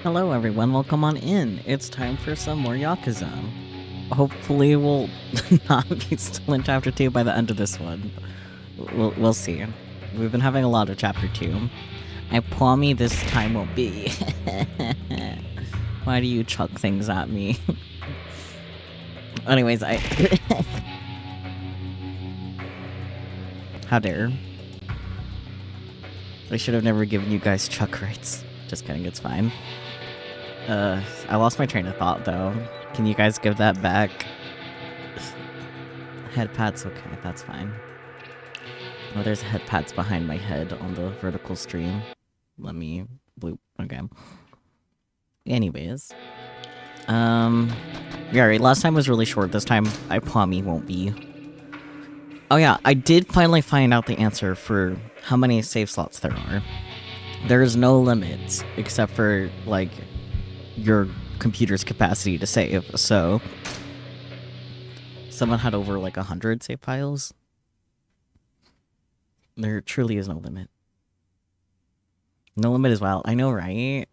Hello everyone, welcome on in. It's time for some more Yakuza. Hopefully we'll not be still in chapter 2 by the end of this one. We'll see. We've been having a lot of chapter 2. I promise this time won't be. Why do you chuck things at me? Anyways, How dare. I should have never given you guys chuck rights. Just kidding, it's fine. I lost my train of thought, though. Can you guys give that back? Head pads, okay, that's fine. Oh, there's head pads behind my head on the vertical stream. Let me bloop. Okay. Anyways. Yeah, right, last time was really short. This time, I promise won't be. Oh yeah, I did finally find out the answer for how many save slots there are. There is no limit, except for, like, your computer's capacity to save, so... Someone had over, like, 100 save files. There truly is no limit. No limit as well. I know, right?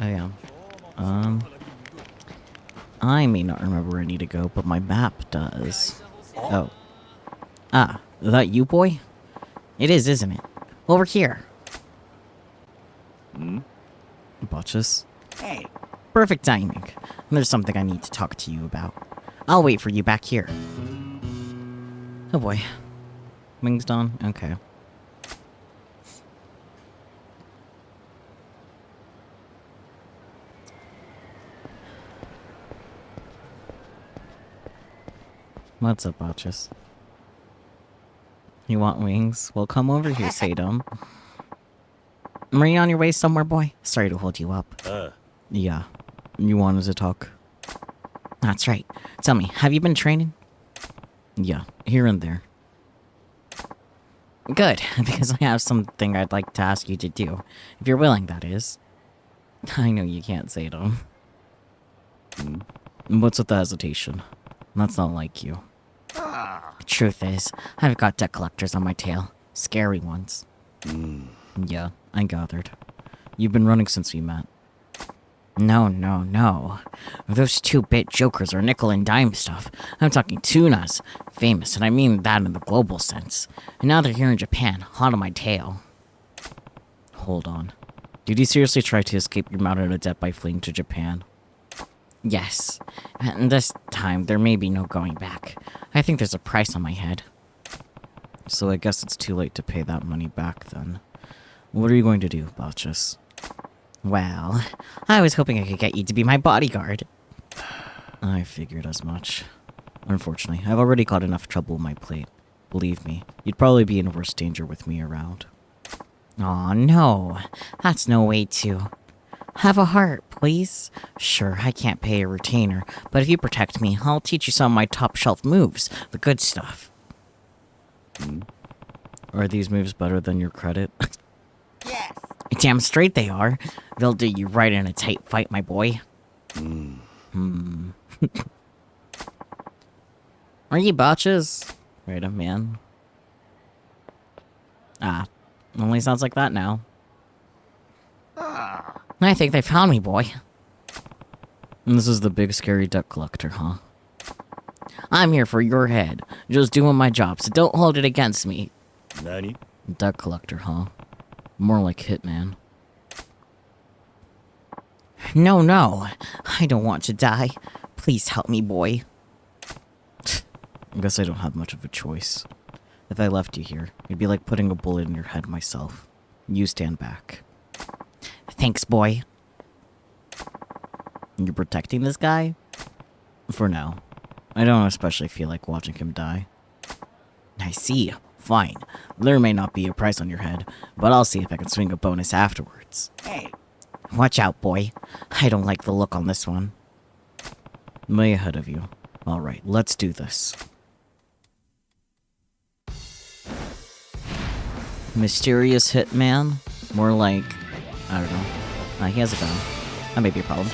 Oh, yeah. I may not remember where I need to go, but my map does. Oh. Ah, is that you, boy? It is, isn't it? Over here. Botches. Hey. Perfect timing. There's something I need to talk to you about. I'll wait for you back here. Oh boy. Wings done? Okay. What's up, Botches? You want wings? Well, come over here, Sadom. Are you on your way somewhere, boy? Sorry to hold you up. Yeah. You wanted to talk? That's right. Tell me, have you been training? Yeah, here and there. Good, because I have something I'd like to ask you to do. If you're willing, that is. I know you can't say it, What's with the hesitation? That's not like you. Truth is, I've got debt collectors on my tail. Scary ones. Yeah, I gathered. You've been running since we met. No. Those 2-bit jokers are nickel and dime stuff. I'm talking tunas. Famous, and I mean that in the global sense. And now they're here in Japan, hot on my tail. Hold on. Did you seriously try to escape your mountain of debt by fleeing to Japan? Yes. And this time, there may be no going back. I think there's a price on my head. So I guess it's too late to pay that money back, then. What are you going to do, Botches? Well, I was hoping I could get you to be my bodyguard. I figured as much. Unfortunately, I've already got enough trouble on my plate. Believe me, you'd probably be in worse danger with me around. Aw, no. That's no way to... Have a heart, please. Sure, I can't pay a retainer, but if you protect me, I'll teach you some of my top-shelf moves, the good stuff. Are these moves better than your credit? Yes. Damn straight they are. They'll do you right in a tight fight, my boy. Are you Botches? Right, a man. Ah, only sounds like that now. I think they found me, boy. And this is the big scary debt collector, huh? I'm here for your head. Just doing my job, so don't hold it against me. Nani? Debt collector, huh? More like hitman. No. I don't want to die. Please help me, boy. I guess I don't have much of a choice. If I left you here, it'd be like putting a bullet in your head myself. You stand back. Thanks, boy. You're protecting this guy? For now. I don't especially feel like watching him die. I see. Fine. There may not be a price on your head, but I'll see if I can swing a bonus afterwards. Hey. Watch out, boy. I don't like the look on this one. Way ahead of you. Alright, let's do this. Mysterious hitman? More like... I don't know. He has a gun. That may be a problem.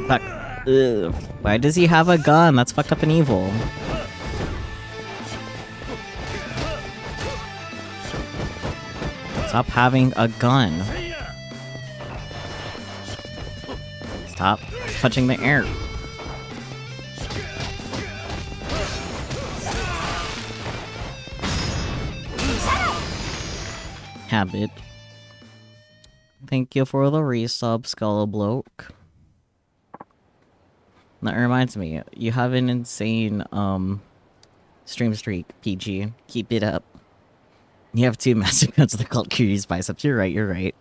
Fuck. Ugh. Why does he have a gun? That's fucked up and evil. Stop having a gun. Stop touching the air. Habit. Thank you for the resub, Skull Bloke. That reminds me, you have an insane, stream streak, PG. Keep it up. You have 2 massive guns, they're called Curious Biceps. You're right.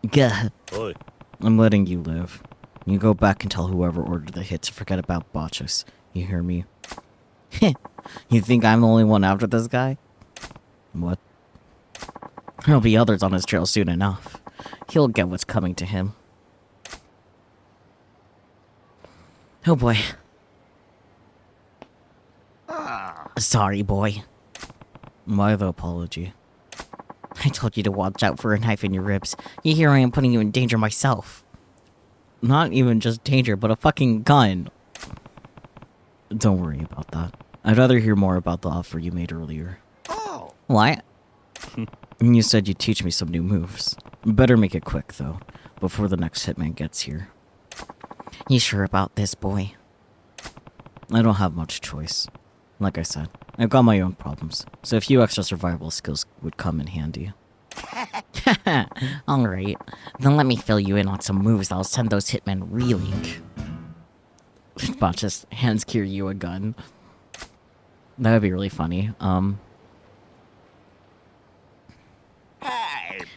Gah. Oi. I'm letting you live. You go back and tell whoever ordered the hit to forget about botches. You hear me? You think I'm the only one after this guy? What? There'll be others on his trail soon enough. He'll get what's coming to him. Oh boy. Sorry, boy. Why the apology? I told you to watch out for a knife in your ribs. You hear I am putting you in danger myself. Not even just danger, but a fucking gun. Don't worry about that. I'd rather hear more about the offer you made earlier. Oh. What? You said you'd teach me some new moves. Better make it quick, though, before the next hitman gets here. You sure about this, boy? I don't have much choice. Like I said, I've got my own problems, so a few extra survival skills would come in handy. Alright, then let me fill you in on some moves that'll send those hitmen reeling. Bot just hands Kiryu a gun. That would be really funny.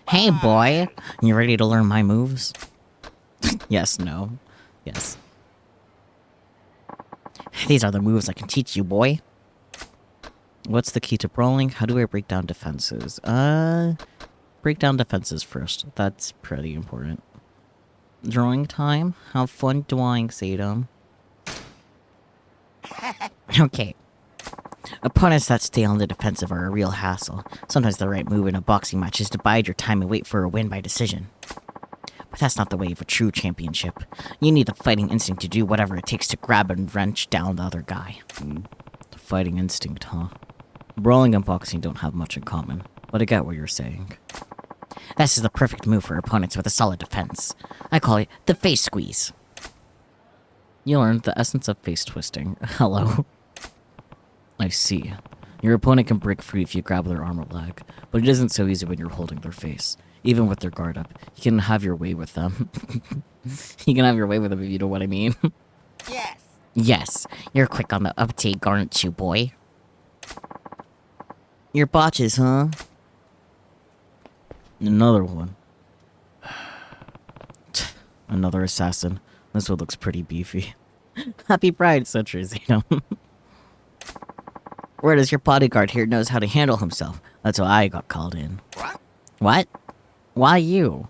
Hey boy, you ready to learn my moves? Yes, no. Yes. These are the moves I can teach you, boy. What's the key to brawling? How do I break down defenses? Break down defenses first. That's pretty important. Drawing time? Have fun drawing, Sadum. Okay. Opponents that stay on the defensive are a real hassle. Sometimes the right move in a boxing match is to bide your time and wait for a win by decision. But that's not the way of a true championship. You need the fighting instinct to do whatever it takes to grab and wrench down the other guy. Fighting instinct, huh? Brawling and boxing don't have much in common, but I get what you're saying. This is the perfect move for opponents with a solid defense. I call it the face squeeze. You learned the essence of face twisting. Hello. I see. Your opponent can break free if you grab their arm or leg, but it isn't so easy when you're holding their face. Even with their guard up, you can have your way with them. You can have your way with them if you know what I mean. Yes. Yes, you're quick on the uptake, aren't you, boy? Your botches, huh? Another one. Another assassin. This one looks pretty beefy. Happy Pride, Citrus, you know. Where does your bodyguard here knows how to handle himself? That's why I got called in. What? Why you?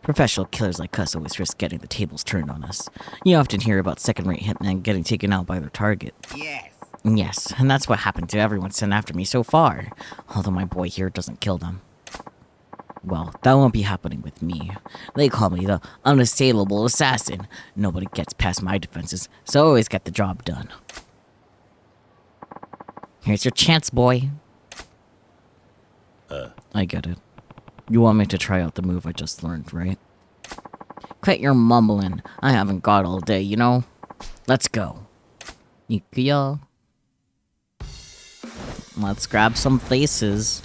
Professional killers like us always risk getting the tables turned on us. You often hear about second-rate hitmen getting taken out by their target. Yes. Yes, and that's what happened to everyone sent after me so far. Although my boy here doesn't kill them. Well, that won't be happening with me. They call me the unassailable assassin. Nobody gets past my defenses, so I always get the job done. Here's your chance, boy. I get it. You want me to try out the move I just learned, right? Quit your mumbling. I haven't got all day, you know? Let's go. Yakuza. Let's grab some faces.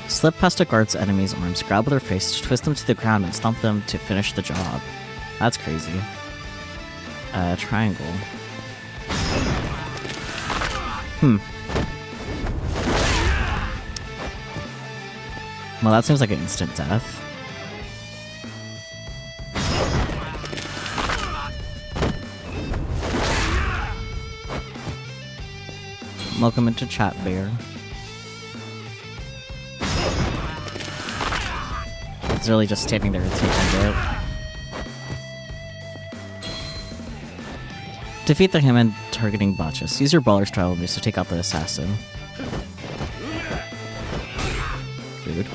Slip past a guard's enemy's arms, grab their face, twist them to the ground, and stomp them to finish the job. That's crazy. Triangle. Well, that seems like an instant death. Welcome into chat, Bear. It's really just standing there and taking it. Defeat the hitman targeting botches. Use your brawler style moves to take out the assassin. Dude.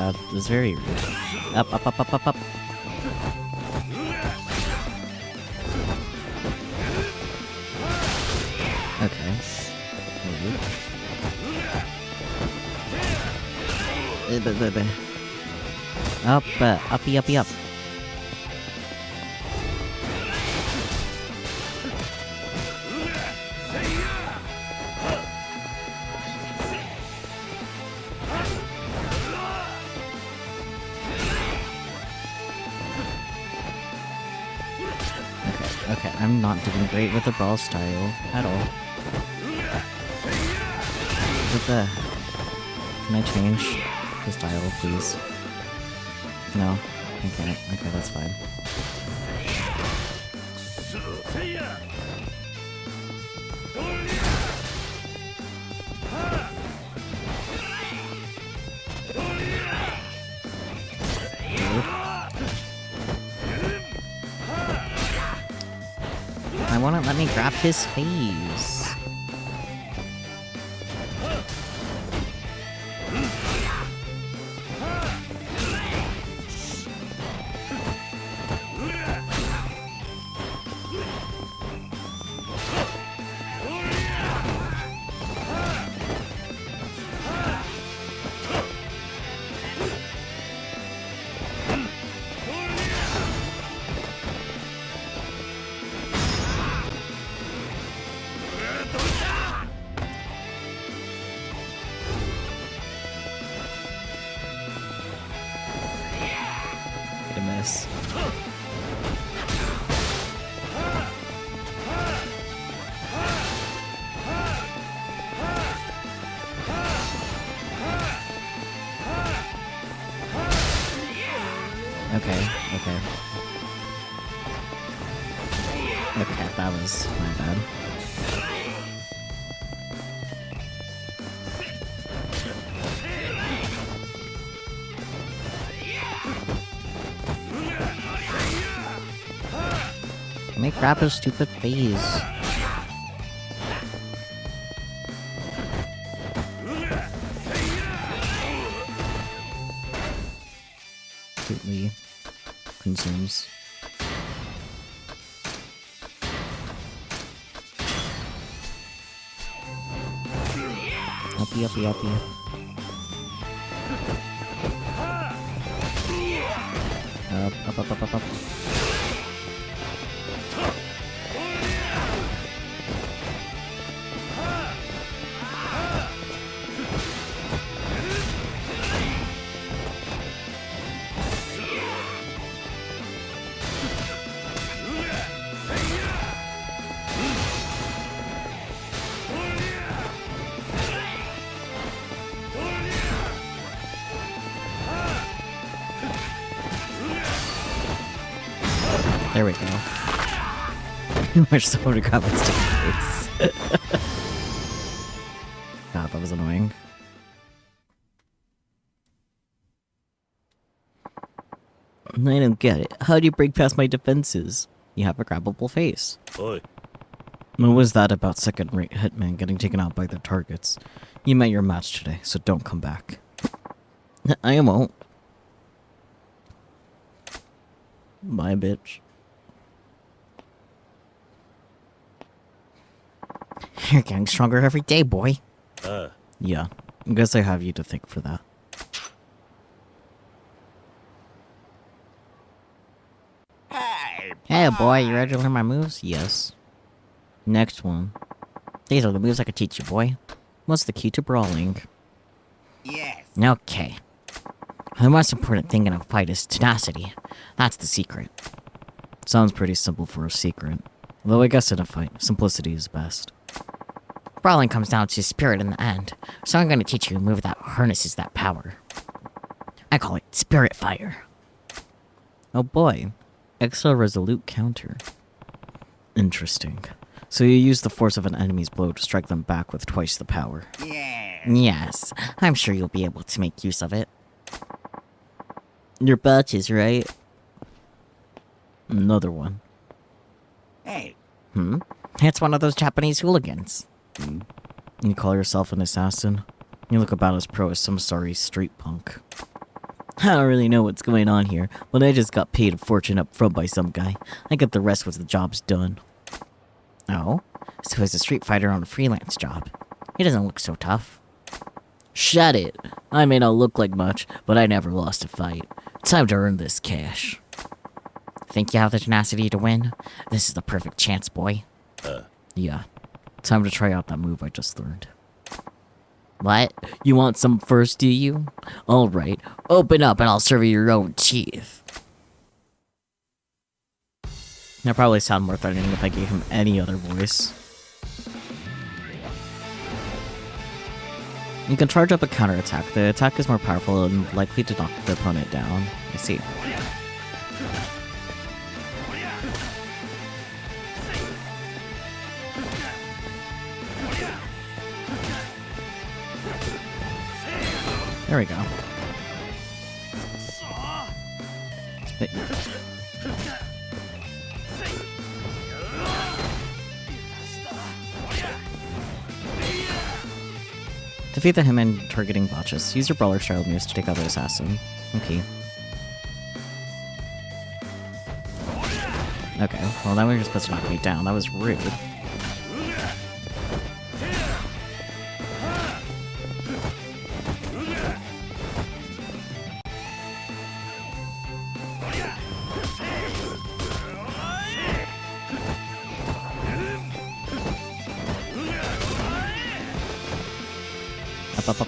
That is very rude. Up, up, up, up, up, up. Okay. Up, uppy, uppy, up. Okay, I'm not doing great with the brawl style at all. What the? Can I change the style, please? No? Okay, that's fine. I won't let me grab his face. Miss. Okay. Okay, that was my bad. Make grab his stupid face. Completely consumes. Uppy, uppy, uppy. Up, up, up, up, up. There we go. I wish someone would grab my stupid face. God, that was annoying. I don't get it. How do you break past my defenses? You have a grabbable face. Oi. What was that about second-rate hitmen getting taken out by their targets? You met your match today, so don't come back. I won't. Bye, bitch. You're getting stronger every day, boy. Yeah, I guess I have you to thank for that. Hey, boy, you ready to learn my moves? Yes. Next one. These are the moves I could teach you, boy. What's the key to brawling? Yes. Okay. The most important thing in a fight is tenacity. That's the secret. Sounds pretty simple for a secret. Though I guess in a fight, simplicity is best. Brawling comes down to spirit in the end, so I'm going to teach you a move that harnesses that power. I call it Spirit Fire. Oh boy, extra resolute counter. Interesting. So you use the force of an enemy's blow to strike them back with twice the power. Yeah. Yes, I'm sure you'll be able to make use of it. Your batches, right? Another one. Hey. It's one of those Japanese hooligans. You call yourself an assassin? You look about as pro as some sorry street punk. I don't really know what's going on here, but I just got paid a fortune up front by some guy. I get the rest once the job's done. Oh? So he's a street fighter on a freelance job. He doesn't look so tough. Shut it! I may not look like much, but I never lost a fight. Time to earn this cash. Think you have the tenacity to win? This is the perfect chance, boy. Yeah. Time to try out that move I just learned. What? You want some first, do you? Alright, open up and I'll serve you your own teeth. That'd probably sound more threatening if I gave him any other voice. You can charge up a counterattack. The attack is more powerful and likely to knock the opponent down. I see. There we go. Defeat the Hitman targeting botches. Use your brawler style moves to take out the assassin. Okay. Okay, well then we were supposed to knock me down. That was rude.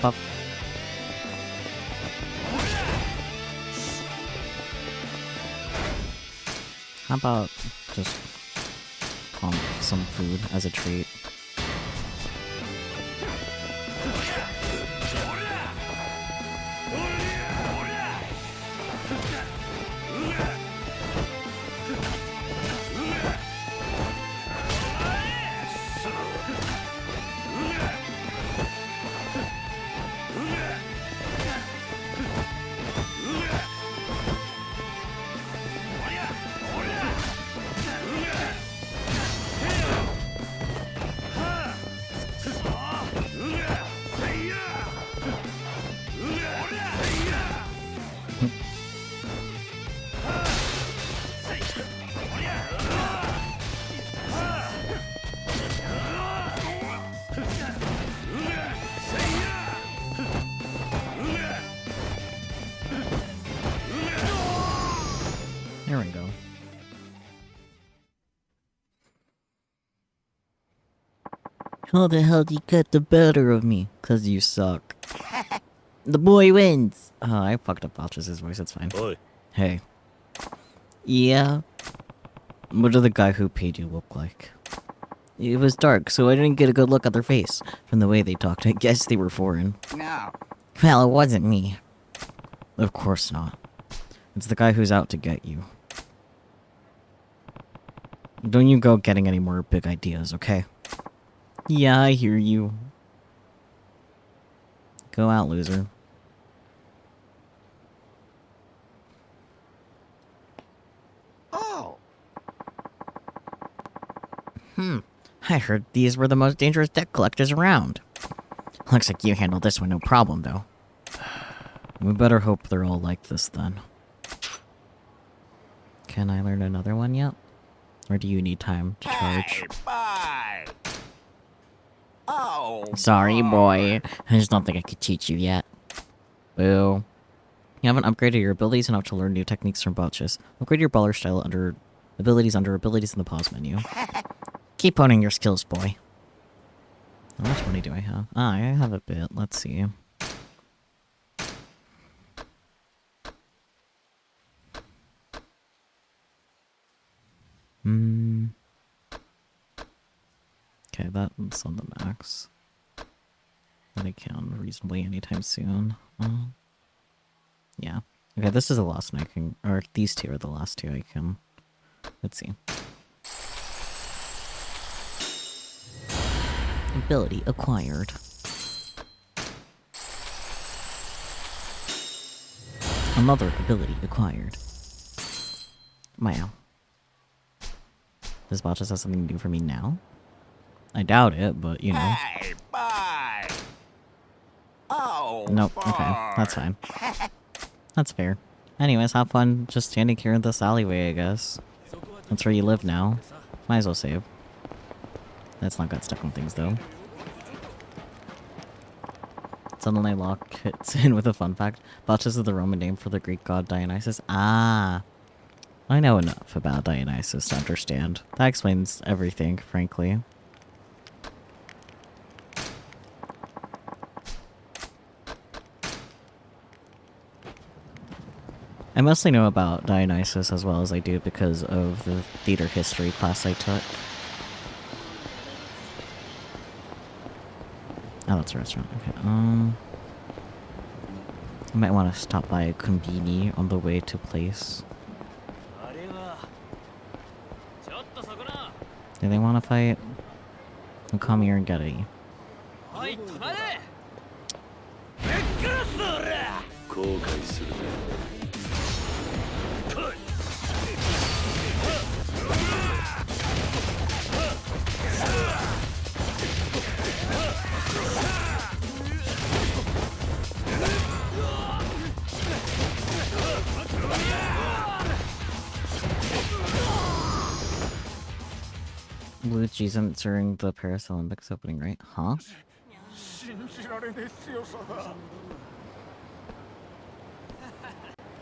Up. How about just some food as a treat? There we go. How the hell did you get the better of me? 'Cause you suck. The boy wins! Oh, I fucked up Balchus's voice, it's fine. Oi. Hey. Yeah? What did the guy who paid you look like? It was dark, so I didn't get a good look at their face. From the way they talked, I guess they were foreign. No. Well, it wasn't me. Of course not. It's the guy who's out to get you. Don't you go getting any more big ideas, okay? Yeah, I hear you. Go out, loser. Oh. I heard these were the most dangerous deck collectors around. Looks like you handled this one no problem, though. We better hope they're all like this, then. Can I learn another one yet? Or do you need time to charge? Hey, bye. Oh. Sorry, boy. I just don't think I could teach you yet. Boo. You haven't upgraded your abilities enough to learn new techniques from botches. Upgrade your baller style under abilities in the pause menu. Keep honing your skills, boy. How much money do I have? Ah, I have a bit. Let's see. Okay, that's on the max. That I can reasonably anytime soon. Yeah. Okay, this is the last one I can... Or these two are the last two I can... Let's see. Ability acquired. Another ability acquired. Wow. This bot just has something to do for me now? I doubt it, but you know. Hey, bye. Oh. Nope, okay, that's fine. That's fair. Anyways, have fun just standing here in this alleyway, I guess. That's where you live now. Might as well save. Let's not get stuck on things, though. Suddenly Locke hits in with a fun fact. Bacchus is the Roman name for the Greek god Dionysus. Ah! I know enough about Dionysus to understand. That explains everything, frankly. I mostly know about Dionysus as well as I do because of the theater history class I took. Oh, that's a restaurant. Okay, I might want to stop by a Konbini on the way to place. Do they want to fight? Well, come here and get it. Blue Jason during the Paris Olympics opening, right? Huh?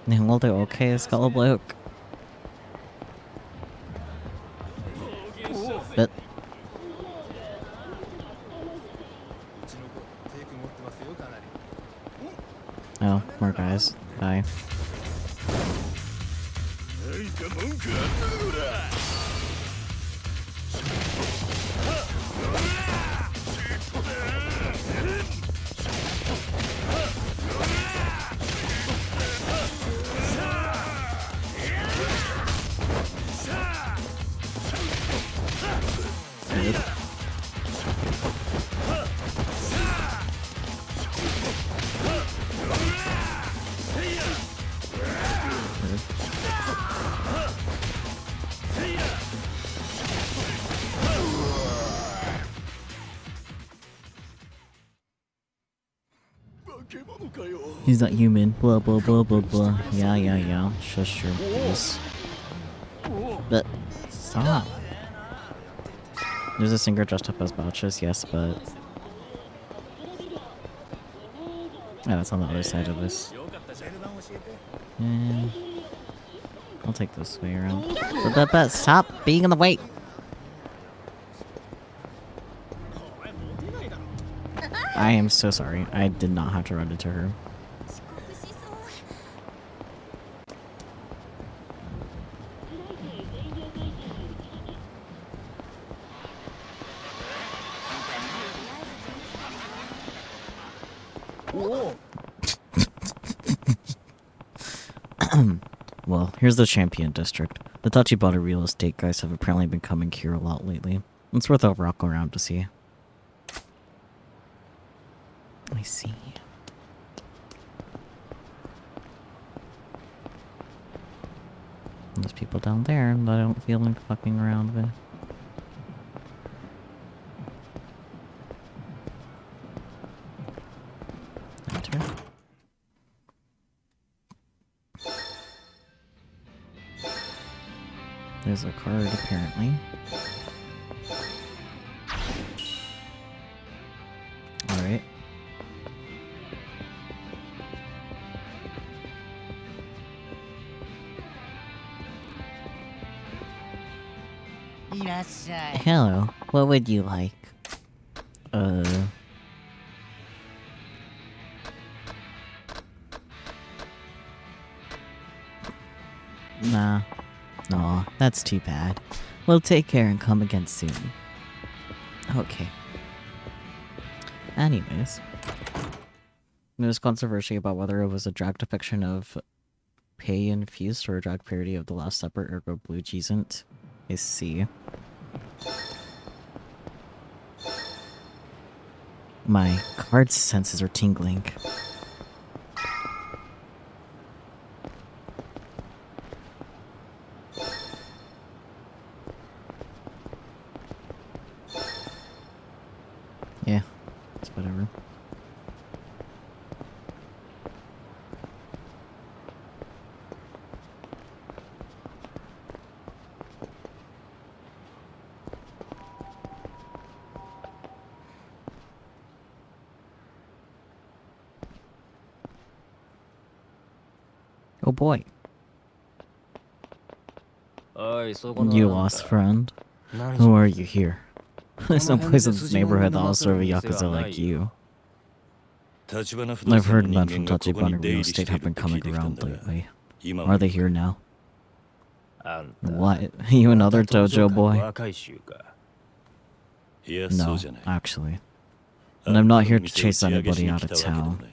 Will do okay, Skull Bloke. But oh, more guys. Bye. He's not human. Blah blah blah blah blah. Yeah. Shush your face. But stop. There's a singer dressed up as Bacchus, yes, but yeah, that's on the other side of this. Yeah. I'll take this way around. But stop being in the way. I am so sorry. I did not have to run into her. Well, here's the Champion District. The Tachibana real estate guys have apparently been coming here a lot lately. It's worth a walk around to see. I see. There's people down there that I don't feel like fucking around with. Enter. There's a card, apparently. Alright. Hello, what would you like? Nah. Aw, that's too bad. Well, take care and come again soon. Okay. Anyways. There's controversy about whether it was a drag depiction of Pei and Feast or a drag parody of The Last Supper, ergo Blue Cheesant. I see. My card senses are tingling. Yeah, it's whatever. Oh boy. You lost friend? Who are you here? There's no place in this neighborhood that will serve a Yakuza like you. I've heard men from Tachibana real estate have been coming around lately. Are they here now? What? You another dojo boy? No, actually. And I'm not here to chase anybody out of town.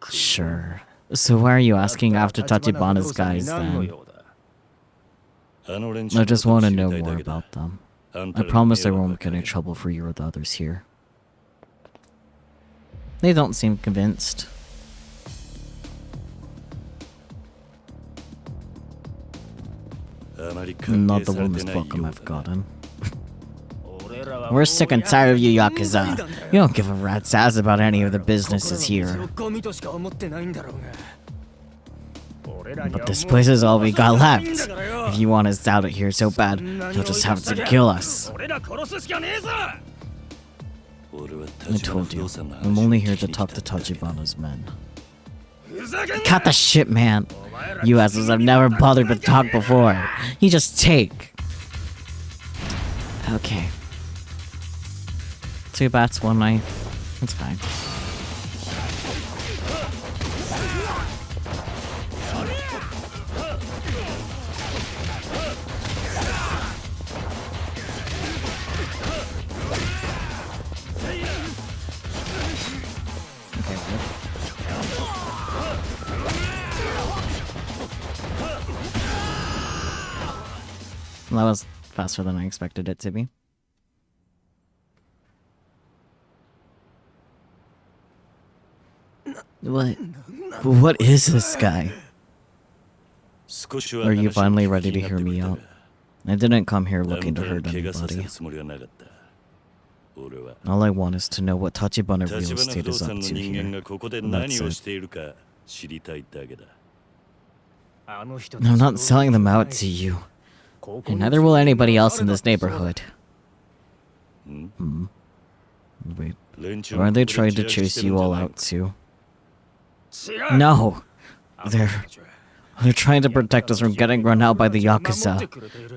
Sure. So why are you asking after Tachibana's guys then? I just want to know more about them. I promise I won't get in trouble for you or the others here. They don't seem convinced. Not the warmest welcome I've gotten. We're sick and tired of you, Yakuza. You don't give a rat's ass about any of the businesses here. But this place is all we got left. If you want us out of here so bad, you'll just have to kill us. I told you, I'm only here to talk to Tachibana's men. Cut the shit, man. You assholes have never bothered to talk before. You just take. Okay. 2 bats, 1 knife. That's fine. That was faster than I expected it to be. What is this guy? Are you finally ready to hear me out? I didn't come here looking to hurt anybody. All I want is to know what Tachibana Real Estate is up to here. That's it. I'm not selling them out to you. And neither will anybody else in this neighborhood. Wait, are they trying to chase you all out too? No! They're trying to protect us from getting run out by the Yakuza.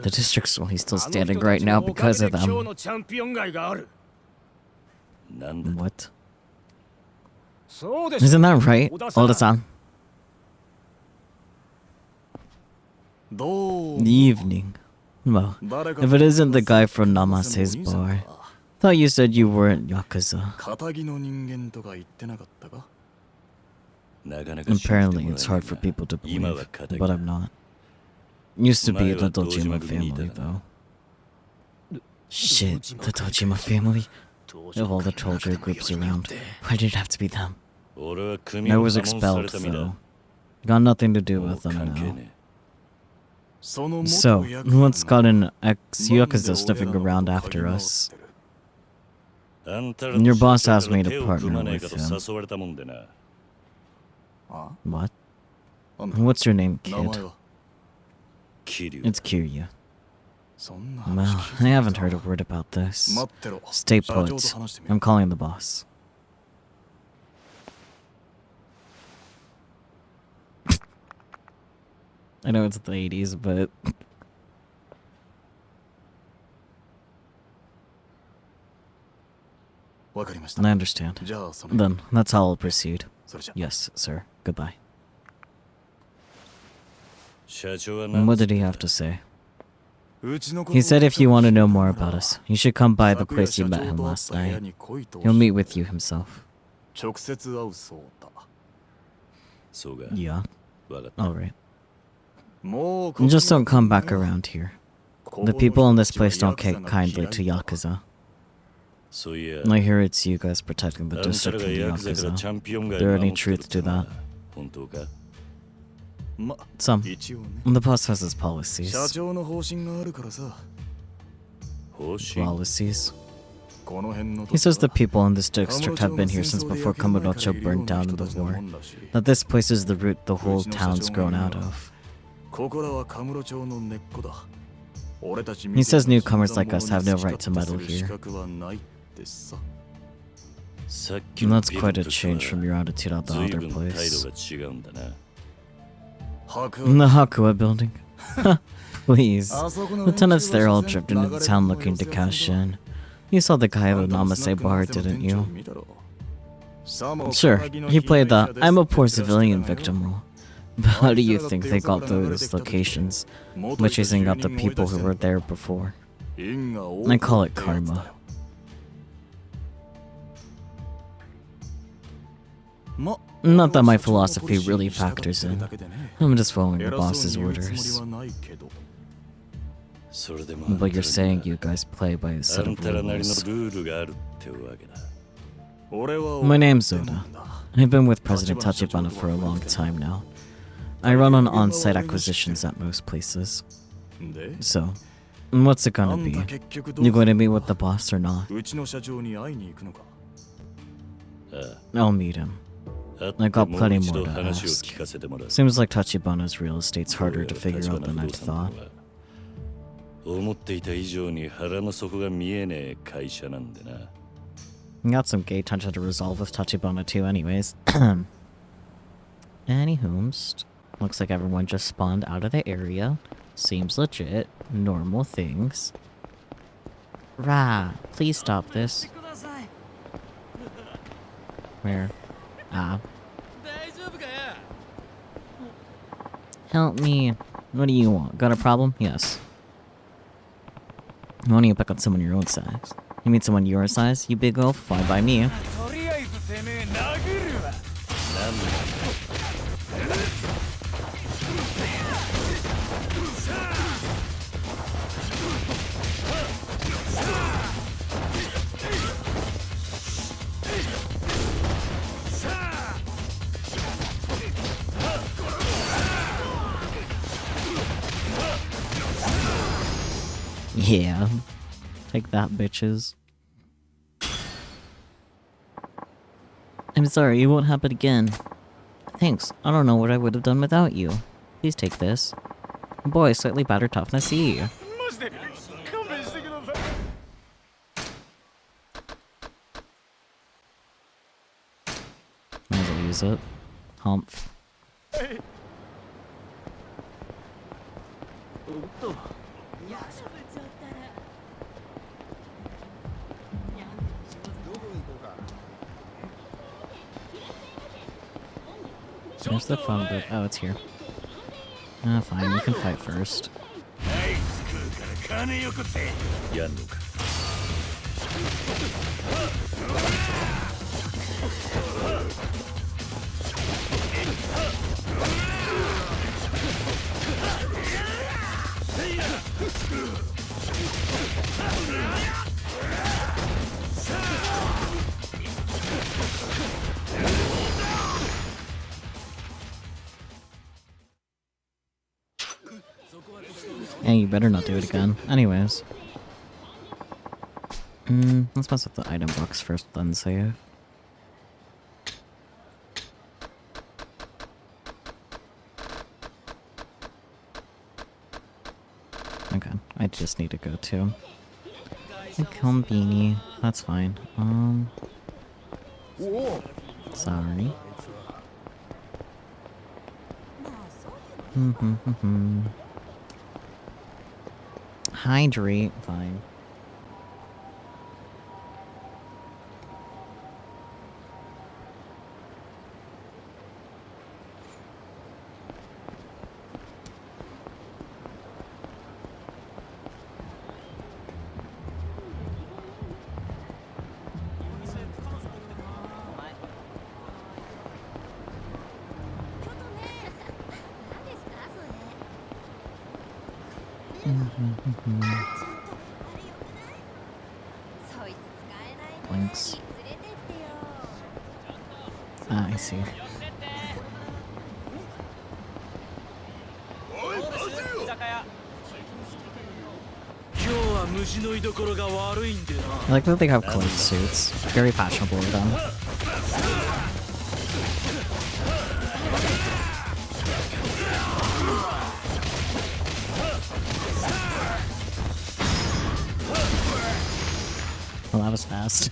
The district's only still standing right now because of them. What? Isn't that right, Oda-san? Evening. Well, if it isn't the guy from Namase's bar. Thought you said you weren't Yakuza. Apparently it's hard for people to believe, but I'm not. Used to be the Dojima family, though. Shit, the Dojima family? Of all the soldier groups around, why did it have to be them? I was expelled, though. Got nothing to do with them now. So, what's got an ex-Yakuza sniffing around after us? Your boss asked me to partner with him. What? What's your name, kid? It's Kiryu. Well, I haven't heard a word about this. Stay put. I'm calling the boss. I know it's the 80s, but... I understand. Then, that's how I'll proceed. Yes, sir. Goodbye. And what did he have to say? He said if you want to know more about us, you should come by the place you met him last night. He'll meet with you himself. Yeah. Alright. Just don't come back around here. The people in this place don't take kindly to Yakuza. I hear it's you guys protecting the district from the Yakuza. Is there any truth to that? Some. The boss has his policies. Policies? He says the people in this district have been here since before Kamurocho burned down in the war. That this place is the root the whole town's grown out of. He says newcomers like us have no right to meddle here. And that's quite a change from your attitude at the other place. In the Hakua building. Please. Lieutenants there all dripped into the town looking to cash in. You saw the guy at the Namaste bar, didn't you? Sure, he played the I'm a poor civilian victim role. But how do you think they got those locations by chasing out the people who were there before? I call it karma. Not that my philosophy really factors in. I'm just following the boss's orders. But you're saying you guys play by a set of rules. My name's Zoda. I've been with President Tachibana for a long time now. I run on-site acquisitions at most places. So, what's it gonna be? You going to meet with the boss or not? I'll meet him. I got plenty more to ask. Seems like Tachibana's real estate's harder to figure out than I'd thought. Got some gay tension to resolve with Tachibana too anyways. Anywhoomst. Looks like everyone just spawned out of the area. Seems legit. Normal things. Rah, please stop this. Where? Ah. Help me. What do you want? Got a problem? Yes. Why don't you pick on someone your own size? You mean someone your size? You big oaf? Fine by me. Yeah. Take that, bitches. I'm sorry, it won't happen again. Thanks. I don't know what I would have done without you. Please take this. Boy, slightly battered toughness E. Might as well use it. Humph. There's the phone booth. Oh, it's here. Ah, fine. We can fight first. Yeah, you better not do it again. Anyways. Let's mess with the item box first, then save. Okay, I just need to go to a Kombini. That's fine. Sorry. Hydrate. Fine. Links. Ah, I see. I like that they have colored suits. Very fashionable of them. Well, that was fast.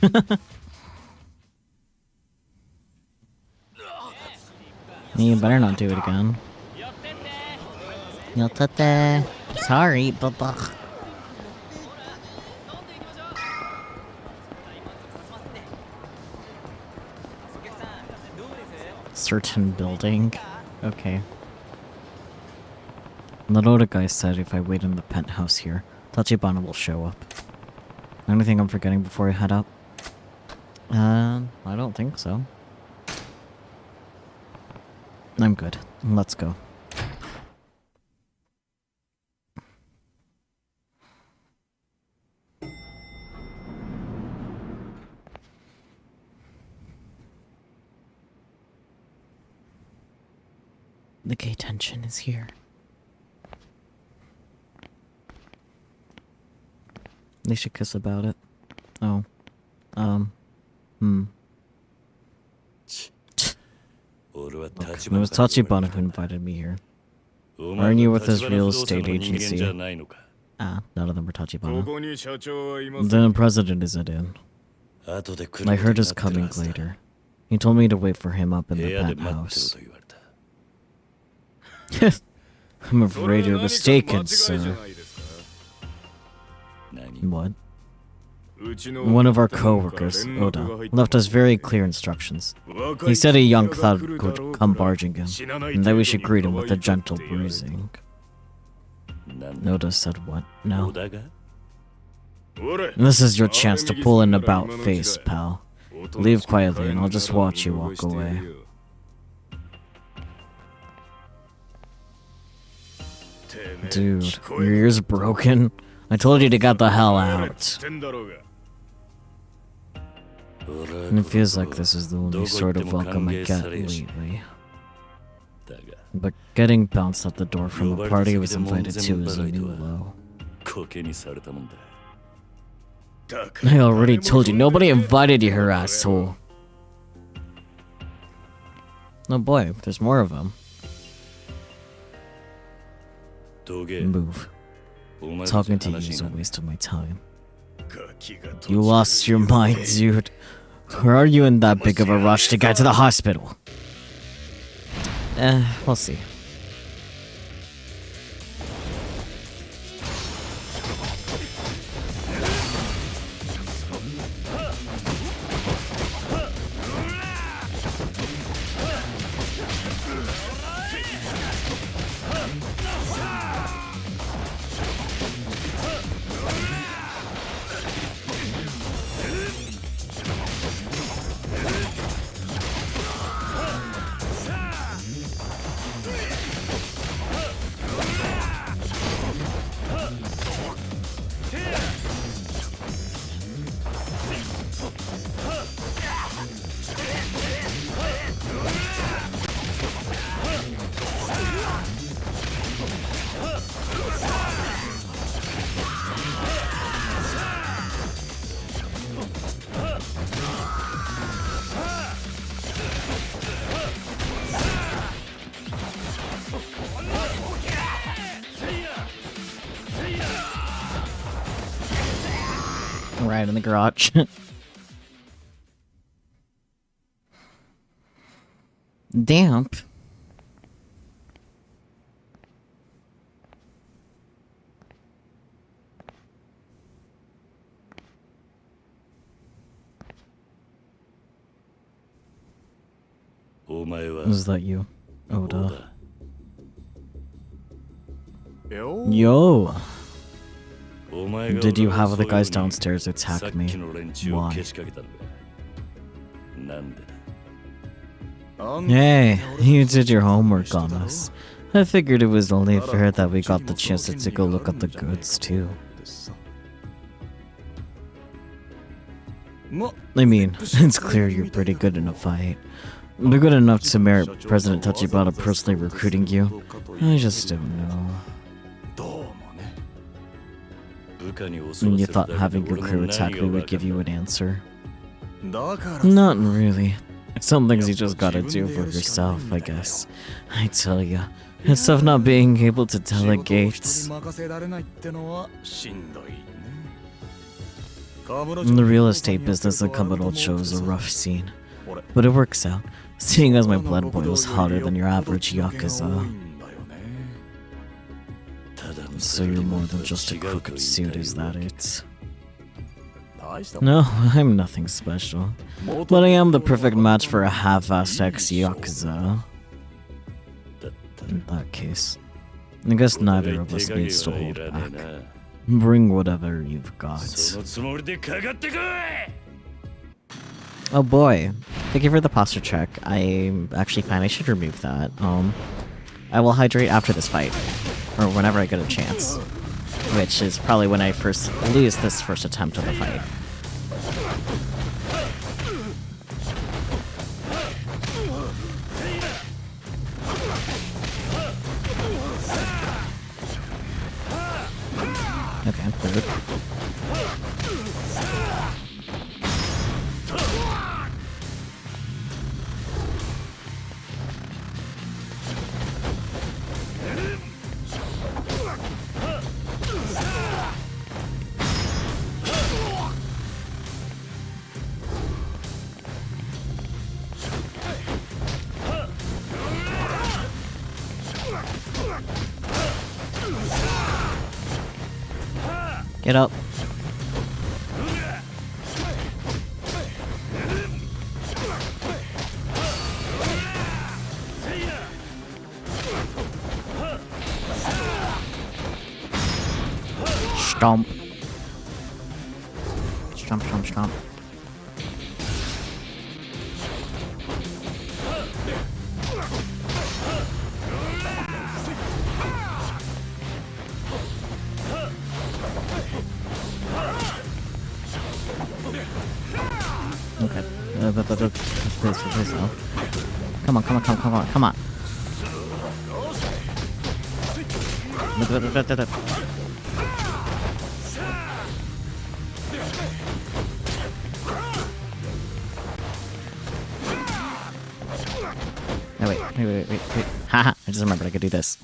You better not do it again. Yotate. Sorry, blah. Certain building. Okay. The Noda guy said if I wait in the penthouse here, Tachibana will show up. Anything I'm forgetting before I head up? I don't think so. I'm good. Let's go. The gay tension is here. They should kiss about it. Oh. Look, it was Tachibana who invited me here. Aren't you with his real estate agency? Ah, none of them were Tachibana. Then the president isn't in. I heard his coming later. He told me to wait for him up in the penthouse. I'm afraid you're mistaken, sir. What? One of our co-workers, Oda, left us very clear instructions. He said a young cloud could come barging in, and that we should greet him with a gentle bruising. Oda said what? No. This is your chance to pull an about face, pal. Leave quietly and I'll just watch you walk away. Dude, your ear's broken? I told you to get the hell out. And it feels like this is the only sort of welcome I get lately. But getting bounced at the door from a party I was invited to is a new low. I already told you, nobody invited you here, asshole. Oh boy, there's more of them. Move. Talking to you is a waste of my time. You lost your mind, dude. Or are you in that big of a rush to get to the hospital? We'll see. Right in the garage. Damp. Is that you, Oda? Yo! Did you have the guys downstairs attack me? Why? Hey, you did your homework on us. I figured it was only fair that we got the chance to take a look at the goods too. I mean, it's clear you're pretty good in a fight. They're good enough to merit President Tachibana personally recruiting you. I just don't know. And you thought having your crew attack me would give you an answer? Not really. Some things you just gotta do for yourself, I guess. I tell ya, it's tough not being able to delegate. In the real estate business, the Kabuto chose a rough scene. But it works out, seeing as my blood boils hotter than your average Yakuza. So you're more than just a crooked suit, is that it? No, I'm nothing special. But I am the perfect match for a half-assed ex-Yakuza. In that case, I guess neither of us needs to hold back. Bring whatever you've got. Oh boy. Thank you for the posture check. I actually find I should remove that. I will hydrate after this fight. Or whenever I get a chance. Which is probably when I first lose this first attempt of the fight. Okay, good. Get up. Stomp. Stomp, stomp, stomp. Okay. This. Come on. No, wait. Haha, I just remembered I could do this.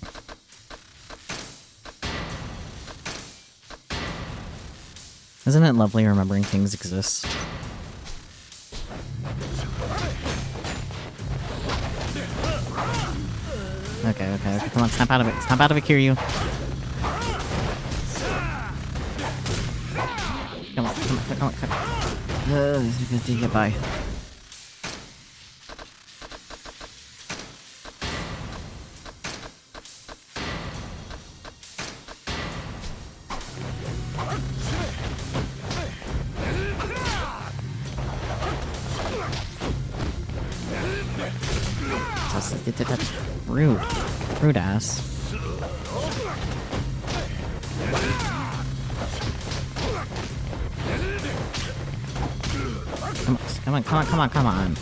Isn't it lovely remembering things exist? Okay. Come on, snap out of it. Snap out of it, Kiryu. Come on. Get by. Rude ass. Come on.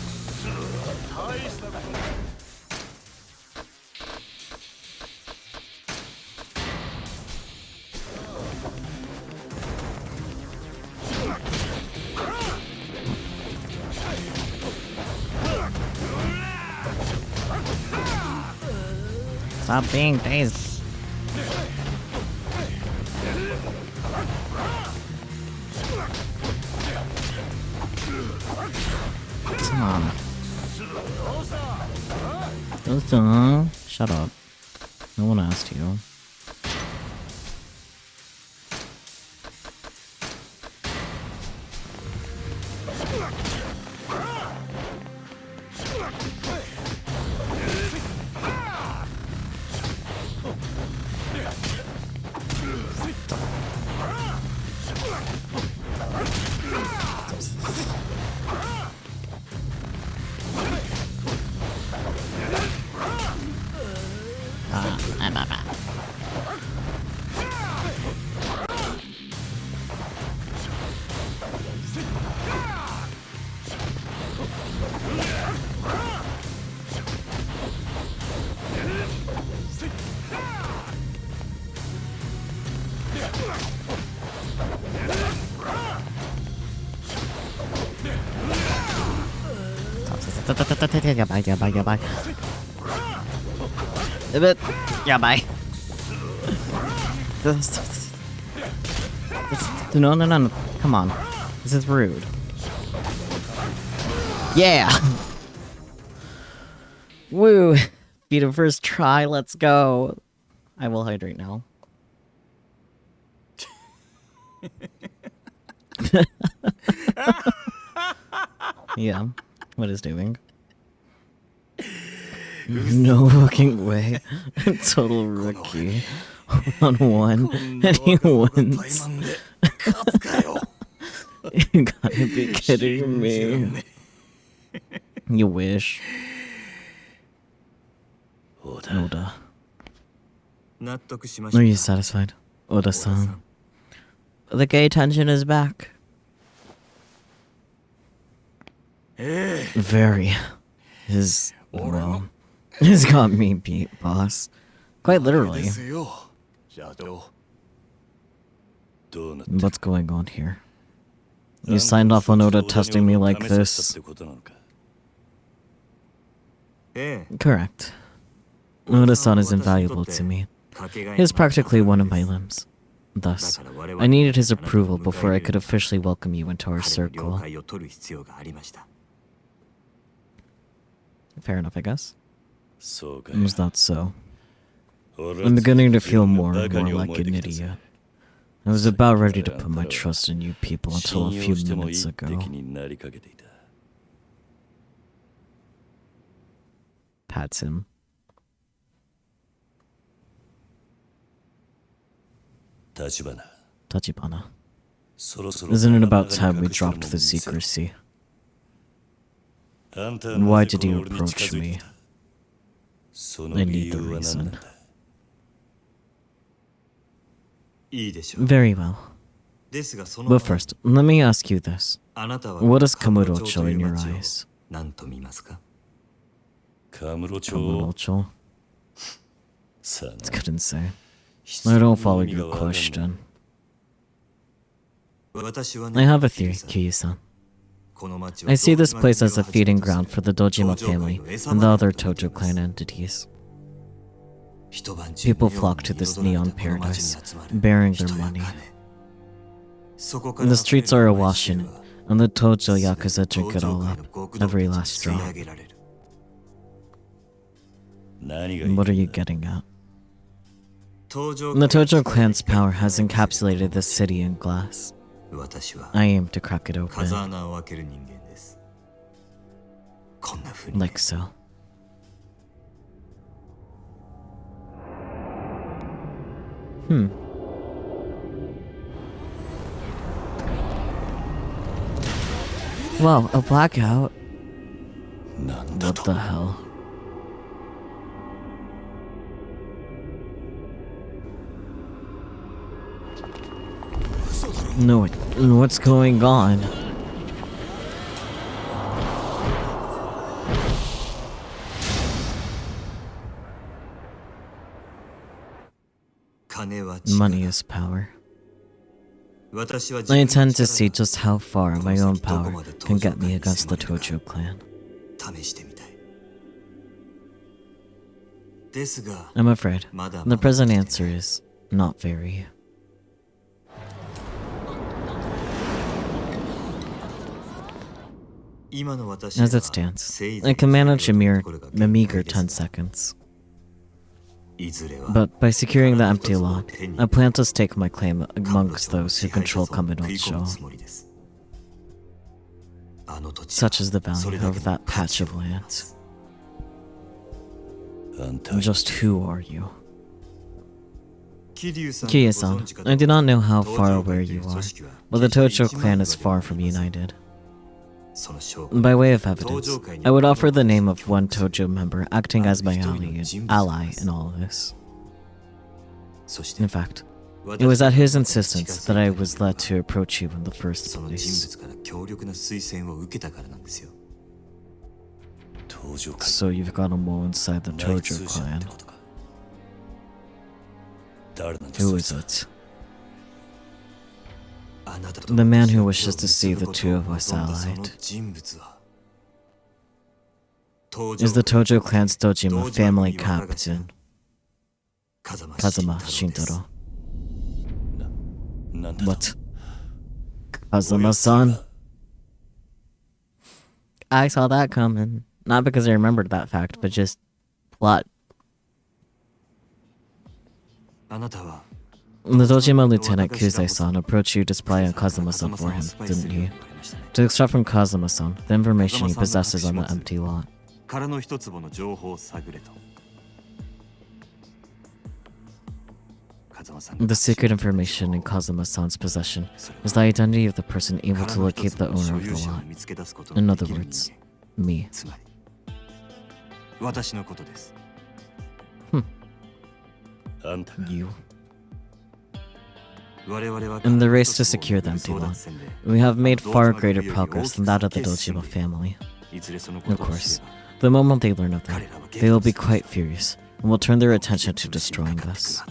Stop being dazed. Come on. Shut up. No one asked you. Yeah, bye. Yeah, bye. No. Come on. This is rude. Yeah! Woo! Beat him first try, let's go. I will hydrate now. Yeah, what is doing? No fucking way. Total rookie. On one, and he wins. You gotta be kidding me. You wish. Oda. Are you satisfied? Oda-san. The gay tension is back. Very. Well, he's got me beat, boss. Quite literally. What's going on here? You signed off on Oda testing me like this. Correct. Oda-san is invaluable to me. He is practically one of my limbs. Thus, I needed his approval before I could officially welcome you into our circle. Fair enough, I guess. Was that so? I'm beginning to feel more and more like an idiot. I was about ready to put my trust in you people until a few minutes ago. Pats him. Tachibana. Isn't it about time we dropped the secrecy? And why did you approach me? I need the reason. Very well. But first, let me ask you this. What is Kamurocho in your eyes? Kamurocho? Couldn't say. I don't follow your question. I have a theory, Kiryu-san. I see this place as a feeding ground for the Dojima family and the other Tojo clan entities. People flock to this neon paradise, bearing their money. The streets are awash in it, and the Tojo Yakuza drink it all up, every last drop. What are you getting at? The Tojo clan's power has encapsulated this city in glass. I aim to crack it open. Like so. Wow, a blackout? What the hell? No, what's going on? Money is power. I intend to see just how far my own power can get me against the Tojo clan. I'm afraid the present answer is not very. As it stands, I can manage a meager 10 seconds. But by securing the empty lot, I plan to stake my claim amongst those who control Kamurocho. Such is the value of that patch of land. Just who are you? Kiryu-san, I do not know how far aware you are, but the Tojo clan is far from united. By way of evidence, I would offer the name of one Tojo member acting as my ally in all of this. In fact, it was at his insistence that I was led to approach you in the first place. So you've got a mole inside the Tojo clan. Who is it? The man who wishes to see the two of us allied. Is the Tojo clan's Dojima family captain, Kazama Shintaro. What? Kazama-san? I saw that coming. Not because I remembered that fact, but just plot. The Dojima Lieutenant Kuze-san approached you to spy on Kazuma-san for him, didn't he? To extract from Kazuma-san the information he possesses on the empty lot. 空の一坪の情報を探れと。 The secret information in Kazuma-san's possession is the identity of the person able to locate the owner of the lot. In other words, me. 私のことです。 You. 我々は In the race to secure the empty lot, we have made far greater progress than that of the Dojima family. Of course, the moment they learn of that, they will be quite furious and will turn their attention to destroying us.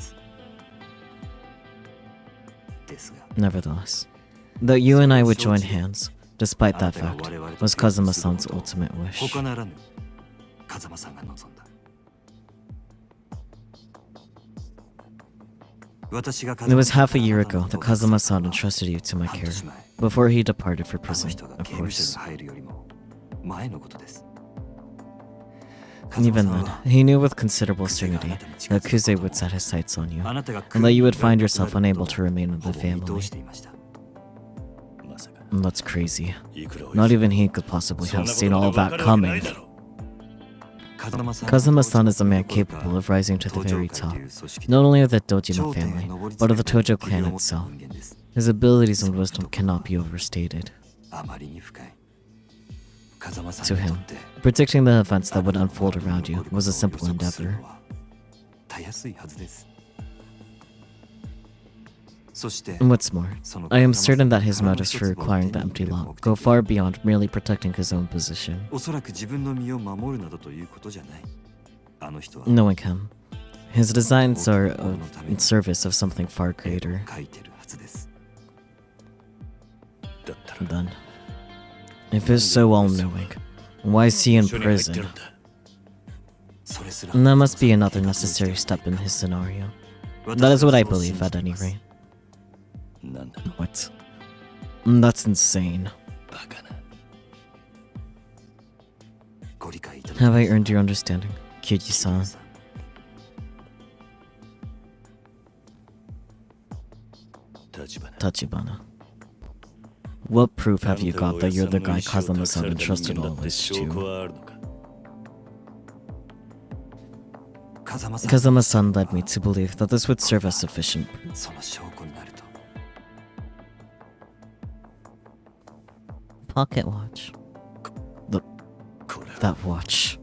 Nevertheless, that you and I would join hands, despite that fact, was Kazuma-san's ultimate wish. 他ならぬ風間さんが望んだ。 It was half a year ago that Kazuma-san entrusted you to my care, before he departed for prison, of course. Even then, he knew with considerable certainty that Kuze would set his sights on you, and that you would find yourself unable to remain with the family. That's crazy. Not even he could possibly have seen all of that coming. Kazuma-san is a man capable of rising to the very top, not only of the Dojima family, but of the Tojo clan itself. His abilities and wisdom cannot be overstated. To him, predicting the events that would unfold around you was a simple endeavor. And what's more, I am certain that his motives for requiring the empty lot go far beyond merely protecting his own position. Knowing him, his designs are in service of something far greater. Then, if he's so all-knowing, why is he in prison? And that must be another necessary step in his scenario. That is what I believe, at any rate. What? That's insane. Have I earned your understanding, Kiryu-san? Tachibana. What proof have you got that you're the guy Kazuma-san entrusted all this to? Kazuma-san led me to believe that this would serve as sufficient proof. Pocket watch. That watch.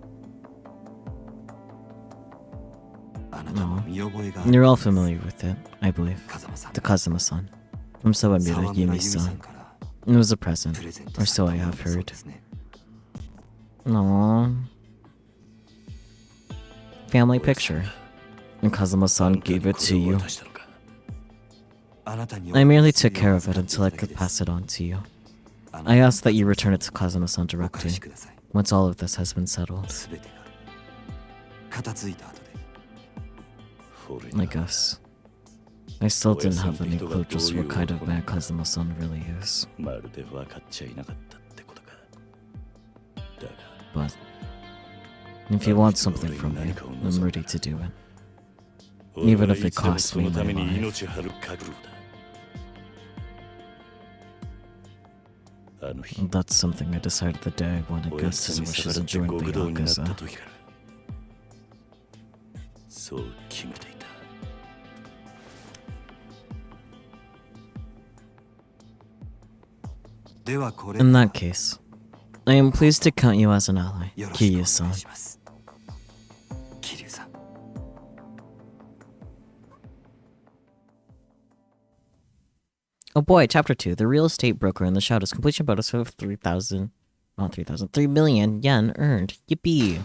No. You're all familiar with it, I believe. The Kazuma-san. From Sawamura Yumi-san. It was a present, or so I have heard. Aww. Family picture. And Kazuma-san gave it to you. I merely took care of it until I could pass it on to you. I ask that you return it to Kazuma-san directly, once all of this has been settled. I guess. I still didn't have any clue just what kind of man Kazuma-san really is. But if you want something from me, I'm ready to do it. Even if it costs me my life. That's something I decided the day I went against his wishes and joined the Yakuza. In that case, I am pleased to count you as an ally, Kiryu-san. Oh boy, Chapter 2, The Real Estate Broker in the Shadows. Completion bonus of 3 million yen earned. Yippee!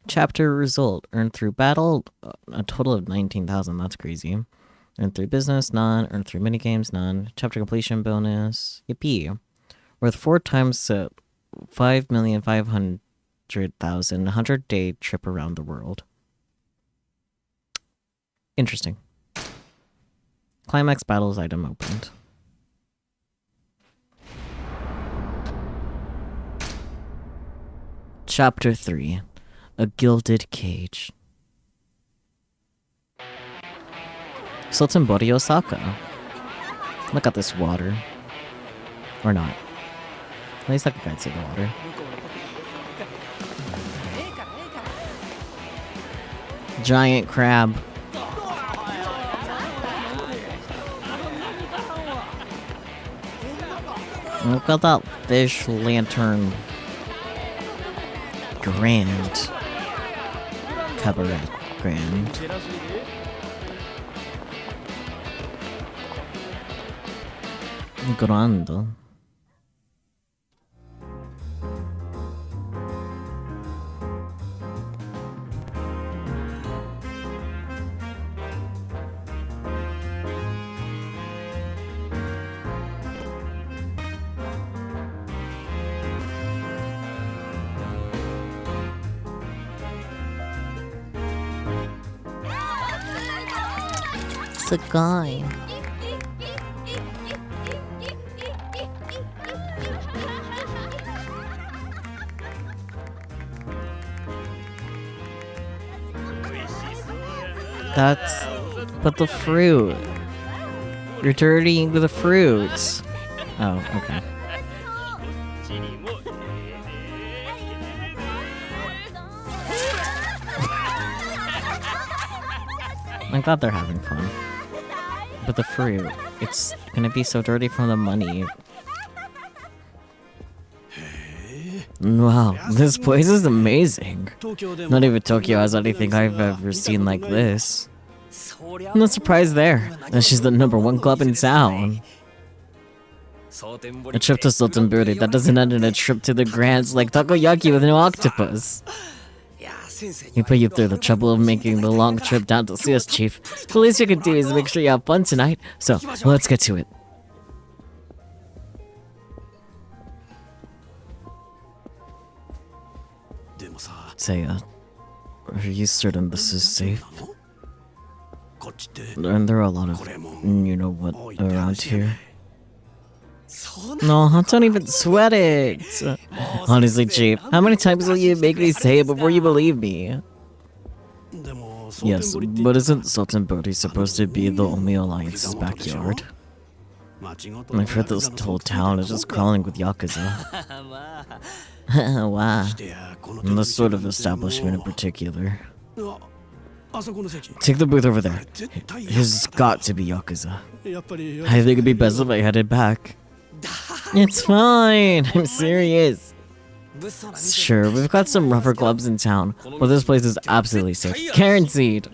Chapter result, earned through battle, a total of 19,000, that's crazy. Earned through business, none. Earned through minigames, none. Chapter completion bonus, yippee. Worth 4 times 5,500,000, 100-day trip around the world. Interesting. Climax battles item opened. Chapter 3. A Gilded Cage. Sultan Bori Osaka. Look at this water. Or not. At least I can see the water. Giant crab. Look at that fish lantern. Grand. Cabaret Grand. Grande. It's a guy. That's... But the fruit. You're dirtying the fruits. Oh, okay. I'm glad they're having fun. But the fruit, it's gonna be so dirty from the money. Wow, this place is amazing. Not even Tokyo has anything I've ever seen like this. I'm not surprised there. That she's the #1 club in town. A trip to Sultan Buri that doesn't end in a trip to the Grands like takoyaki with no octopus. We put you through the trouble of making the long trip down to see us, Chief. The least you can do is make sure you have fun tonight. So, let's get to it. Say, are you certain this is safe? And there are a lot of, you know what, around here. No, don't even sweat it. Honestly, Chief, how many times will you make me say it before you believe me? Yes, but isn't Sultan Buri supposed to be the only alliance's backyard? I've heard this whole town is just crawling with Yakuza. Wow. And this sort of establishment in particular. Take the booth over there. He's got to be Yakuza. I think it'd be best if I headed back. It's fine, I'm serious. Sure, we've got some rougher clubs in town, but this place is absolutely safe. Guaranteed.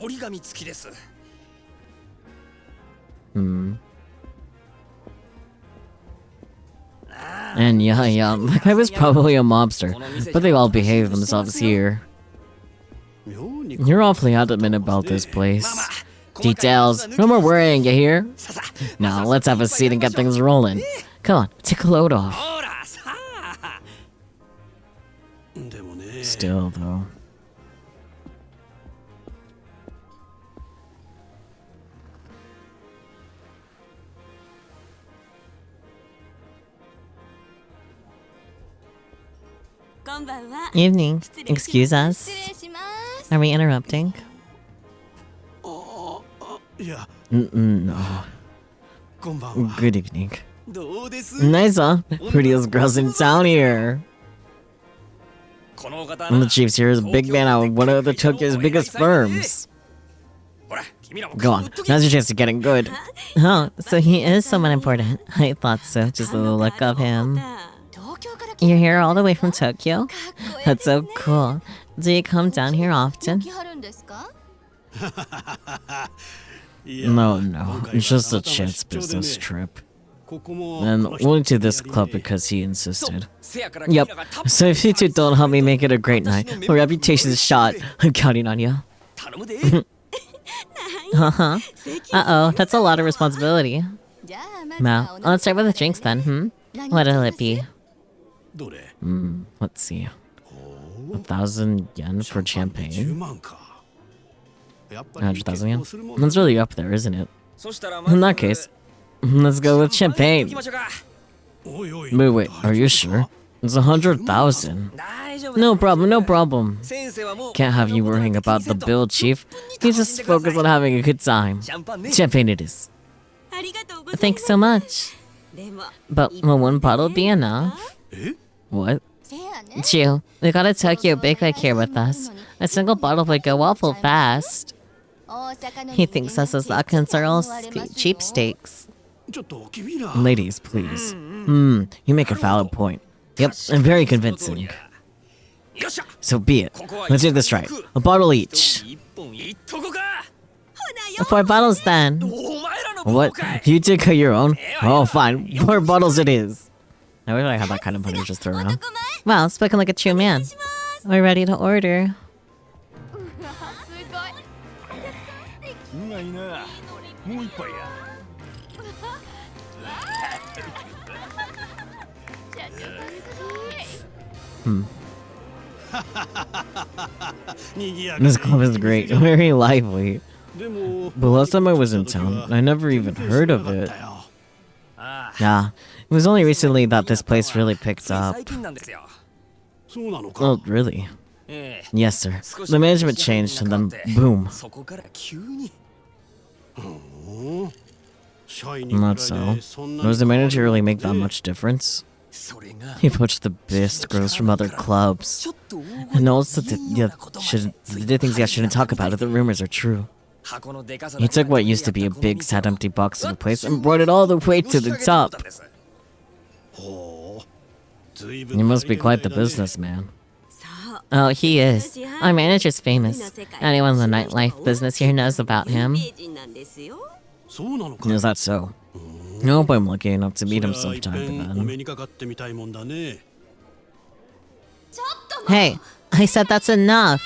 And yeah, that guy was probably a mobster, but they all behave themselves here. You're awfully adamant about this place. Details, no more worrying, you hear? Now, let's have a seat and get things rolling. Come on, take a load off. Still, though. Evening. Excuse us. Are we interrupting? No. Good evening. Nice, huh? Prettiest girls in town here. And the chief's here is a big man out of one of the Tokyo's biggest firms. Go on, now's your chance to get in good. Oh, so he is someone important. I thought so, just the look of him. You're here all the way from Tokyo? That's so cool. Do you come down here often? No, it's just a chance business trip. And only to this club because he insisted. Yep, so if you two don't help me make it a great night, my reputation is shot. I'm counting on you. Uh-oh, that's a lot of responsibility. Mao, let's start with the drinks then, What'll it be? Let's see. 1,000 yen for champagne? 100,000 yen? That's really up there, isn't it? In that case, let's go with champagne. Wait, are you sure? It's 100,000. No problem, no problem. Can't have you worrying about the bill, Chief. You just focus on having a good time. Champagne it is. Thanks so much. But will one bottle be enough? What? Chew, we got a Tokyo Big Bag here with us. A single bottle would go awful fast. He thinks us Osakans are all cheapsteaks. Ladies, please. You make a valid point. Yep, and very convincing. So be it. Let's do this right. A bottle each. 4 bottles then. What? You took your own? Oh, fine. 4 bottles it is. I wish I had that kind of money to just throw around. Wow, spoken like a true man. We're ready to order. This club is great, very lively. But last time I was in town, I never even heard of it. Yeah, it was only recently that this place really picked up. Oh, really? Yes, sir. The management changed and then boom. Not so. Does the manager really make that much difference? He poached the best girls from other clubs. And also did things I shouldn't talk about if the rumors are true. He took what used to be a big, sad, empty box of a place and brought it all the way to the top. He must be quite the businessman. Oh, he is. Our manager's famous. Anyone in the nightlife business here knows about him. Is that so? I hope I'm lucky enough to meet him sometime then. Hey, I said that's enough.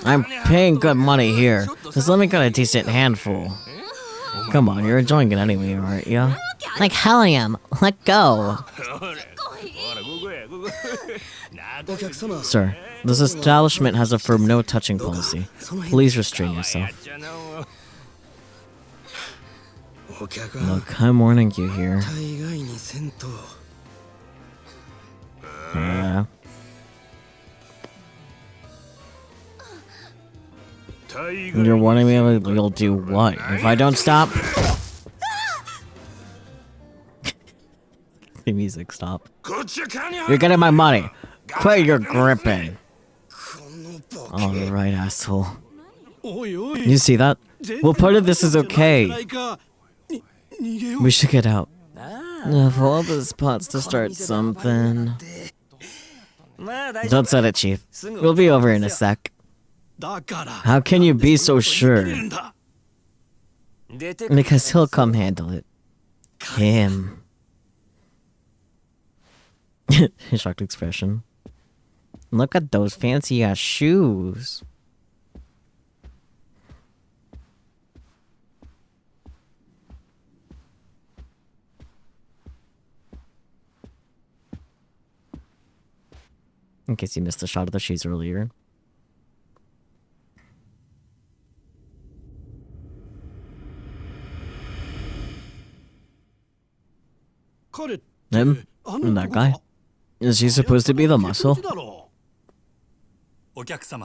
I'm paying good money here. Just let me get a decent handful. Come on, you're enjoying it anyway, aren't you? Like hell I am. Let go. Sir, this establishment has a firm no touching policy. Please restrain yourself. Look, I'm warning you here. Yeah. You're warning me you'll do what? If I don't stop? The music stop. You're getting my money. Quit your gripping. Alright, asshole. You see that? Well, part of this is okay. We should get out. Of all the spots to start something. Don't set it, Chief. We'll be over in a sec. How can you be so sure? Because he'll come handle it. Him. His shocked expression. Look at those fancy ass shoes. In case you missed a shot of the shoes earlier. Him? That guy? Is he supposed to be the muscle?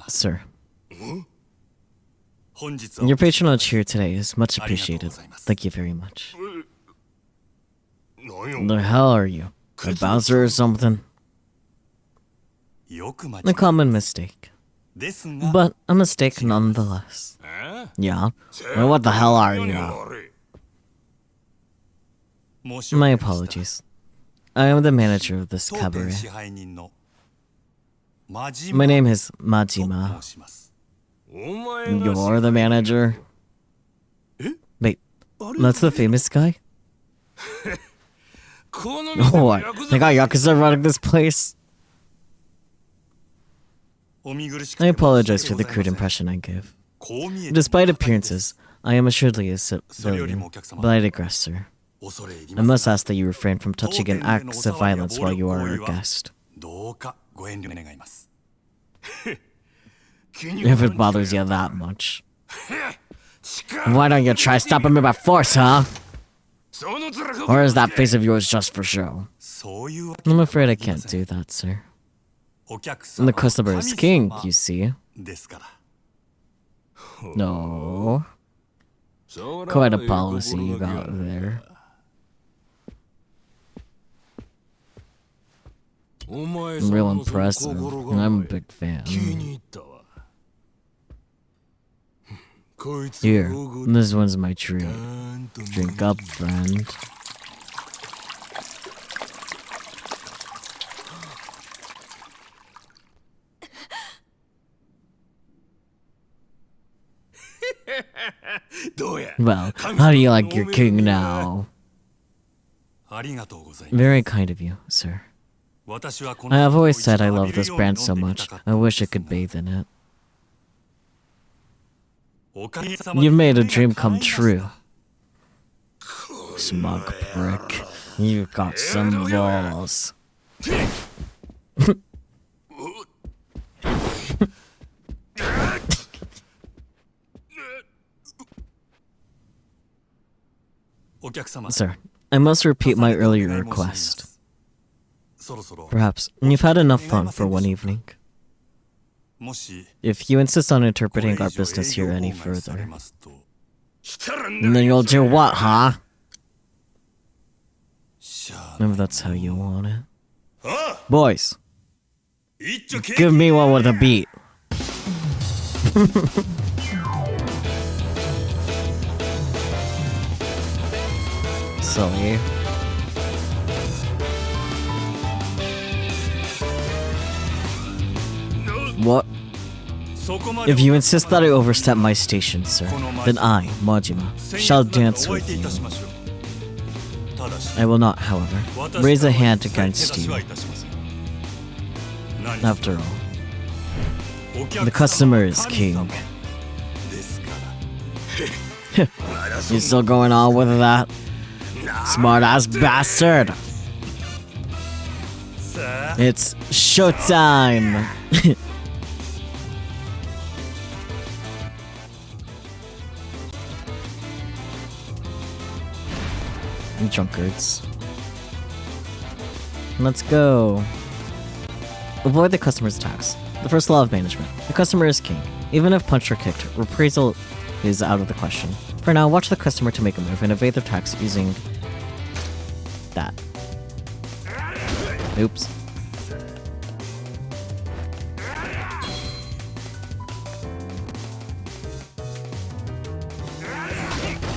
Sir. Your patronage here today is much appreciated. Thank you very much. The hell are you? A bouncer or something? A common mistake. But a mistake nonetheless. Yeah? Well, what the hell are you? My apologies. I am the manager of this cabaret. My name is Majima. You're the manager? Wait, that's the famous guy? What? They got Yakuza running this place? I apologize for the crude impression I gave. Despite appearances, I am assuredly a civilian, but I digress, sir. I must ask that you refrain from touching in acts of violence while you are our guest. If it bothers you that much. Why don't you try stopping me by force, huh? Or is that face of yours just for show? I'm afraid I can't do that, sir. And the customer is king, you see. No. Quite a policy you got there. Real impressive. I'm a big fan. Here, this one's my treat. Drink up, friend. Well, how do you like your king now? Very kind of you, sir. I have always said I love this brand so much, I wish I could bathe in it. You've made a dream come true. Smug prick. You've got some balls. Sir, I must repeat my earlier request. Perhaps you've had enough fun for one evening. If you insist on interpreting our business here any further, then you'll do what, huh? If that's how you want it. Boys, give me one with a beat. Silly. What? If you insist that I overstep my station, sir, then I, Majima, shall dance with you. I will not, however, raise a hand against you. After all, the customer is king. You still going on with that? Smart-ass bastard! It's showtime! Drunkards. Let's go. Avoid the customer's attacks. The first law of management. The customer is king. Even if punched or kicked, reprisal is out of the question. For now, watch the customer to make a move and evade their attacks using that. Oops.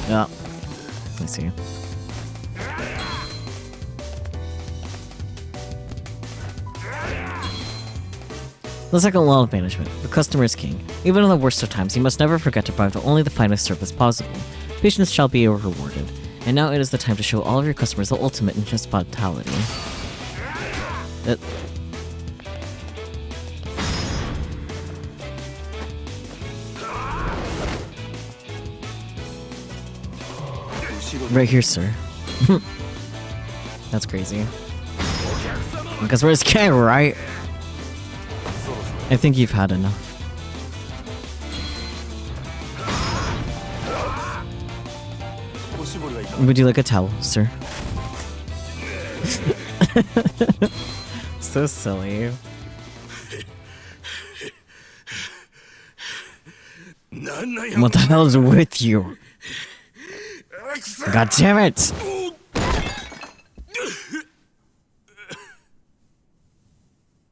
Yeah. I see. The second law of management. The customer is king. Even in the worst of times, you must never forget to provide only the finest service possible. Patience shall be rewarded. And now it is the time to show all of your customers the ultimate in hospitality. Right here, sir. That's crazy. Because we're his king, right? I think you've had enough. Would you like a towel, sir? So silly. What the hell is with you? God damn it!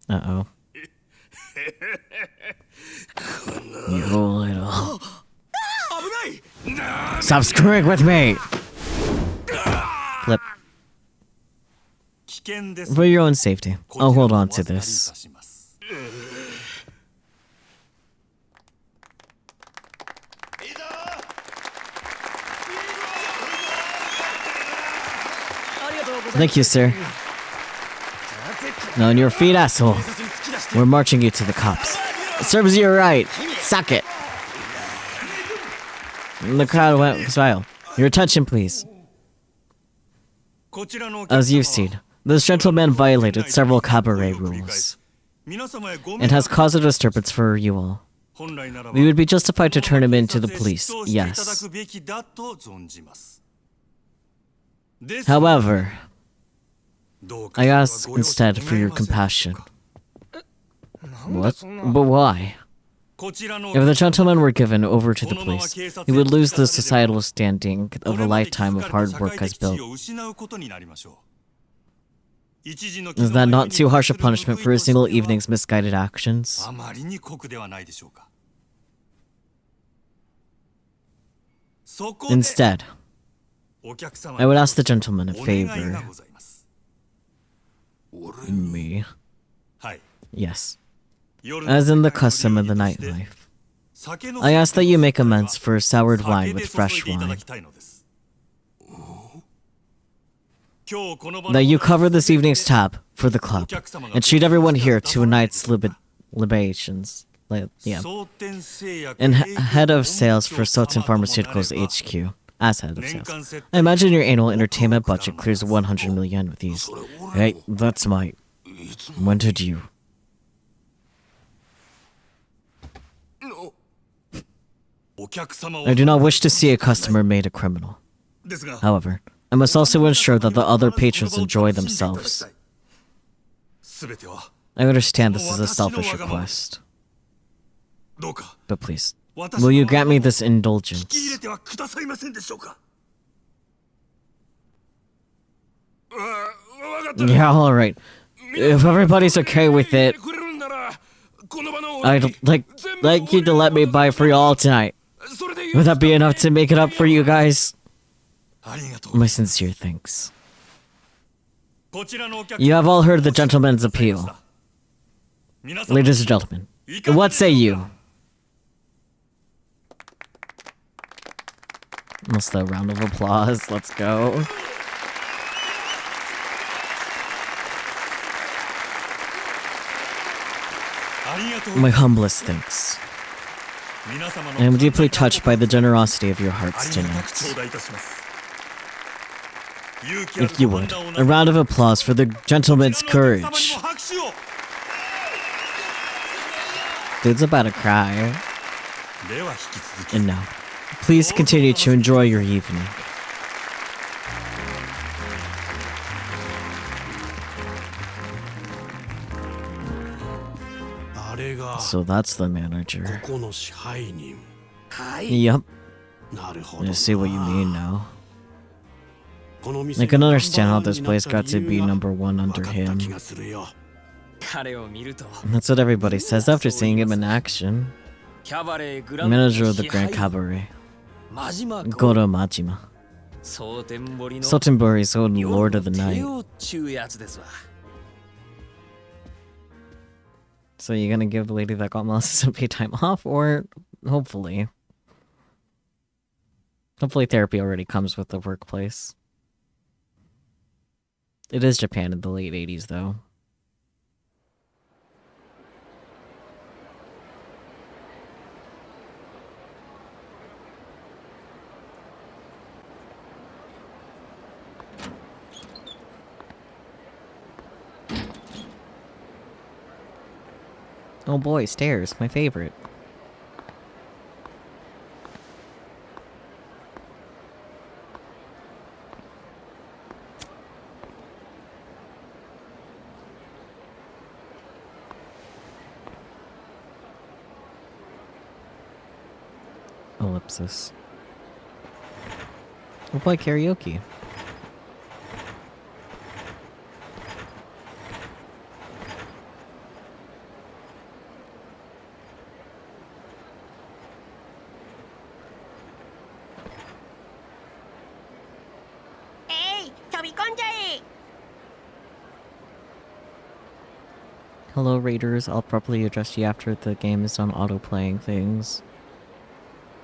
Uh-oh. You little... Stop screwing with me! Flip. For your own safety, I'll hold on to this. Thank you, sir. No, on your feet, asshole. We're marching you to the cops. It serves you right. Suck it. The crowd went wild. Your attention, please. As you've seen, this gentleman violated several cabaret rules. It has caused a disturbance for you all. We would be justified to turn him in to the police, yes. I ask instead for your compassion. What? But why? If the gentleman were given over to the police, he would lose the societal standing of a lifetime of hard work has built. Is that not too harsh a punishment for a single evening's misguided actions? Instead, I would ask the gentleman a favor. Me? Yes. As in the custom of the nightlife. I ask that you make amends for soured wine with fresh wine. That you cover this evening's tab for the club and treat everyone here to a night's libations. And head of sales for Soten Pharmaceuticals HQ. As head of sales. I imagine your annual entertainment budget clears 100 million with ease. Hey, that's my... When did you... I do not wish to see a customer made a criminal. However, I must also ensure that the other patrons enjoy themselves. I understand this is a selfish request. But please, will you grant me this indulgence? Yeah, alright. If everybody's okay with it, I'd like you to let me buy for y'all tonight. Would that be enough to make it up for you guys? My sincere thanks. You have all heard the gentleman's appeal. Ladies and gentlemen, what say you? Almost a round of applause. Let's go. My humblest thanks. I am deeply touched by the generosity of your hearts tonight. If you would, a round of applause for the gentleman's courage. Dude's about to cry. And now, please continue to enjoy your evening. So that's the manager. Yup. I see what you mean now. I can understand how this place got to be #1 under him. That's what everybody says after seeing him in action. Manager of the Grand Cabaret. Goro Majima. Sotenbori's own Lord of the Night. So you gonna give the lady that got molested some paid time off, or hopefully therapy already comes with the workplace. It is Japan in the late 80s though. Oh boy, stairs, my favorite. Ellipsis. We'll play karaoke. Hello Raiders, I'll properly address you after the game is done auto-playing things.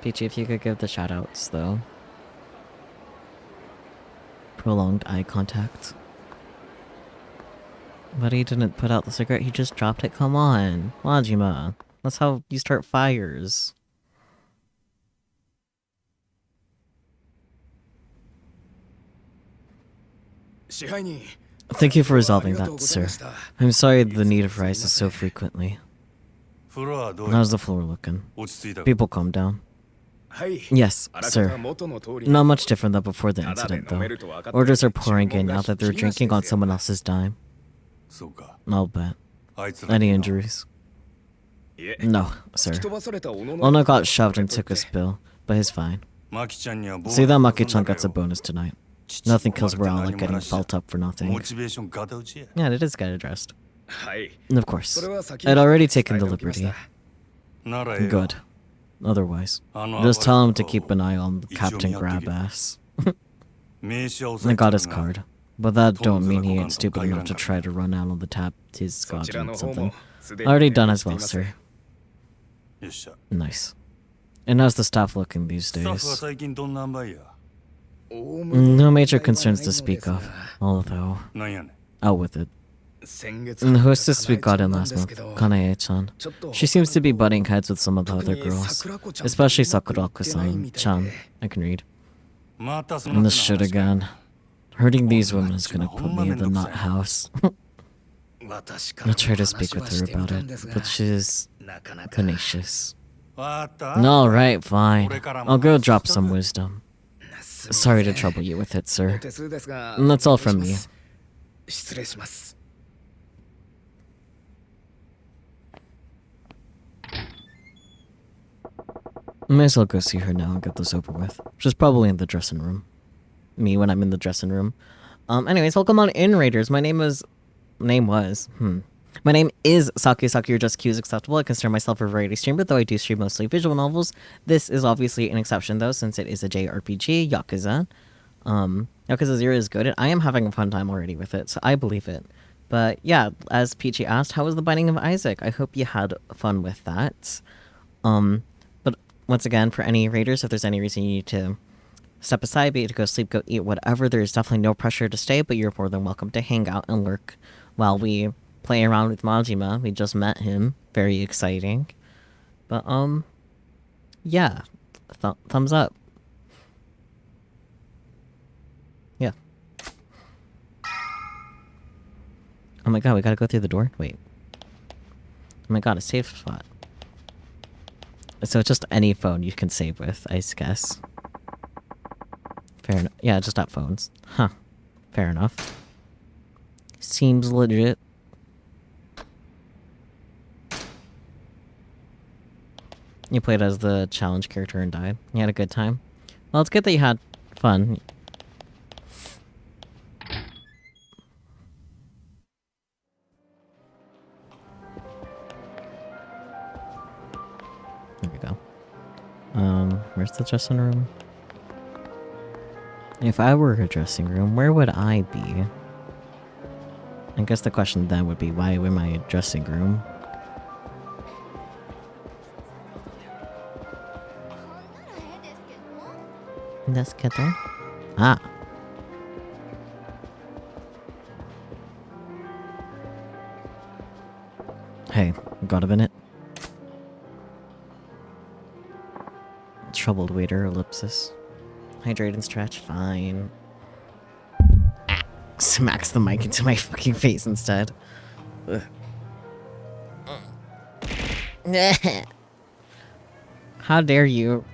Peachy, if you could give the shoutouts, though. Prolonged eye contact. But he didn't put out the cigarette, he just dropped it, come on. Majima, that's how you start fires. Thank you for resolving that, sir. I'm sorry the need of rises so frequently. How's the floor looking? People calm down. Yes, sir. Not much different than before the incident, though. Orders are pouring in now that they're drinking on someone else's dime. そうか I'll bet. あいつら Any にな injuries? No, sir. Ono got shoved and took a spill, but he's fine. マキちゃんにはボーナス See that 出 Maki-chan さんだ gets a よ bonus tonight. 父 Nothing 生ま kills れて morale 何 like も getting なし felt up for モ nothing. チベーションガタ打ちや Yeah, it is get addressed. And of course, I'd already taken the liberty. ならええよ Good. Otherwise, あの just 暴 tell れ him ん to 坊 keep an eye on 一応 Captain 見張っとけ Grabass. 名刺は押さ I え got て his るが card, but that don't Tones mean of he the ain't stupid Gugan enough to Kairan try to run out on the tap. He's got そちらの方 something. もすでに Already done as well, sir. よっしゃ Nice. And how's the staff looking these スタッフは days? 最近どんな塩梅や No major concerns to speak of, although なんやねん out with it. 先月 And the hostess we got in last です month, けど Kanae-chan, ちょっと she seems to be butting heads with some of the 特 other に girls, 桜子ちゃん especially とうまくいってない Sakurako-san, みたい Chan. で I can read. またその And 手 this の shit 話か again. Hurting these women is gonna put me in the nut house. 私から I'll try to speak 話 with は her してみ about たん it, ですが but she's なかなか tenacious. わかった Alright, fine. I'll go drop some 俺 wisdom. すみません Sorry to trouble you with it, お sir. 手数ですが And that's all from お願い me. します失礼します May as well go see her now and get this over with. She's probably in the dressing room. Me when I'm in the dressing room. Anyways, welcome on in, Raiders. My name is Saki Saki or Just Q is acceptable. I consider myself a variety streamer, though I do stream mostly visual novels. This is obviously an exception, though, since it is a JRPG, Yakuza. Yakuza 0 is good, and I am having a fun time already with it, so I believe it. But yeah, as Peachy asked, how was the Binding of Isaac? I hope you had fun with that. But once again, for any Raiders, if there's any reason you need to step aside, be it to go sleep, go eat, whatever, there's definitely no pressure to stay, but you're more than welcome to hang out and lurk while we play around with Majima. We just met him. Very exciting. But, yeah. Thumbs up. Yeah. Oh my god, we gotta go through the door? Wait. Oh my god, a safe spot. So it's just any phone you can save with, I guess. Fair enough. Yeah, just not phones. Huh. Fair enough. Seems legit. You played as the challenge character and died. You had a good time? Well, it's good that you had fun. There we go. Where's the dressing room? If I were a dressing room, where would I be? I guess the question then would be, why am I a dressing room? That's good. Ah. Hey, got a minute? Troubled waiter, ellipsis. Hydrate and stretch, fine. Ah, smacks the mic into my fucking face instead. Ugh. How dare you?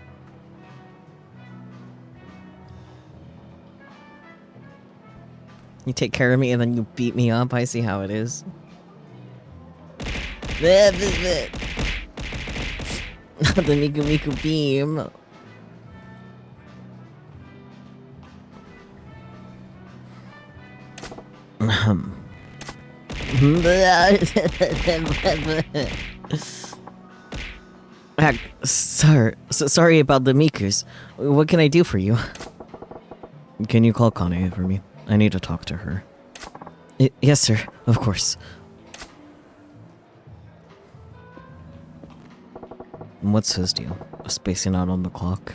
You take care of me and then you beat me up. I see how it is. The Miku Miku beam. Sir, sorry about the Mikus. What can I do for you? Can you call Kane for me? I need to talk to her. Yes, sir. Of course. What's his deal? Spacing out on the clock?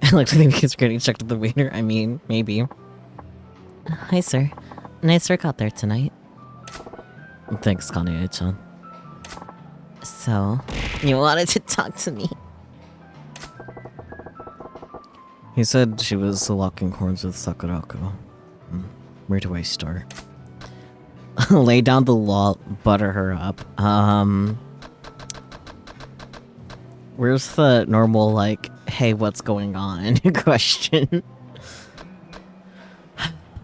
I like to think he's getting checked at the waiter. I mean, maybe. Hi, sir. Nice work out there tonight. Thanks, Kane-chan. So, you wanted to talk to me? He said she was locking horns with Sakurako. Where do I start? Lay down the law, butter her up. Where's the normal, like, hey, what's going on question?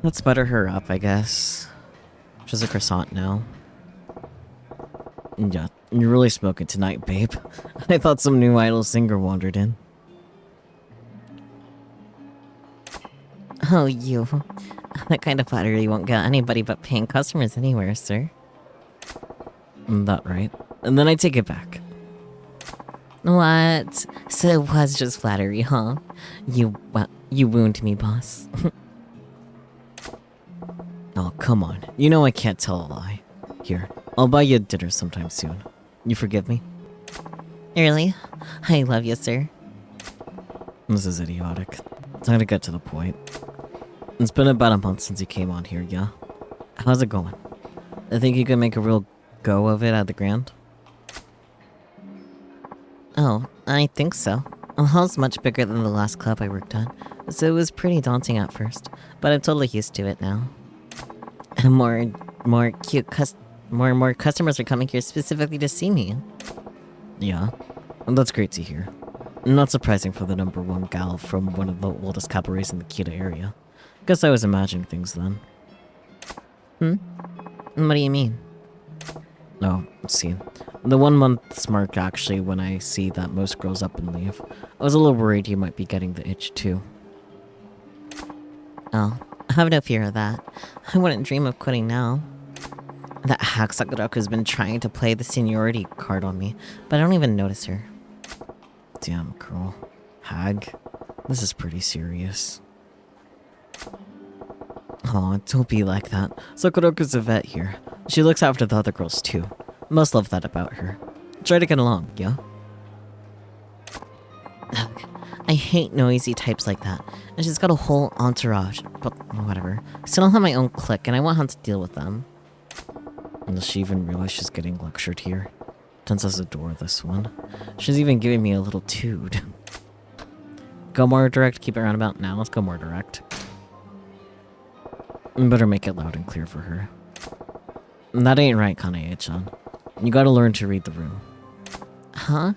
Let's butter her up, I guess. She's a croissant now. Yeah, you're really smoking tonight, babe. I thought some new idol singer wandered in. Oh, you. That kind of flattery won't get anybody but paying customers anywhere, sir. That right. And then I take it back. What? So it was just flattery, huh? You wound me, boss. Oh, come on. You know I can't tell a lie. Here, I'll buy you dinner sometime soon. You forgive me? Really? I love you, sir. This is idiotic. Time to get to the point. It's been about a month since you came on here, yeah? How's it going? I think you can make a real go of it at the Grand? Oh, I think so. The hall's much bigger than the last club I worked at, so it was pretty daunting at first, but I'm totally used to it now. And more customers are coming here specifically to see me. Yeah, well, that's great to hear. Not surprising for the #1 gal from one of the oldest cabarets in the Kita area. Guess I was imagining things then. What do you mean? No, let's see. The 1 month mark actually when I see that most girls up and leave. I was a little worried you might be getting the itch too. Oh, I have no fear of that. I wouldn't dream of quitting now. That hack Sakurako's been trying to play the seniority card on me, but I don't even notice her. Damn, girl. Hag. This is pretty serious. Aw, don't be like that. Sakurako's a vet here. She looks after the other girls too. Must love that about her. Try to get along, yeah? Ugh, I hate noisy types like that. And she's got a whole entourage. But whatever. I still don't have my own clique, and I won't have to deal with them. Does she even realize she's getting lectured here? Tense as a door, this one. She's even giving me a little toot. Go more direct, keep it roundabout. Now let's go more direct. Better make it loud and clear for her. That ain't right, Kanae-chan. You gotta learn to read the room. Huh?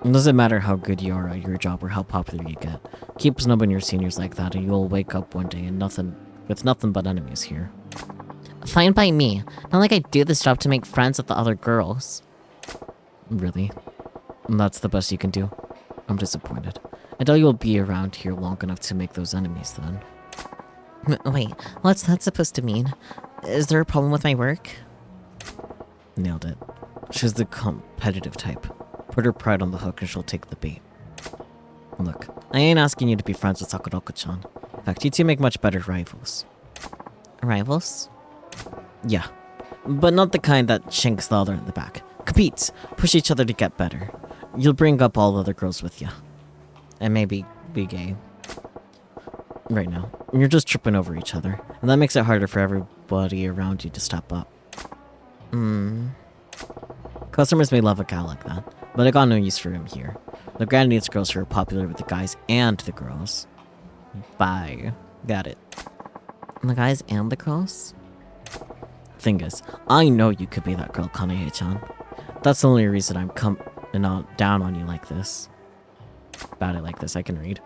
It doesn't matter how good you are at your job or how popular you get. Keep snubbing your seniors like that and you'll wake up one day and with nothing but enemies here. Fine by me. Not like I do this job to make friends with the other girls. Really? That's the best you can do? I'm disappointed. I doubt you'll be around here long enough to make those enemies then. Wait, what's that supposed to mean? Is there a problem with my work? Nailed it. She's the competitive type. Put her pride on the hook and she'll take the bait. Look, I ain't asking you to be friends with Sakurako-chan. In fact, you two make much better rivals. Rivals? Yeah. But not the kind that shanks the other in the back. Competes. Push each other to get better. You'll bring up all the other girls with you. And maybe be gay. Right now. You're just tripping over each other. And that makes it harder for everybody around you to step up. Customers may love a gal like that, but I got no use for him here. The Grand needs girls who are popular with the guys and the girls. Bye. Got it. The guys and the girls? Thing is, I know you could be that girl, Kanae-chan. That's the only reason I'm down on you like this. About it like this, I can read.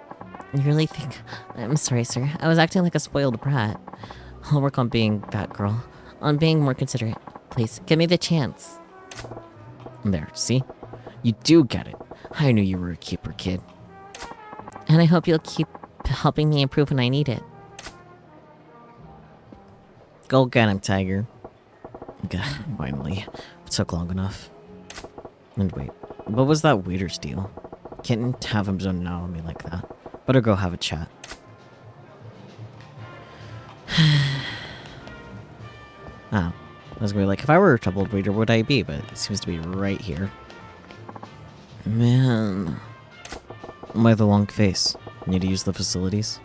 You really think... I'm sorry, sir. I was acting like a spoiled brat. I'll work on being that girl. On being more considerate. Please, give me the chance. There, see? You do get it. I knew you were a keeper, kid. And I hope you'll keep helping me improve when I need it. Go get him, Tiger. God, finally. It took long enough. And wait, what was that waiter's deal? Can't have him zone out on me like that. Better go have a chat. I was gonna be like, if I were a troubled waiter, would I be? But it seems to be right here. Man. Why the long face? Need to use the facilities?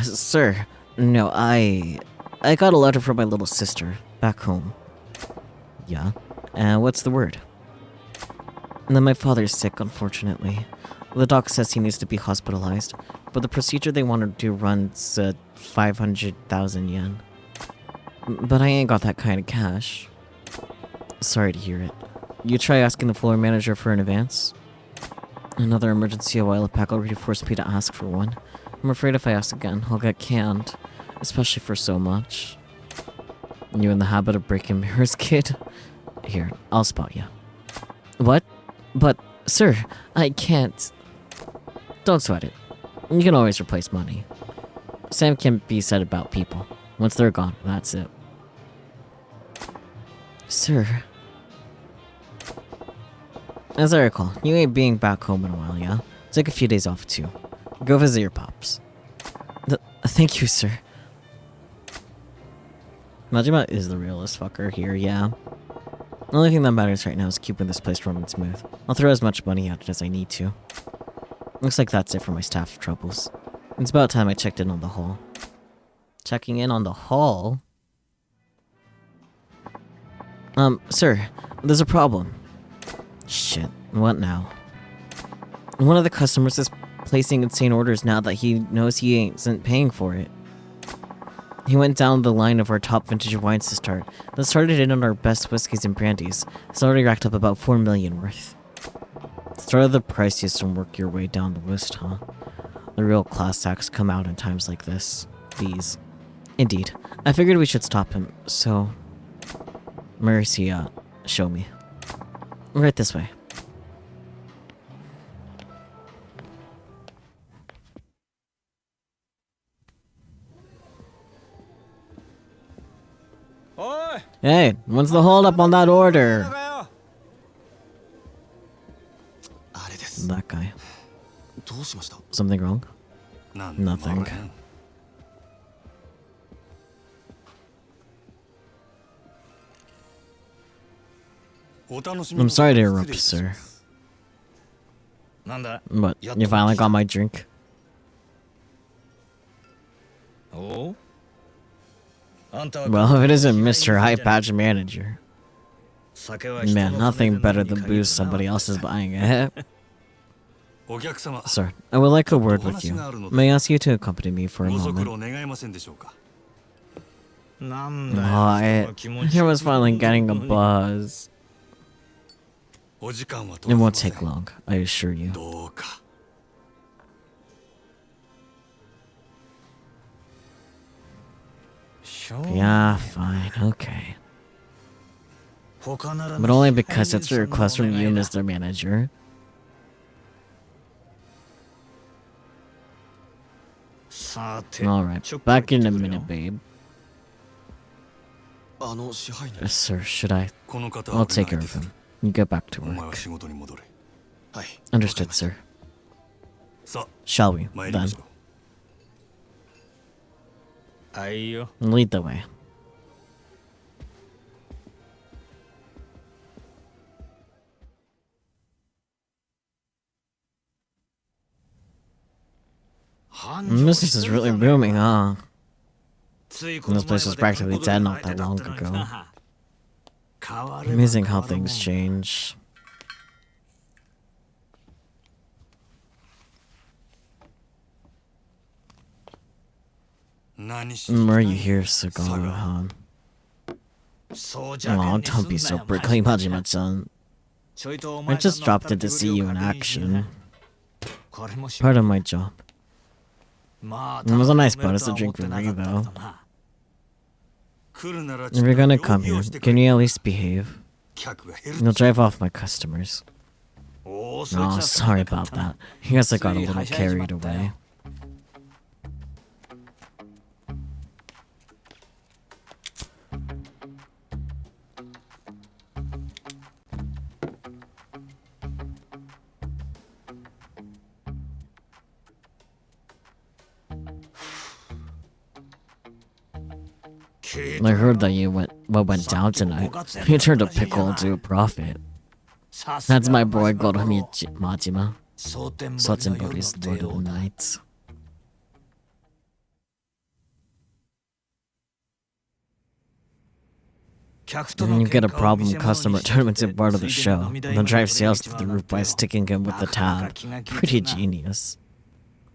Sir. No, I got a letter from my little sister, back home. Yeah? What's the word? And then my father's sick, unfortunately. The doc says he needs to be hospitalized, but the procedure they want to do runs 500,000 yen. But I ain't got that kind of cash. Sorry to hear it. you try asking the floor manager for an advance. Another emergency a while back already forced me to ask for one. I'm afraid if I ask again, I'll get canned. Especially for so much. You in the habit of breaking mirrors, kid? Here, I'll spot you. What? But, sir, I can't. Don't sweat it. You can always replace money. Same can be said about people. Once they're gone, that's it. Sir. As I recall, you ain't being back home in a while, yeah? Take a few days off, too. Go visit your pops. Thank you, sir. Majima is the realest fucker here, yeah. The only thing that matters right now is keeping this place running smooth. I'll throw as much money at it as I need to. Looks like that's it for my staff troubles. It's about time I checked in on the hall. Checking in on the hall? Sir, there's a problem. Shit, what now? One of the customers is placing insane orders now that he knows he isn't paying for it. He went down the line of our top vintage wines to start, then started in on our best whiskeys and brandies. It's already racked up about 4 million worth. Start at the priciest and work your way down the list, huh? The real class acts come out in times like this. These. Indeed. I figured we should stop him, so... Mercy, show me. Right this way. Hey, what's the holdup on that order? That guy. Something wrong? Nothing. I'm sorry to interrupt, sir. But you finally got my drink. Oh? Well, if it isn't Mr. High Patch Manager. Man, nothing better than booze somebody else is buying it. Sir, I would like a word with you. May I ask you to accompany me for a moment? He was finally getting a buzz. It won't take long, I assure you. Yeah, fine, okay. But only because it's a request from you, Mr. Manager. Alright, back in a minute, babe. Sir, should I? I'll take care of him. You get back to work. Understood, sir. Shall we, then? Lead the way. This is really booming, huh? This place was practically dead not that long ago. Amazing how things change. Where are you here, Sagawa-han? Oh, don't be so prickly, Majima-chan. I just dropped in to see you in action. Part of my job. It was a nice bonus to drink for me, though. If you're gonna come here, can you at least behave? You'll drive off my customers. Oh, sorry about that. I guess I got a little carried away. I heard that what went down tonight. You turned a pickle into a profit. That's my boy Goromi Majima. Sotenbori's Lord of the Knights. When you get a problem customer, turn him into part of the show. Then drive sales through the roof by sticking him with the tab. Pretty genius.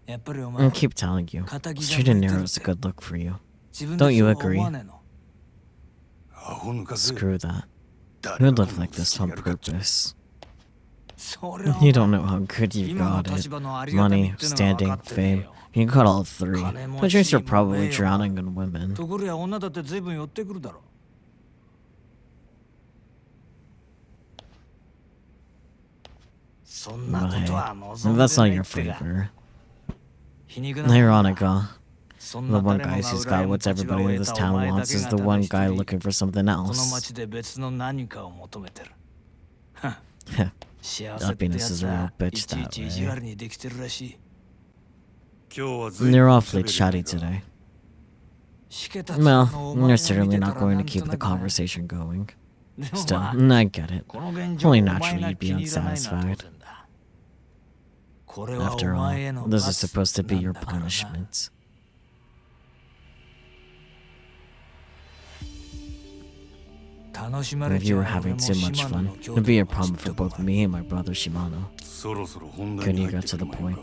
I keep telling you, straight and narrow is a good look for you. Don't you agree? Screw that. You live like this on purpose. You don't know how good you've got it. Money, standing, fame. You got all three. Which means you're probably drowning in women. ところや女だって随分寄ってくるだろう。そんな Well, こと hey, は望ん that's で not ない your ってか。 favor. 皮肉なもんだ。 Ironic, huh? そん The な one 誰も guy が who's 羨 got む what 立場 everybody を in 得 this たお town 前だ wants け is が the ただ one 一 guy 人 looking for something この else. 町で別の何かを求めてる。幸せってや Happiness つ is a real は bitch いちい that ち意地 way. 悪にできてるらしい。 They're awfully chatty today. しけたつ Well, のお前を you're 見 certainly てた not ら going な to んと keep な the くな。 conversation going. でも Still, まあ I get it. この現状 Only お前 naturally が you'd be 気に入らないのは当 unsatisfied. 然だ。これはお After all, 前への this is 罰 supposed to be なん your だからな。 punishment. And if you were having too much fun, it'd be a problem for both me and my brother Shimano. Can you get to the point?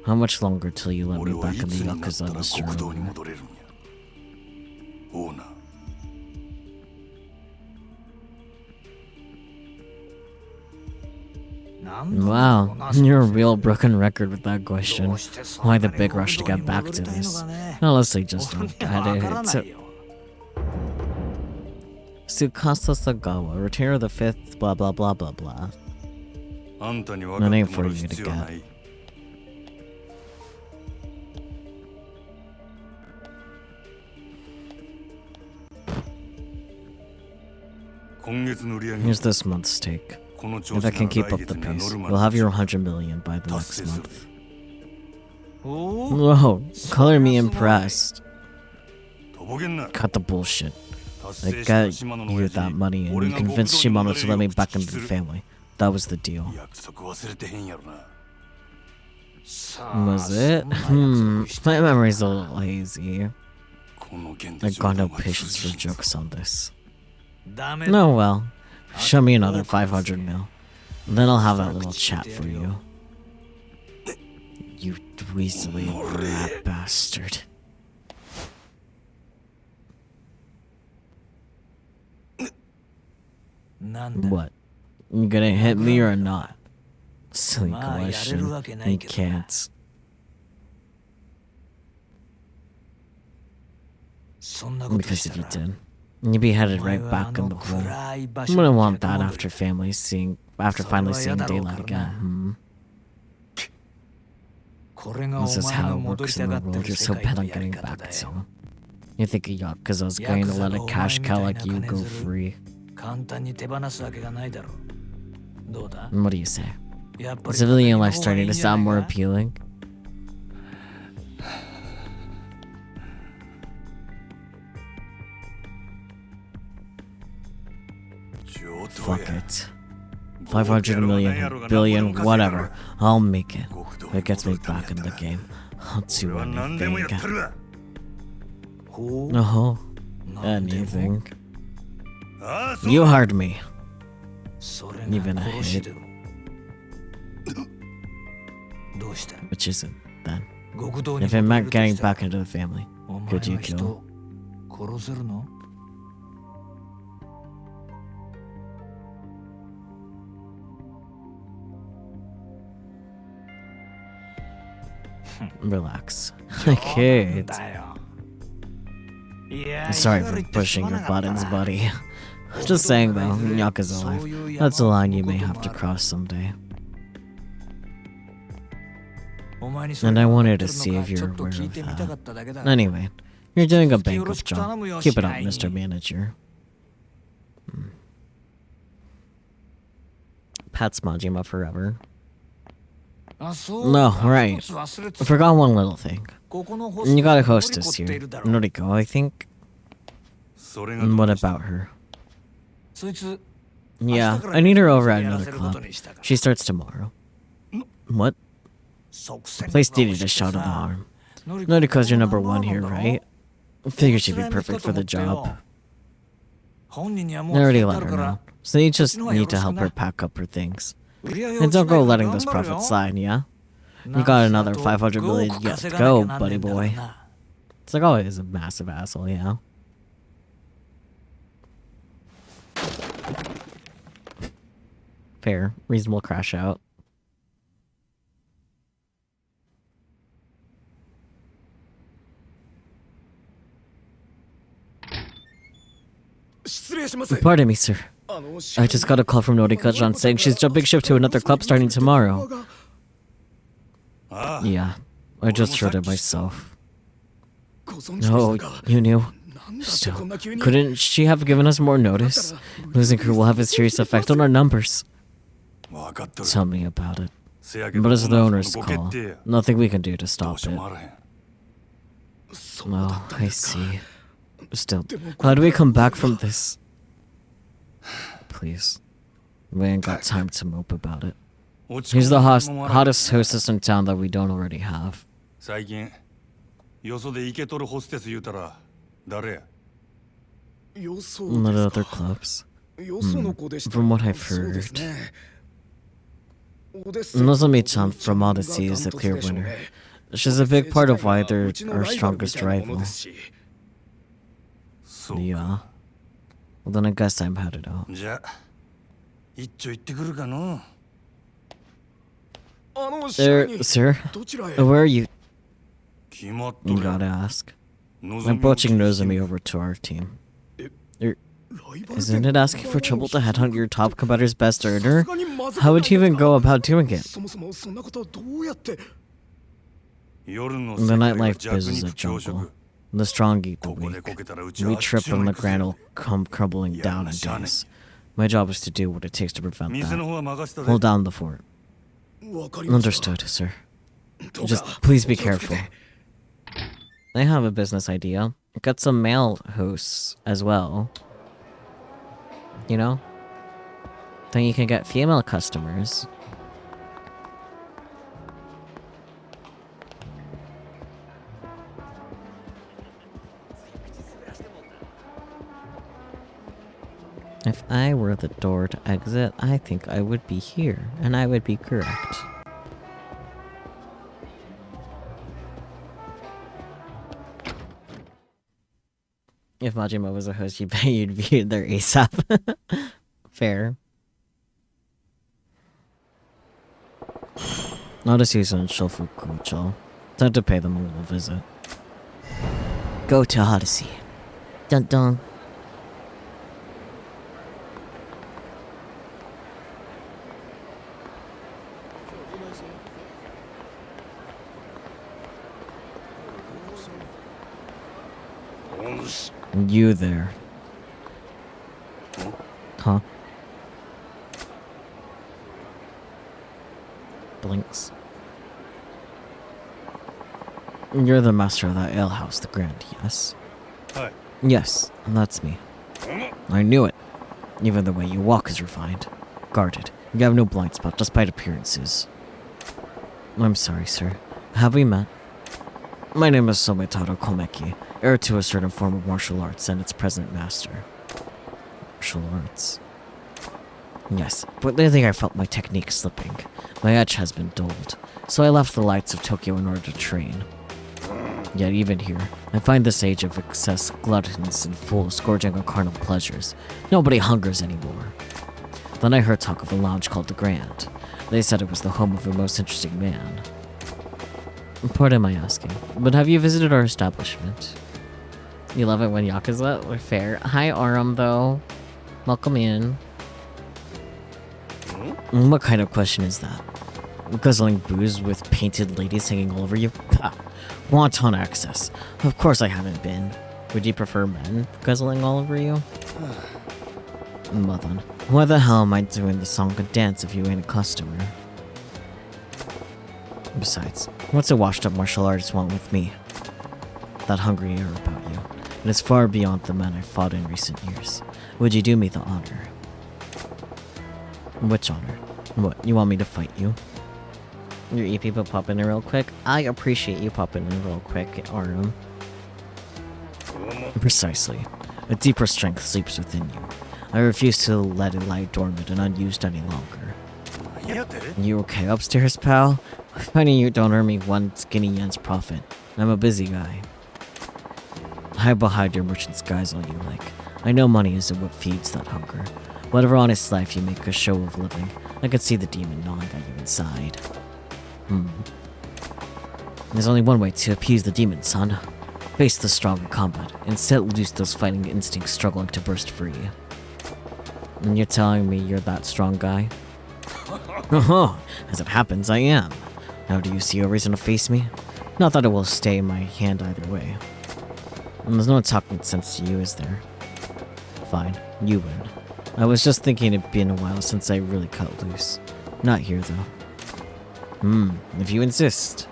How much longer till you let me back in the Yakuza Mr. Wow, you're a real broken record with that question. Why the big rush to get back to this? Honestly, just don't get it. Tsukasa Sagawa, Retainer the 5th, blah blah blah blah blah. No name for you to get. Here's this month's take. If I can keep up the pace, you'll have your 100 million by the next month. Whoa, color me impressed. Cut the bullshit. I got you that money and you convinced Shimano to let me back into the family. That was the deal. Was it? My memory's a little hazy. I got no patience for jokes on this. No, well, show me another 500 mil. Then I'll have that little chat for you. You dweezily rat bastard. What? You gonna hit me or not? Silly question. You can't. Because if you did, you'd be headed right back in the hole. I wouldn't want that after finally seeing daylight again. This is how it works in the world you're so bent on getting back to. You think a Yakuza's going to let a cash cow like you go free? What do you say? Civilian life starting to sound more appealing? Fuck it. 500 million, billion, whatever. I'll make it. If it gets me back in the game, I'll do anything. Oh, anything. You heard me. Even a hit. Which is it, then? If it meant getting back into the family, could you kill? Relax. Okay. Sorry for pushing your buttons, buddy. Just saying though, in Yakuza life, that's a line you may have to cross someday. And I wanted to see if you're aware of that. Anyway, you're doing a bankrupt job. Keep it up, Mr. Manager. Pat Smajima forever. No, right. I forgot one little thing. You got a hostess here. Noriko, I think. And what about her? Yeah, I need her over at another club. She starts tomorrow. What? Place needed a shot in the arm. Noriko's your number one here, right? I figure she'd be perfect for the job. I already let her know, so you just need to help her pack up her things. And don't go letting this profit slide, yeah? You got another 500 million yet to go, buddy boy. It's like always a massive asshole, yeah? Fair. Reasonable crash out. Pardon me, sir. I just got a call from Norika-chan saying she's jumping ship to another club starting tomorrow. Yeah, I just heard it myself. No, you knew. Still, couldn't she have given us more notice? Losing her will have a serious effect on our numbers. Tell me about it. But it's the owner's call. Nothing we can do to stop it. Oh, I see. Still, how do we come back from this? Please. We ain't got time to mope about it. He's the hottest hostess in town that we don't already have. Not other clubs. From what I've heard, Nozomi-chan from Odyssey is the clear winner. She's a big part of why they're our strongest rival. Yeah. Well, then I guess I'm headed out. Sir? Where are you? You gotta ask. I'm poaching Nozomi over to our team. Isn't it asking for trouble to headhunt your top competitor's best earner? How would you even go about doing it? The nightlife biz is a jungle. The strong eat the weak. We trip and the granite come crumbling down in days. My job is to do what it takes to prevent that. Hold down the fort. Understood, sir. Just please be careful. I have a business idea. Got some male hosts as well. You know? Then you can get female customers. If I were the door to exit, I think I would be here, and I would be correct. If Majima was a host, you bet you'd be there ASAP. Fair. Odyssey's in Shofukucho. Time to pay them a little visit. Go to Odyssey. Dun dun. You there. Huh? Blinks. You're the master of that alehouse, the Grand, yes? Hi. Yes, that's me. I knew it. Even the way you walk is refined. Guarded. You have no blind spot, despite appearances. I'm sorry, sir. Have we met? My name is Sometaro Komeki, heir to a certain form of martial arts and its present master. Martial arts. Yes, but lately I felt my technique slipping. My edge has been dulled, so I left the lights of Tokyo in order to train. Yet even here, I find this age of excess gluttons and fools gorging on carnal pleasures. Nobody hungers anymore. Then I heard talk of a lounge called the Grand. They said it was the home of a most interesting man. Pardon my asking, but have you visited our establishment? You love it when Yakuza? We're fair. Hi, Aram, though. Welcome in. What kind of question is that? Guzzling booze with painted ladies hanging all over you? Ha! Wanton access. Of course I haven't been. Would you prefer men guzzling all over you? Mother, why the hell am I doing the song and dance if you ain't a customer? Besides, what's a washed-up martial artist want with me? That hungry air about you. It is far beyond the men I've fought in recent years. Would you do me the honor? Which honor? What, you want me to fight you? Your EP but pop in real quick? I appreciate you popping in real quick, Arum. Precisely. A deeper strength sleeps within you. I refuse to let it lie dormant and unused any longer. You okay upstairs, pal? Finding you don't earn me one skinny yen's profit. I'm a busy guy. Hide behind your merchant's guise all you like. I know money isn't what feeds that hunger. Whatever honest life you make a show of living, I could see the demon gnawing at you inside. There's only one way to appease the demon, son. Face the strong in combat, and set loose those fighting instincts struggling to burst free. And you're telling me you're that strong guy? Oh, as it happens, I am. Now do you see a reason to face me? Not that it will stay in my hand either way. And there's no talking sense to you, is there? Fine, you win. I was just thinking it'd been a while since I really cut loose. Not here, though. If you insist.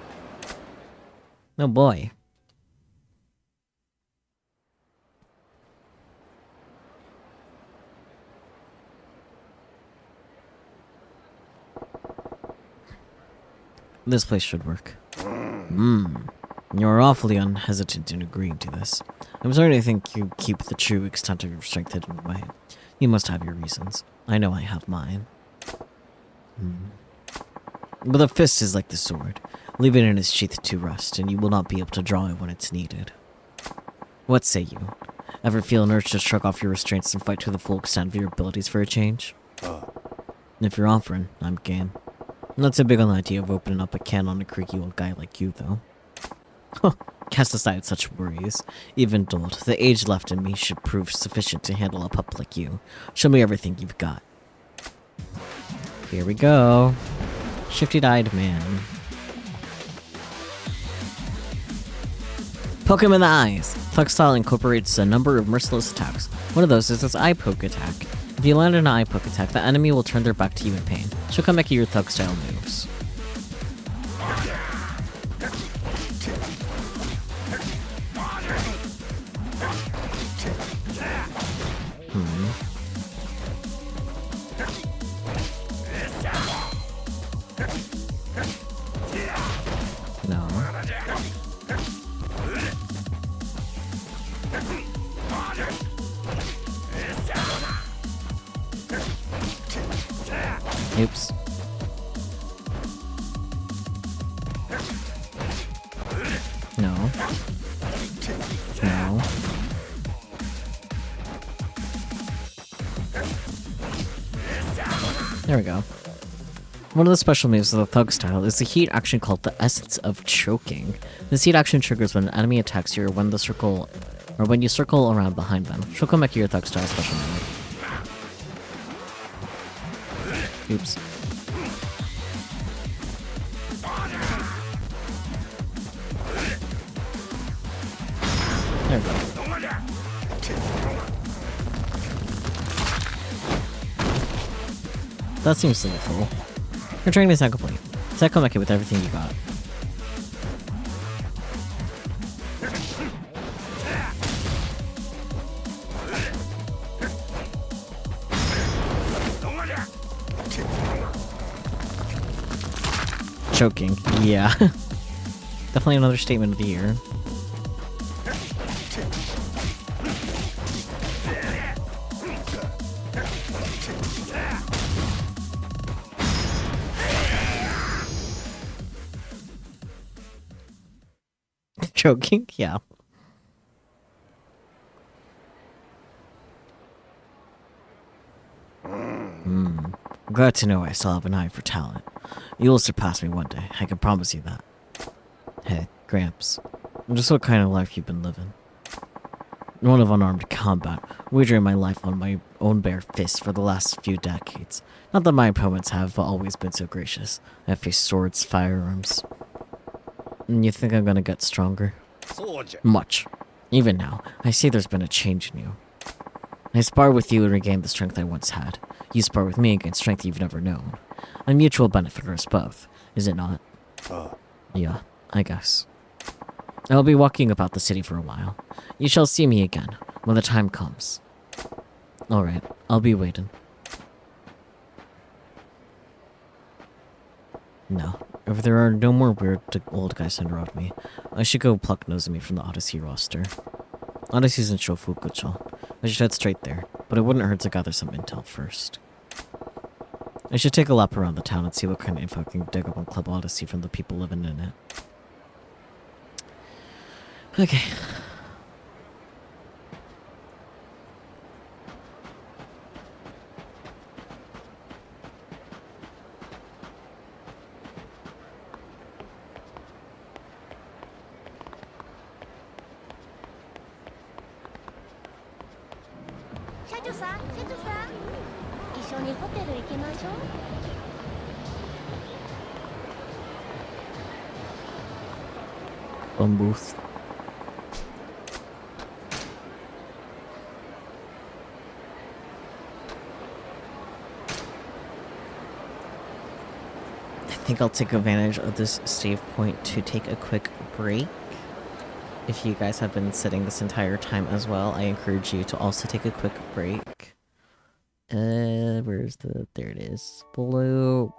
Oh boy. This place should work. You're awfully unhesitant in agreeing to this. I'm sorry to think you keep the true extent of your strength hidden away. You must have your reasons. I know I have mine. But the fist is like the sword. Leave it in its sheath to rust, and you will not be able to draw it when it's needed. What say you? Ever feel an urge to shrug off your restraints and fight to the full extent of your abilities for a change? If you're offering, I'm game. Not so big on the idea of opening up a can on a creaky old guy like you, though. Cast aside such worries. Even dulled, the age left in me should prove sufficient to handle a pup like you. Show me everything you've got. Here we go. Shifty-eyed man. Poke him in the eyes. Thug style incorporates a number of merciless attacks. One of those is its eye poke attack. If you land an eye poke attack, the enemy will turn their back to you in pain. Shokameki your thug style moves. No. Oops. No. No. There we go. One of the special moves of the thug style is the heat action called the Essence of Choking. This heat action triggers when an enemy attacks you or when you circle around behind them. Shokameki your thug style special move. Oops. There we go. That seems lethal. Your training is not complete. Shokameki with everything you got. Choking, yeah. Definitely another statement of the year. Choking, yeah. Glad to know I still have an eye for talent. You will surpass me one day, I can promise you that. Hey, Gramps. Just what kind of life you've been living? One of unarmed combat, wagering my life on my own bare fist for the last few decades. Not that my opponents have always been so gracious. I have faced swords, firearms. And you think I'm gonna get stronger? Much. Even now, I see there's been a change in you. I spar with you and regain the strength I once had. You spar with me against strength you've never known. A mutual benefit for us both, is it not? Yeah, I guess. I'll be walking about the city for a while. You shall see me again, when the time comes. Alright, I'll be waiting. No, if there are no more weird old guys sent around me, I should go pluck Nozomi from the Odyssey roster. Odyssey's in Shofukucho. I should head straight there, but it wouldn't hurt to gather some intel first. I should take a lap around the town and see what kind of info I can dig up on Club Odyssey from the people living in it. Okay. 長さん船長さん一緒にホテル行きましょう Phone booth. I think I'll take advantage of this save point to take a quick break. If you guys have been sitting this entire time as well, I encourage you to also take a quick break. Where's the... There it is. Blue.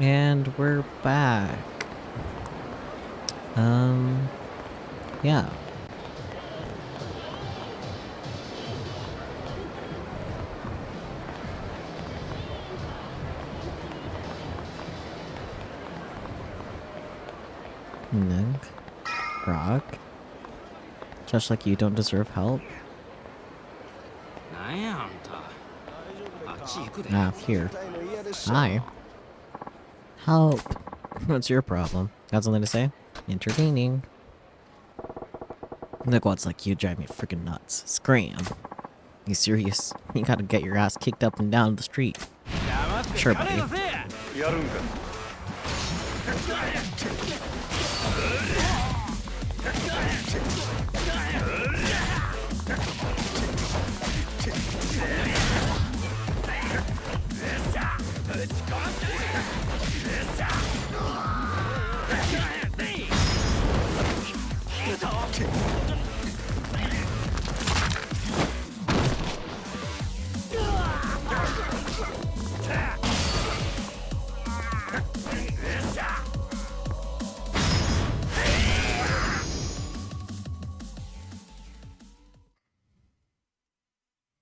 And we're back. Yeah. Nick. Rock. Just like you don't deserve help. Ah, here. Hi. Help. What's your problem? Got something to say? Intervening. Look, what's like you drive me freaking nuts. Scram. You serious? You gotta get your ass kicked up and down the street. Sure, buddy.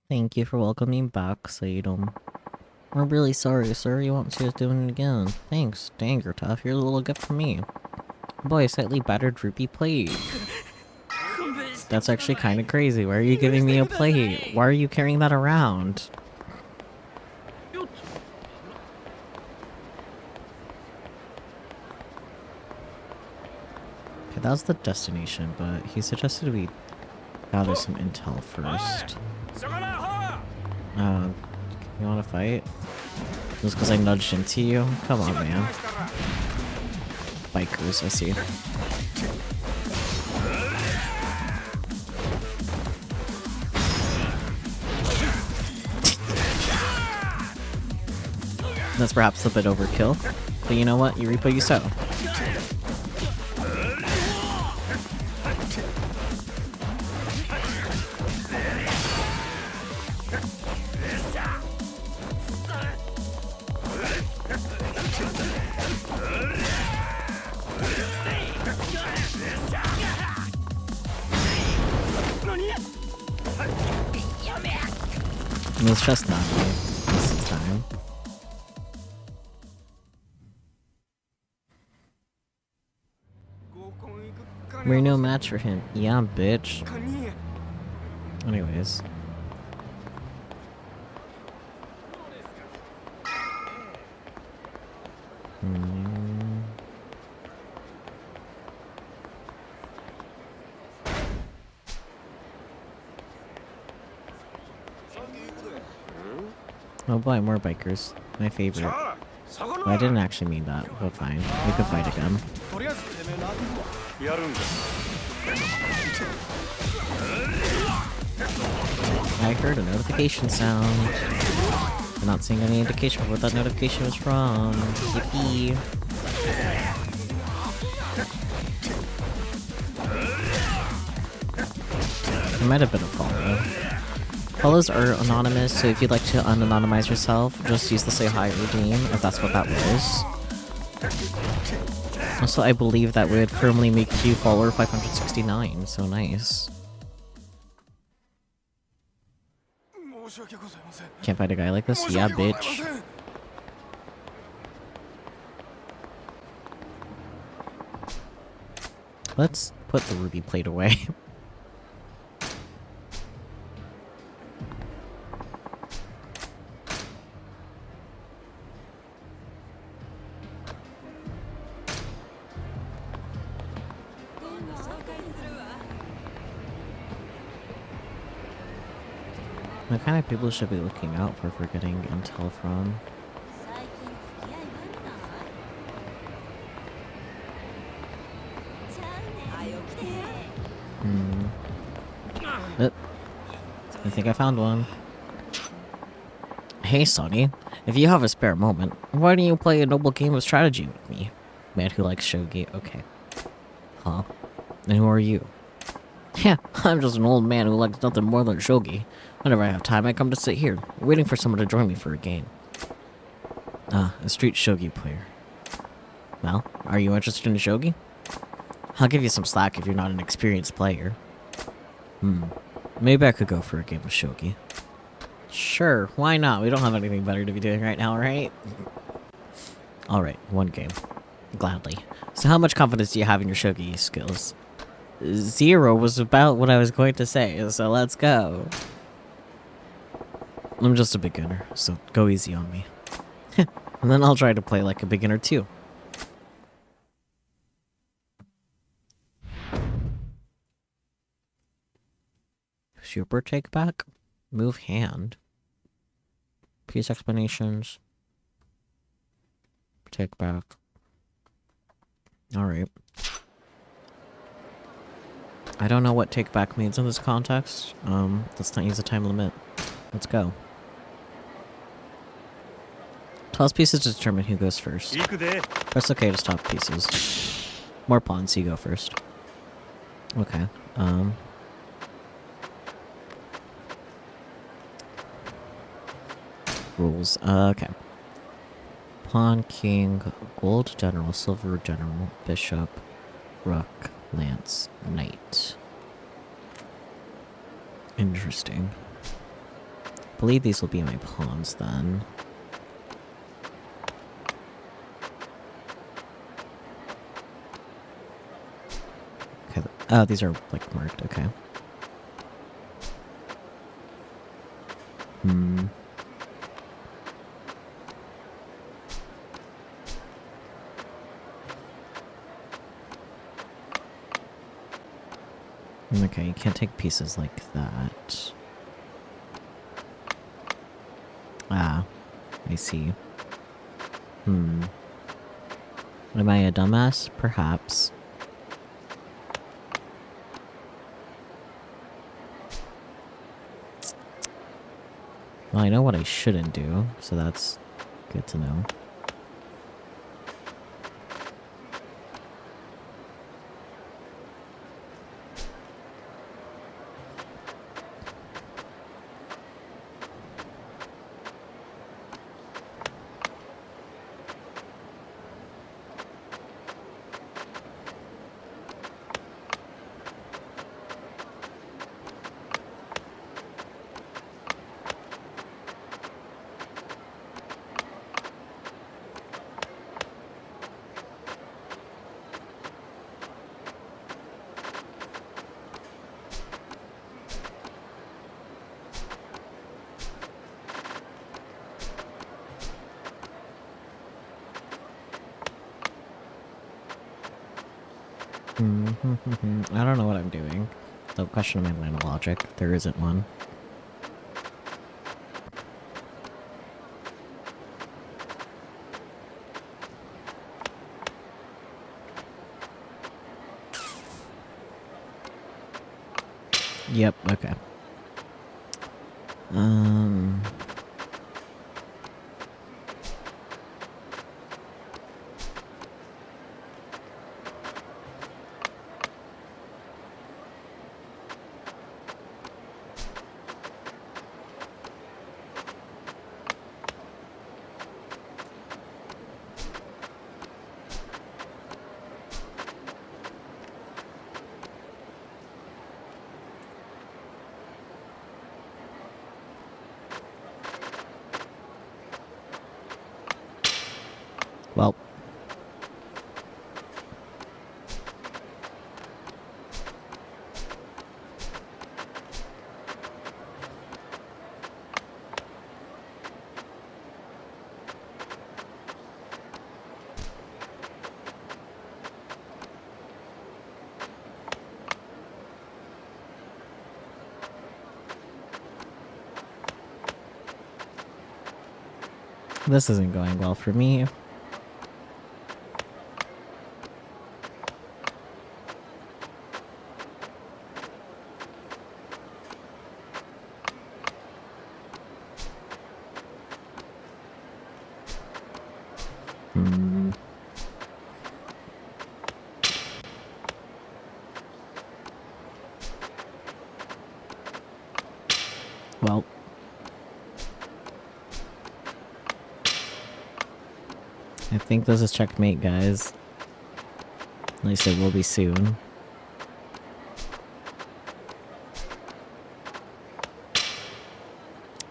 Thank you for welcoming back, Sadum. We're really sorry, sir. You won't see us doing it again. Thanks. Dang, you're tough. Here's a little gift from me. Boy, a slightly battered rupee plate. That's actually kind of crazy. Why are you giving me a plate? Why are you carrying that around? Okay, that was the destination, but he suggested we gather some intel first. You wanna fight? Just because I nudged into you? Come on, man. Bikers, I see. That's perhaps a bit overkill, but you know what? You reap what you sow. It's just not me this time. We're no match for him. Yeah, bitch. Anyways. Oh boy, more bikers. My favorite. Well, I didn't actually mean that, but fine. We can fight again. I heard a notification sound. I'm not seeing any indication of where that notification was from. Yippee. It might have been a follow. Follows are anonymous, so if you'd like to unanonymize yourself, just use the say hi redeem, if that's what that was. Also, I believe that would firmly make you follower 569, so nice. Can't fight a guy like this? Yeah, bitch. Let's put the ruby plate away. What kind of people should be looking out for getting intel from? I think I found one. Hey, Sonny. If you have a spare moment, why don't you play a noble game of strategy with me? Man who likes shogi. Okay. Huh? And who are you? Yeah, I'm just an old man who likes nothing more than shogi. Whenever I have time, I come to sit here, waiting for someone to join me for a game. Ah, a street shogi player. Well, are you interested in shogi? I'll give you some slack if you're not an experienced player. Maybe I could go for a game of shogi. Sure, why not? We don't have anything better to be doing right now, right? Alright, one game. Gladly. So how much confidence do you have in your shogi skills? 0 was about what I was going to say, so let's go. I'm just a beginner, so go easy on me. And then I'll try to play like a beginner too. Super take back? Move hand. Piece explanations. Take back. Alright. I don't know what take back means in this context. Let's not use a time limit. Let's go. Toss pieces to determine who goes first. 行くで Press OK to stop pieces. More pawns, so you go first. Okay. Rules. Okay. Pawn, king, gold general, silver general, bishop, rook, lance, knight. Interesting. I believe these will be my pawns then. Okay. Oh, these are like marked. Okay. Okay, you can't take pieces like that. Ah, I see. Am I a dumbass? Perhaps. Well, I know what I shouldn't do, so that's good to know. I don't know what I'm doing. So question my line of logic. There isn't one. Yep, okay. Well. This isn't going well for me. Well. I think this is checkmate, guys. At least it will be soon.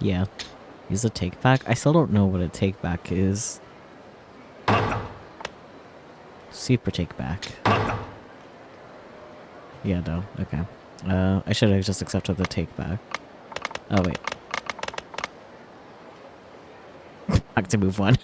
Yeah. Use a take back? I still don't know what a take back is. Super take back. Yeah, no. Okay. I should have just accepted the take back. Oh, wait. Back to move one.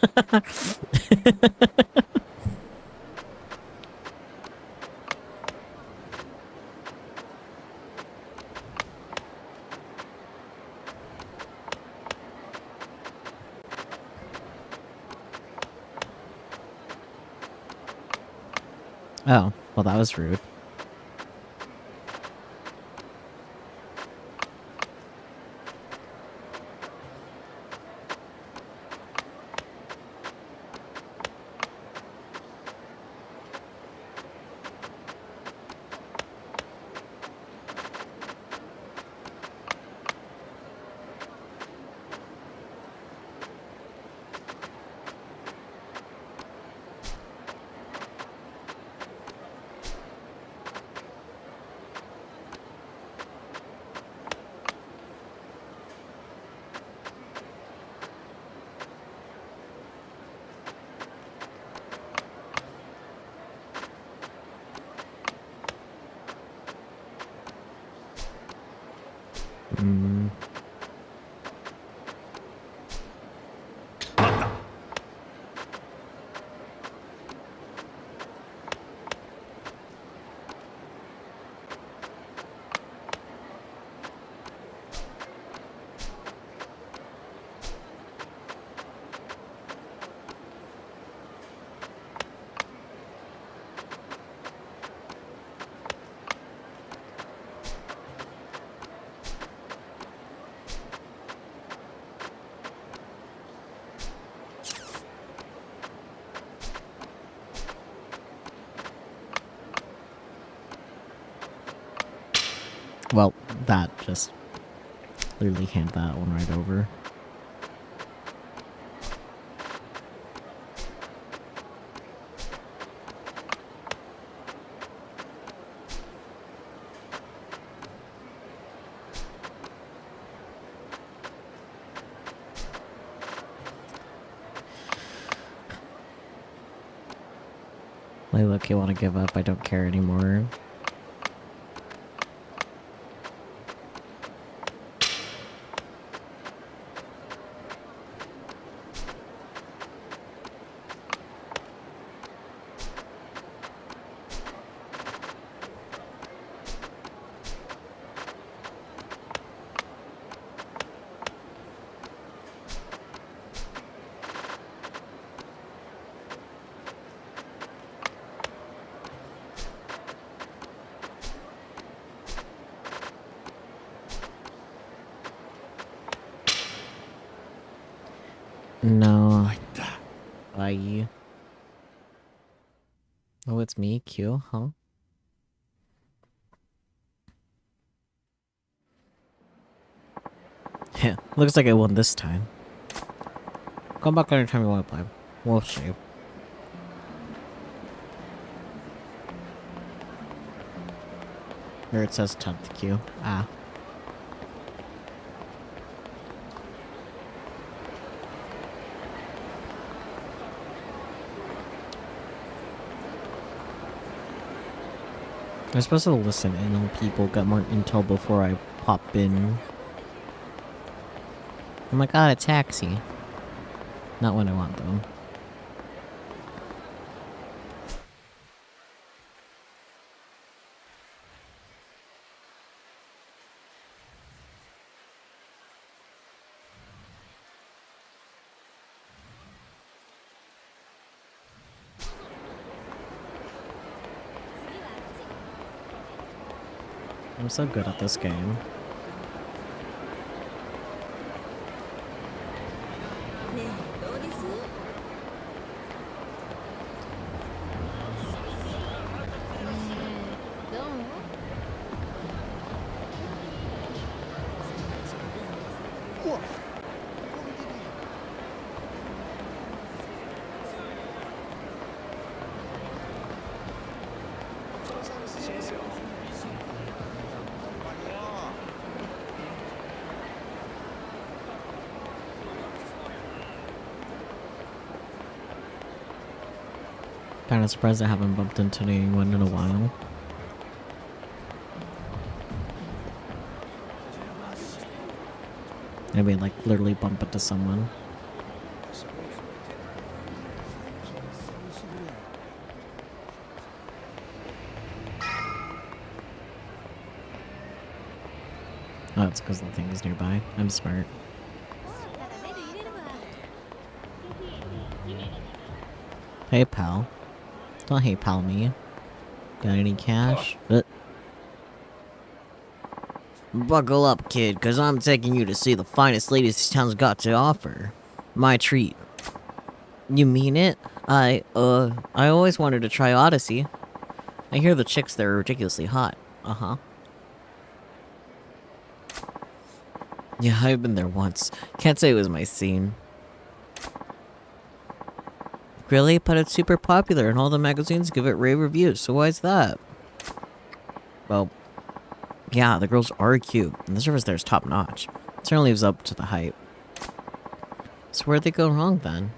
Oh, well, that was rude. Mm. Well, that just literally hand that one right over. Like, look, you want to give up? I don't care anymore. No. Bye. Oh, it's me, Q, huh? Yeah, looks like I won this time. Come back anytime you want to play. We'll see. Here it says 10th Q. Ah. I'm supposed to listen in on people, get more intel before I pop in. Oh my god, a taxi. Not what I want, though. I'm so good at this game. Kind of surprised I haven't bumped into anyone in a while. I mean, like, literally bump into someone. Oh, it's because the thing is nearby. I'm smart. Hey, pal. Don't hey, pal me. Got any cash? Buckle up, kid, because I'm taking you to see the finest ladies this town's got to offer. My treat. You mean it? I always wanted to try Odyssey. I hear the chicks there are ridiculously hot. Uh-huh. Yeah, I've been there once. Can't say it was my scene. Really? But it's super popular and all the magazines give it rave reviews, so why's that? Well, yeah, the girls are cute, and the service there is top notch. It certainly lives up to the hype. So where'd they go wrong then?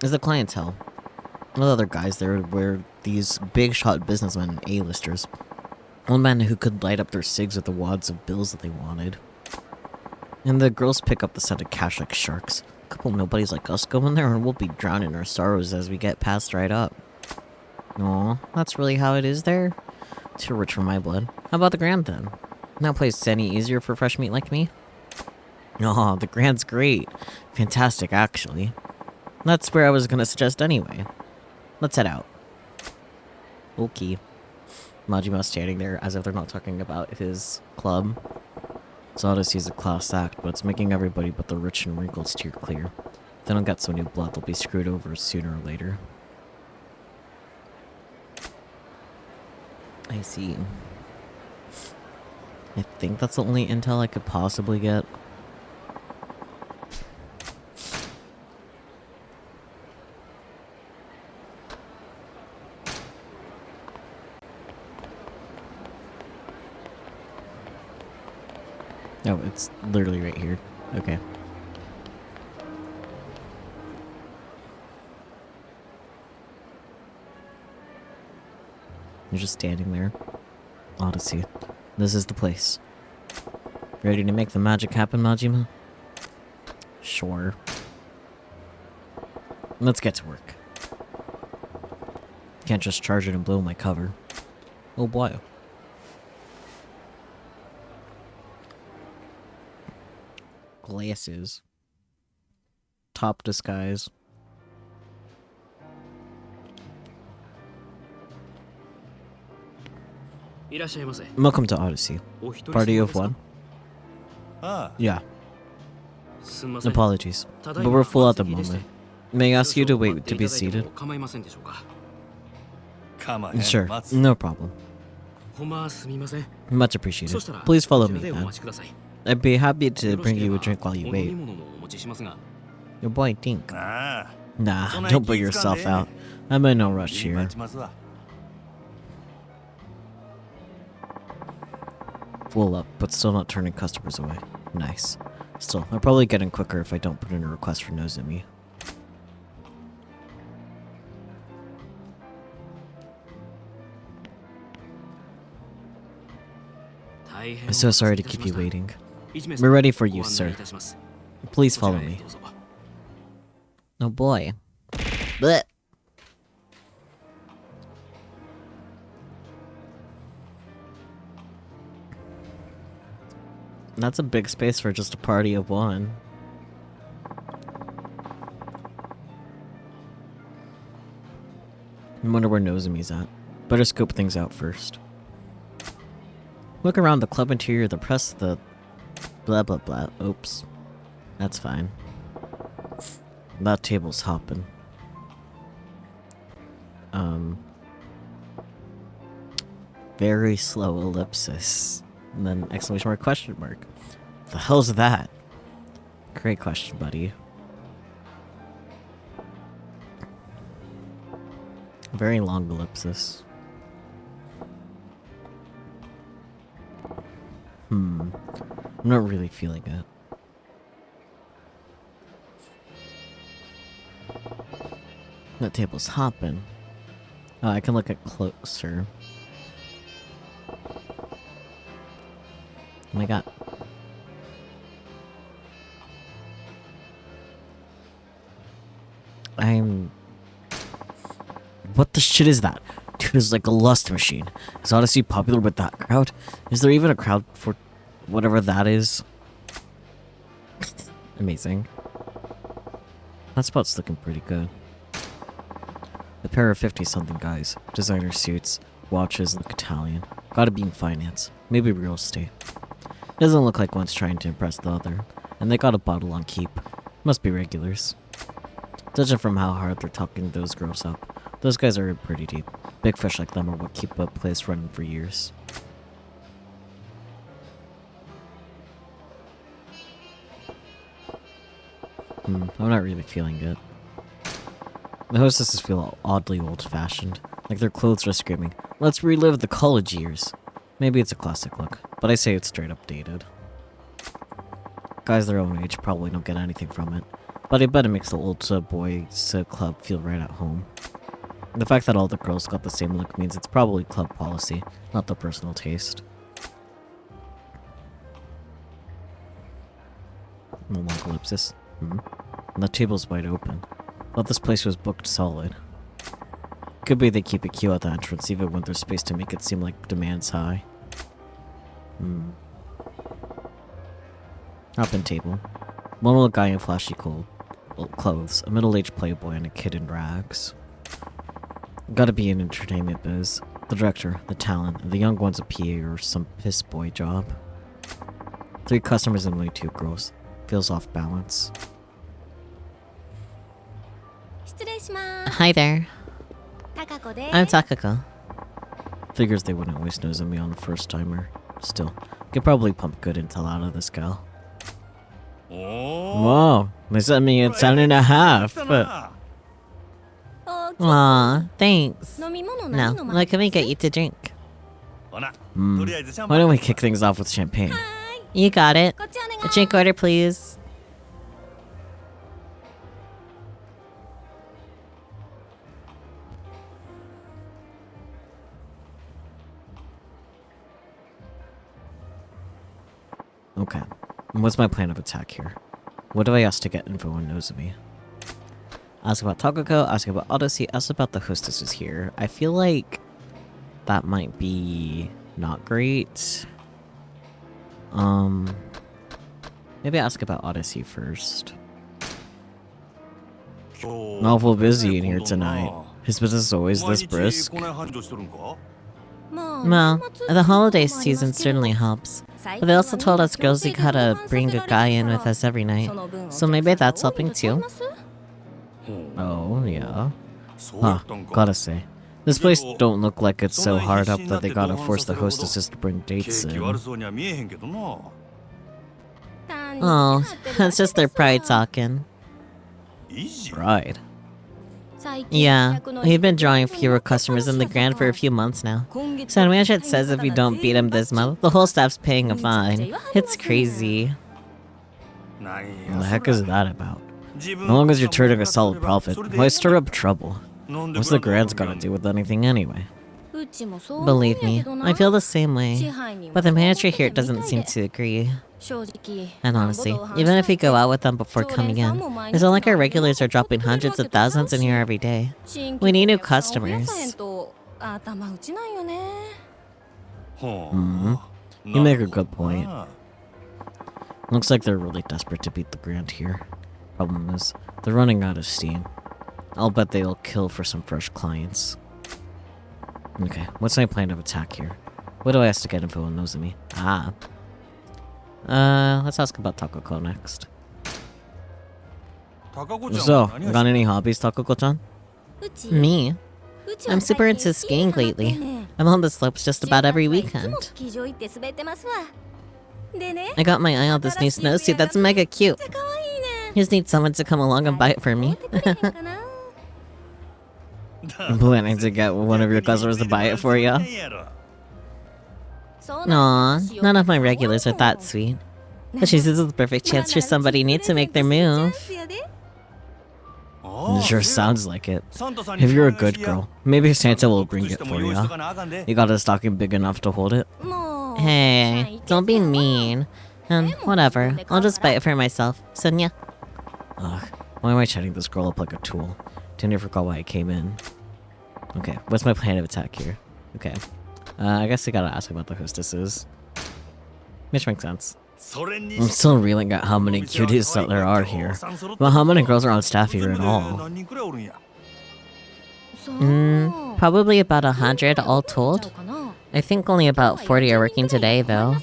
Is the clientele. All the other guys there were these big shot businessmen and A-listers. Old men who could light up their cigs with the wads of bills that they wanted. And the girls pick up the scent of cash like sharks. A couple nobodies like us go in there and we'll be drowning in our sorrows as we get passed right up. Aw, that's really how it is there? Too rich for my blood. How about the Grand then? That place any easier for fresh meat like me? Aw, the Grand's great. Fantastic, actually. That's where I was gonna suggest anyway. Let's head out. Okay. Majima standing there as if they're not talking about his club. So Odyssey's a class act, but it's making everybody but the rich and wrinkled steer clear. If they don't get some new blood, they'll be screwed over sooner or later. I see. I think that's the only intel I could possibly get. Oh, it's literally right here. Okay. You're just standing there. Odyssey. This is the place. Ready to make the magic happen, Majima? Sure. Let's get to work. Can't just charge it and blow my cover. Oh boy. Glasses. Top disguise. Welcome to Odyssey. Party of one? Ah, Yeah. Apologies. But we're full at the moment. May I ask you to wait to be seated? Sure, no problem. Much appreciated. Please follow me then. I'd be happy to bring you a drink while you wait. Your boy Dink. ah. Nah, don't put yourself out. I'm in no rush here. Full up, but still not turning customers away. Nice. Still, I'll probably get in quicker if I don't put in a request for Nozumi. I'm so sorry to keep you waiting. We're ready for you, sir. Please follow me. Oh boy. Blech. That's a big space for just a party of one. I wonder where Nozumi's at. Better scope things out first. Look around the club interior, the press, the blah blah blah. Oops. That's fine. That table's hopping. Very slow ellipsis. And then exclamation mark, question mark. The hell's that? Great question, buddy. Very long ellipsis. I'm not really feeling it. That table's hopping. Oh, I can look at closer. Oh my god. What the shit is that? Dude, it's like a lust machine. Is Odyssey popular with that crowd? Is there even a crowd for whatever that is? Amazing. That spot's looking pretty good. A pair of 50-something guys. Designer suits, watches, look Italian. Gotta be in finance. Maybe real estate. Doesn't look like one's trying to impress the other. And they got a bottle on keep. Must be regulars. Judging from how hard they're talking those girls up, those guys are in pretty deep. Big fish like them are what keep a place running for years. I'm not really feeling it. The hostesses feel oddly old-fashioned, like their clothes are screaming, "Let's relive the college years." Maybe it's a classic look, but I say it's straight up dated. Guys their own age probably don't get anything from it, but I bet it makes the old boys club feel right at home. The fact that all the girls got the same look means it's probably club policy, not their personal taste. No long ellipsis. And the table's wide open. Thought this place was booked solid. Could be they keep a queue at the entrance even when there's space to make it seem like demand's high. Hop-in table. One little guy in flashy clothes, a middle-aged playboy, and a kid in rags. Gotta be an entertainment biz. The director, the talent, and the young one's a PA or some piss boy job. 3 customers and only 2 girls. Feels off balance. Hi there. I'm Takako. Figures they wouldn't waste nose on me on the first timer. Still, could probably pump good intel out of this gal. Whoa, they sent me a 10.5. Aw, thanks. Now, what can we get you to drink? Why don't we kick things off with champagne? You got it. A drink order, please. Okay, what's my plan of attack here? What do I ask to get info on Nozomi? Ask about Takako, ask about Odyssey, ask about the hostesses here. I feel like that might be not great. Maybe ask about Odyssey first. Awful busy in here tonight. His business is always this brisk. Well, the holiday season certainly helps. But they also told us girls we gotta bring a guy in with us every night. So maybe that's helping too. Oh, yeah. Huh, gotta say. This place don't look like it's so hard up that they gotta force the hostesses to bring dates in. Oh, that's just their pride talking. Pride? Yeah, we've been drawing fewer customers than the Grand for a few months now. So management says if we don't beat him this month, the whole staff's paying a fine. It's crazy. What the heck is that about? As long as you're turning a solid profit, why stir up trouble? What's the Grand's gotta do with anything anyway? Believe me, I feel the same way. But the manager here doesn't seem to agree. And honestly, even if we go out with them before coming in, it's not like our regulars are dropping hundreds of thousands in here every day. We need new customers. You make a good point. Looks like they're really desperate to beat the Grand here. Problem is, they're running out of steam. I'll bet they'll kill for some fresh clients. Okay, what's my plan of attack here? What do I ask to get info on Nozomi? Let's ask about Takako next. So, got any hobbies, Takako-chan? Me? I'm super into skiing lately. I'm on the slopes just about every weekend. I got my eye on this new snowsuit that's mega cute. Just need someone to come along and buy it for me. I'm planning to get one of your customers to buy it for you. 誰がそれやる。 You got it. こっちお願い。 What? お願いします。 What? はい。 What? はい。 What? はい。 What? Aw, none of my regulars are that sweet. But she says it's the perfect chance for somebody new to make their move. It sure sounds like it. If you're a good girl, maybe Santa will bring it for you. You got a stocking big enough to hold it? Hey, don't be mean. Whatever. I'll just buy it for myself. Sonia? Ugh, why am I chatting this girl up like a tool? Totally forgot why I came in. Okay, what's my plan of attack here? Okay. I guess I gotta ask about the hostesses. Which makes sense. I'm still reeling at how many cuties that there are here. Well, how many girls are on staff here at all? Probably about 100 all told. I think only about 40 are working today, though.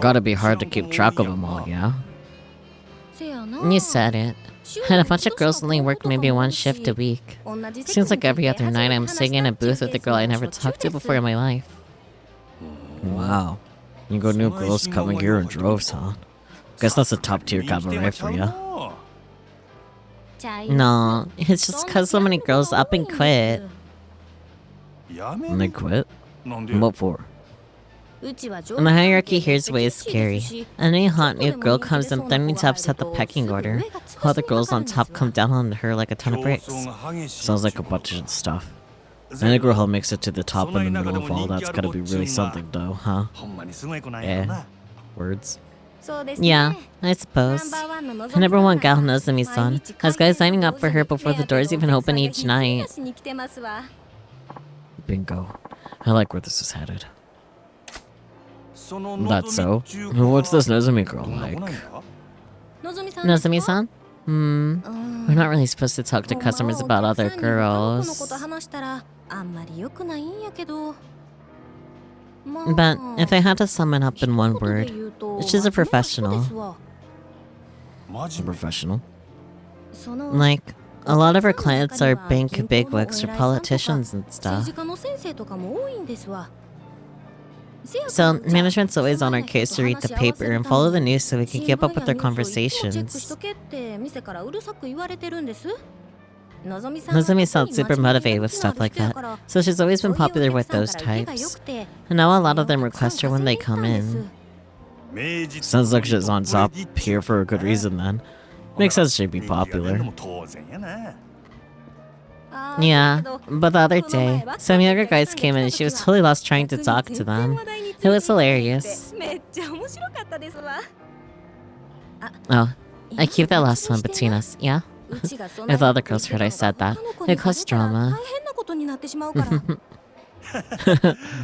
Gotta be hard to keep track of them all, yeah? You said it. And a bunch of girls only work maybe one shift a week. Seems like every other night I'm sitting in a booth with a girl I never talked to before in my life. Wow. You got new girls coming here in droves, huh? Guess that's a top-tier cabaret for ya. No, it's just cause so many girls up and quit. And they quit? What for? And the hierarchy here's way is scary. Any hot new girl comes in, then needs to upset the pecking order. All the girls on top come down on her like a ton of bricks. Sounds like a bunch of stuff. Any girl who makes it to the top in the middle of all that's gotta be really something though, huh? Eh. Words. Yeah, I suppose. And number one gal knows Nozomi-san. Has guys signing up for her before the doors even open each night. Bingo. I like where this is headed. That's so. What's this Nozomi girl like? Nozomi-san? We're not really supposed to talk to customers about other girls. But if I had to sum it up in one word, she's a professional. A professional? Like, a lot of her clients are bank bigwigs or politicians and stuff. So, management's always on our case to read the paper and follow the news so we can keep up with their conversations. Nozomi sounds super motivated with stuff like that, so she's always been popular with those types. And now a lot of them request her when they come in. Sounds like she's on top here for a good reason then. Makes sense she'd be popular. Yeah, but the other day, some younger guys came in and she was totally lost trying to talk to them. It was hilarious. Oh, I keep that last one between us, yeah? If the other girls heard I said that, it caused drama.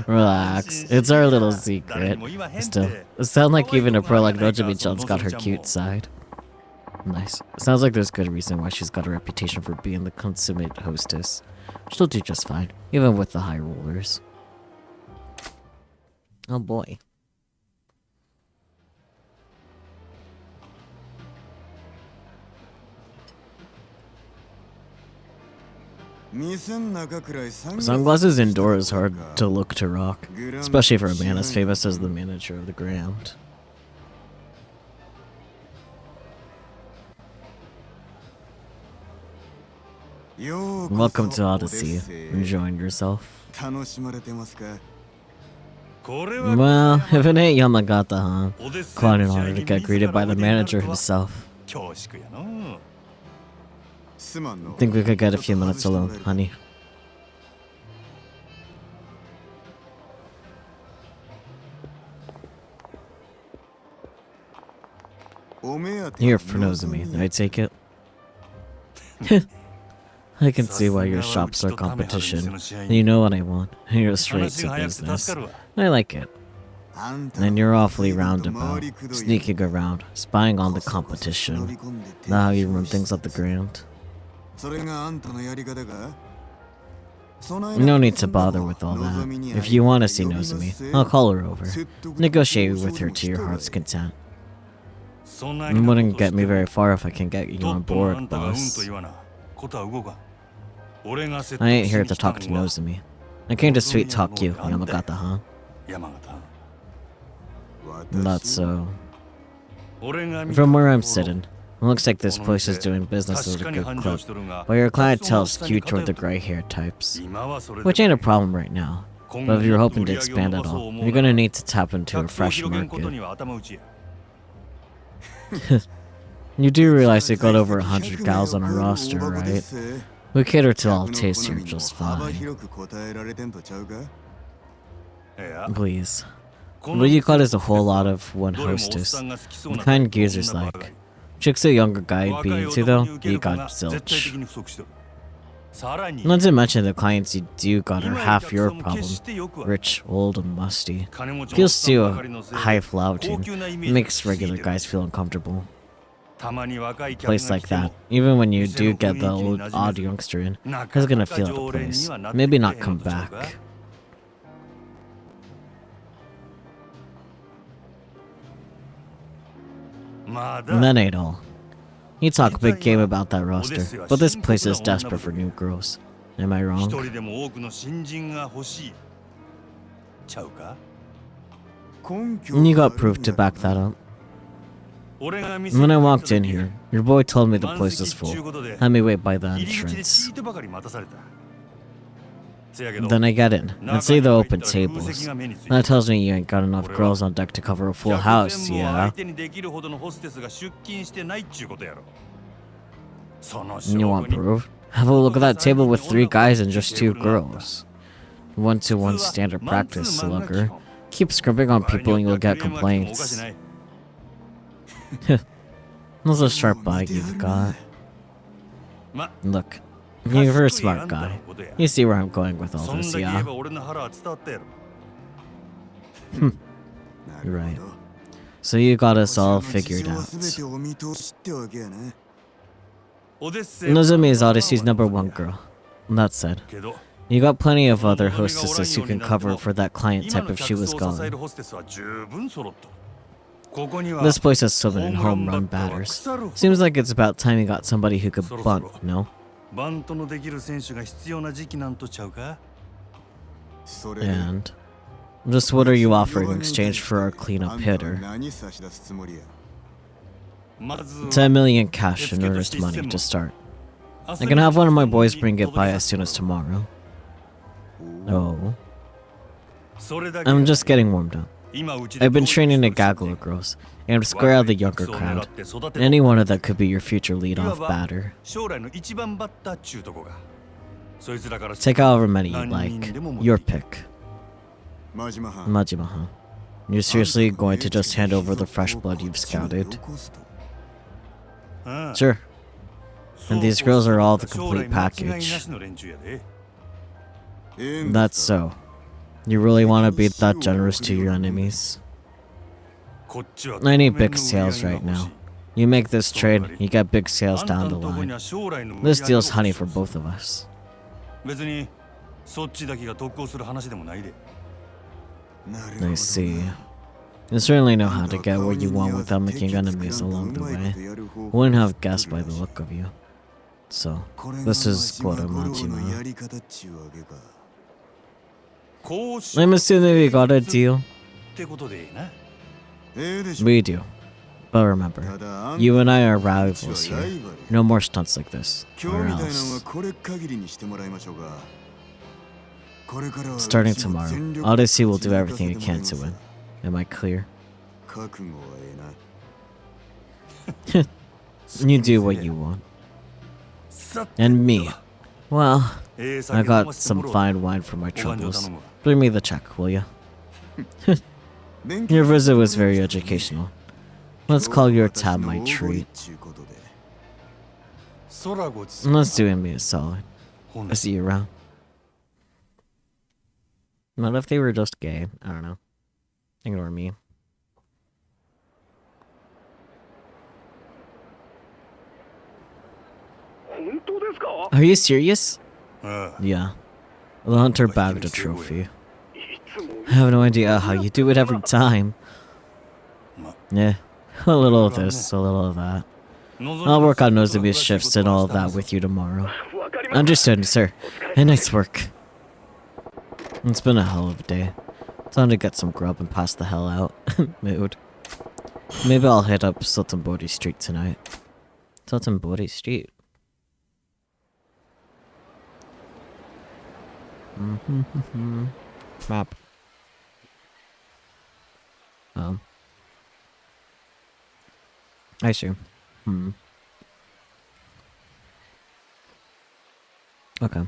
Relax, it's our little secret. Still, it sounds like even a pro like Nozomi-chan's got her cute side. Nice. Sounds like there's good reason why she's got a reputation for being the consummate hostess. She'll do just fine, even with the high rollers. Oh boy. Sunglasses indoor is hard to look to rock, especially for a man as famous as the manager of the Grand. Welcome to Odyssey. Enjoying yourself? Well, if it ain't Yamagata, huh? Quite an honor to get greeted by the manager himself. Think we could get a few minutes alone, honey. Here for Nozomi, I take it. I can see why your shops are competition. You know what I want. You're straight to business. I like it. And you're awfully roundabout, sneaking around, spying on the competition. Now how you run things up the ground. No need to bother with all that. If you want to see Nozomi, I'll call her over. Negotiate with her to your heart's content. It wouldn't get me very far if I can get you on board, boss. I ain't here to talk to Nozomi. I came to sweet talk you, Yamagata, huh? That's so. From where I'm sitting, it looks like this place is doing business with a good clip, but your clientele is skewed toward the gray-haired types. Which ain't a problem right now. But if you're hoping to expand at all, you're gonna need to tap into a fresh market. You do realize we got over 100 gals on our roster, right? We cater to all tastes here just fine. Please. What you got is a whole lot of one hostess. The kind geezers like. Chicks a younger guy be into though, you got zilch. Not to mention the clients you do got are half your problem. Rich, old, and musty. Feels too high flouting. Makes regular guys feel uncomfortable. Place like that, even when you do get the odd youngster in, he's gonna feel at the place. Maybe not come back. And that ain't all. You talk a big game about that roster, but this place is desperate for new girls. Am I wrong? And you got proof to back that up. When I walked in here, your boy told me the place was full. Had me wait by the entrance. Then I get in and see the open tables. That tells me you ain't got enough girls on deck to cover a full house, yeah? You want proof? Have a look at that table with 3 guys and just 2 girls. 1-to-1 standard practice, slugger. Keep scribbling on people and you'll get complaints. That's a sharp eye you've got. Look, you're a smart guy. You see where I'm going with all this, yeah? You're right. So you got us all figured out. Nozomi is Odyssey's #1 girl. That said, you got plenty of other hostesses who can cover for that client type if she was gone. This place has so many home run batters. Seems like it's about time you got somebody who could bunt, no? And just what are you offering in exchange for our cleanup hitter? 10 million cash in earnest money to start. I can have one of my boys bring it by as soon as tomorrow. Oh. I'm just getting warmed up. I've been training a gaggle of girls, and square out the younger crowd. Any one of them could be your future lead-off batter. Take however many you like. Your pick. Majima, huh? You're seriously going to just hand over the fresh blood you've scouted? Sure. And these girls are all the complete package. That's so. You really want to be that generous to your enemies? I need big sales right now. You make this trade, you get big sales down the line. This deal's honey for both of us. I see. You certainly know how to get what you want without making enemies along the way. Wouldn't have guessed by the look of you. So, this is Majima. I'm assuming we got a deal. We do. But remember, you and I are rivals here. No more stunts like this, or else. Starting tomorrow, Odyssey will do everything it can to win. Am I clear? You do what you want. And me. Well, I got some fine wine for my troubles. Bring me the check, will ya? Your visit was very educational. Let's call your tab my treat. Let's do me a solid. I'll see you around. Not if they were just gay. I don't know. Ignore me. Are you serious? Yeah. The hunter bagged a trophy. I have no idea how you do it every time. Yeah. A little of this, a little of that. I'll work on Nozomi's shifts and all of that with you tomorrow. Understood, sir. And nice work. It's been a hell of a day. Time to get some grub and pass the hell out. Mood. Maybe I'll hit up Sotenbori Street tonight. Sotenbori Street. Map. Oh. I see. Okay.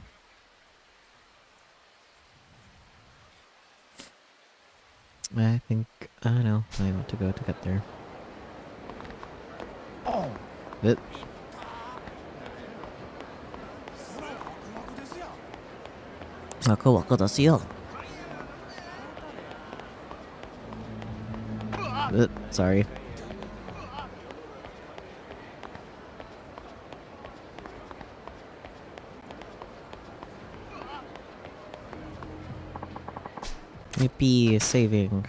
I think I know. I want to go to get there. Oh. It. Sorry. Yippee, saving.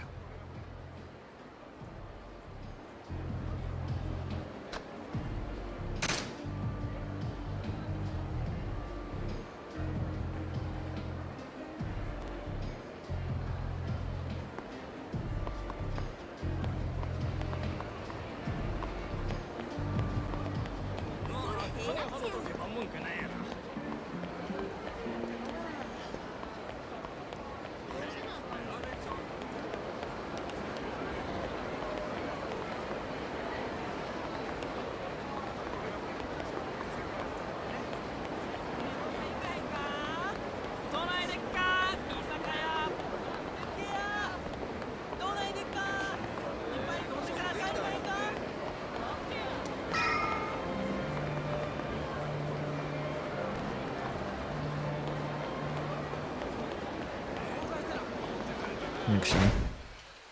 Actually,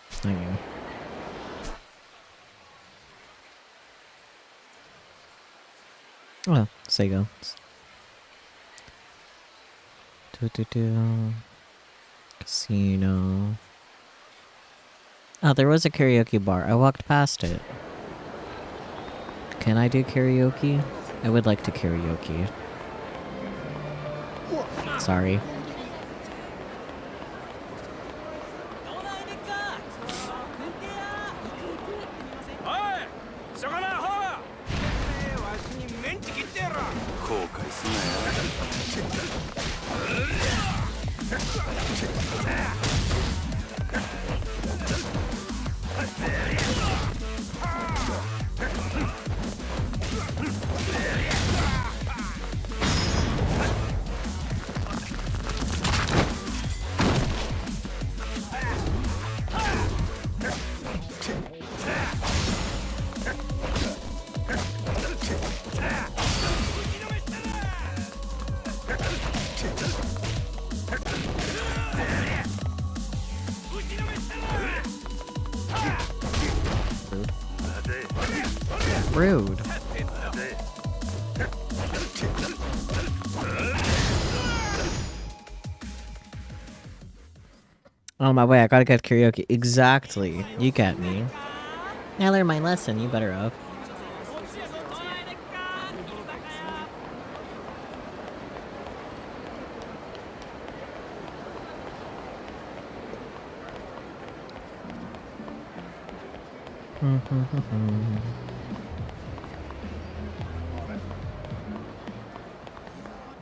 thank you. Well, Sega. Casino. Oh, there was a karaoke bar. I walked past it. Can I do karaoke? I would like to karaoke. Sorry. Rude. On my way, I gotta get karaoke. Exactly. You get me. I learned my lesson. You better up.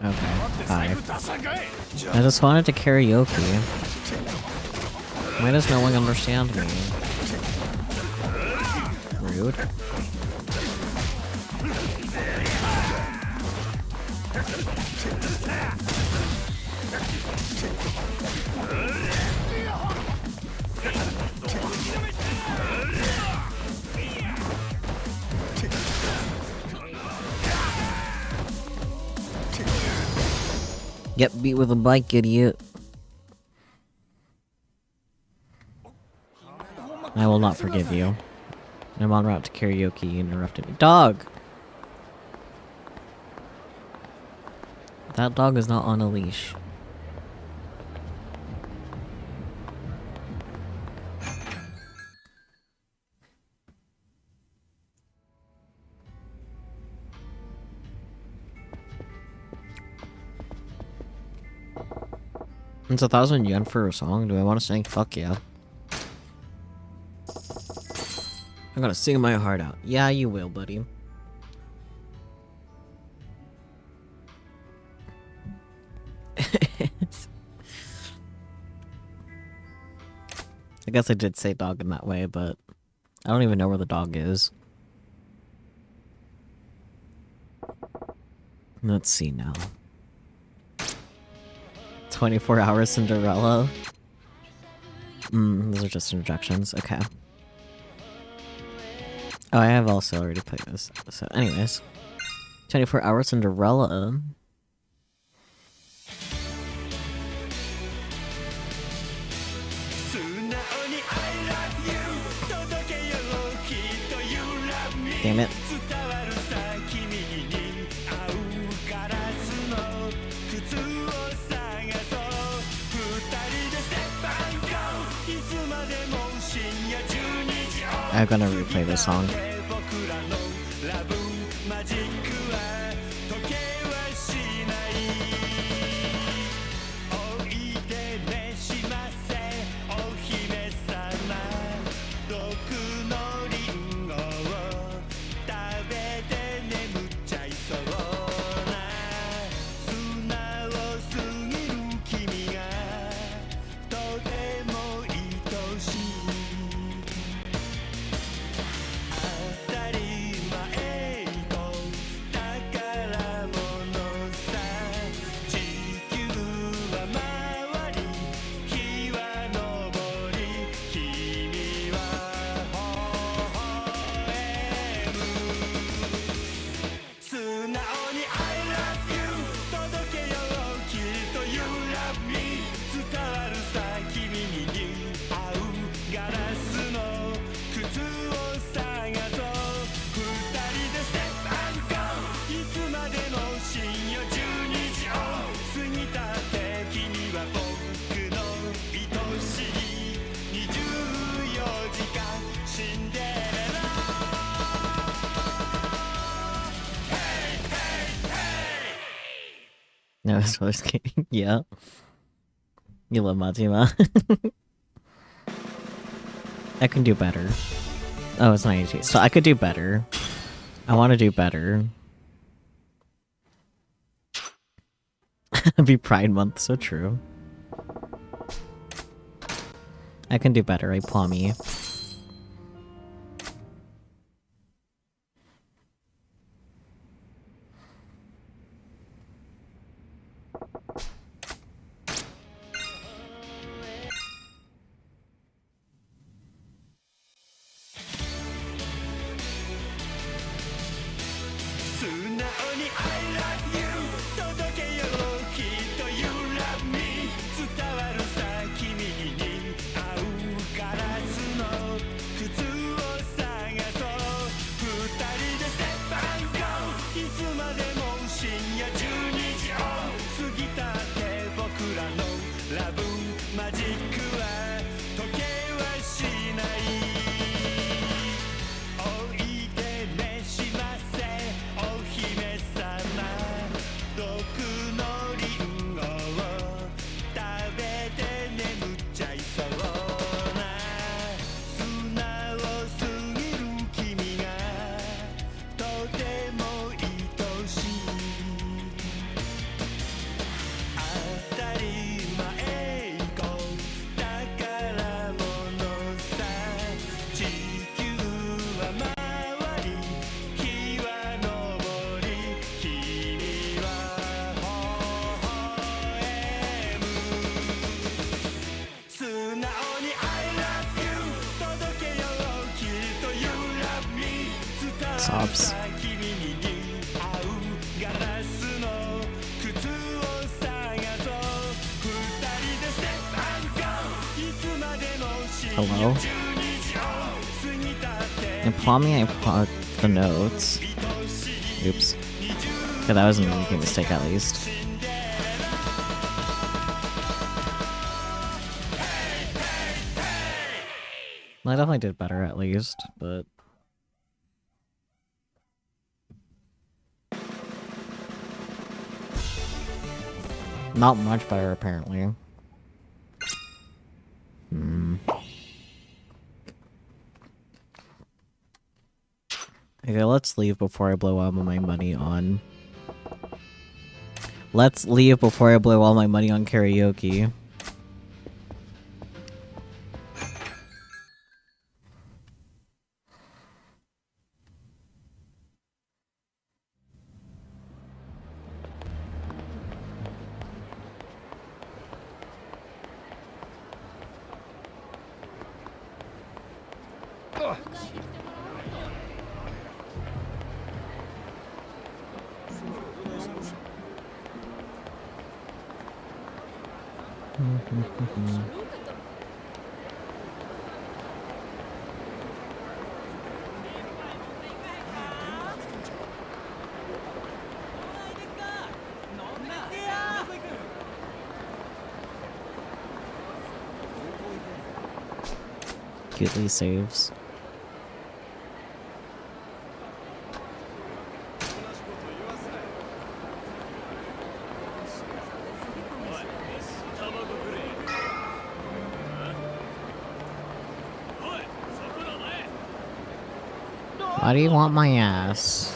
Okay, hi. I just wanted to karaoke. Why does no one understand me? Rude. Get beat with a bike, idiot. I will not forgive you. I'm en route to karaoke, you interrupted me. Dog! That dog is not on a leash. It's 1,000 yen for a song. Do I want to sing? Fuck yeah. I'm gonna sing my heart out. Yeah, you will, buddy. I guess I did say dog in that way, but I don't even know where the dog is. Let's see now. 24-hour Cinderella. Those are just introductions. Okay. Oh, I have also already played this. So, anyways. 24-hour Cinderella. Damn it. I'm gonna replay this song. No, I was just kidding. Yeah. You love Majima. I can do better. Oh, it's 92. So I could do better. I want to do better. It'd be Pride Month, so true. I can do better, I promise. Sobs. Hello? And Plummy, I put the notes. Oops. Okay, that wasn't a making mistake at least. Well, I definitely did better at least, but... not much better, apparently. Okay, let's leave before I blow all my money on... Let's leave before I blow all my money on karaoke. Cutely saves. Why do you want my ass?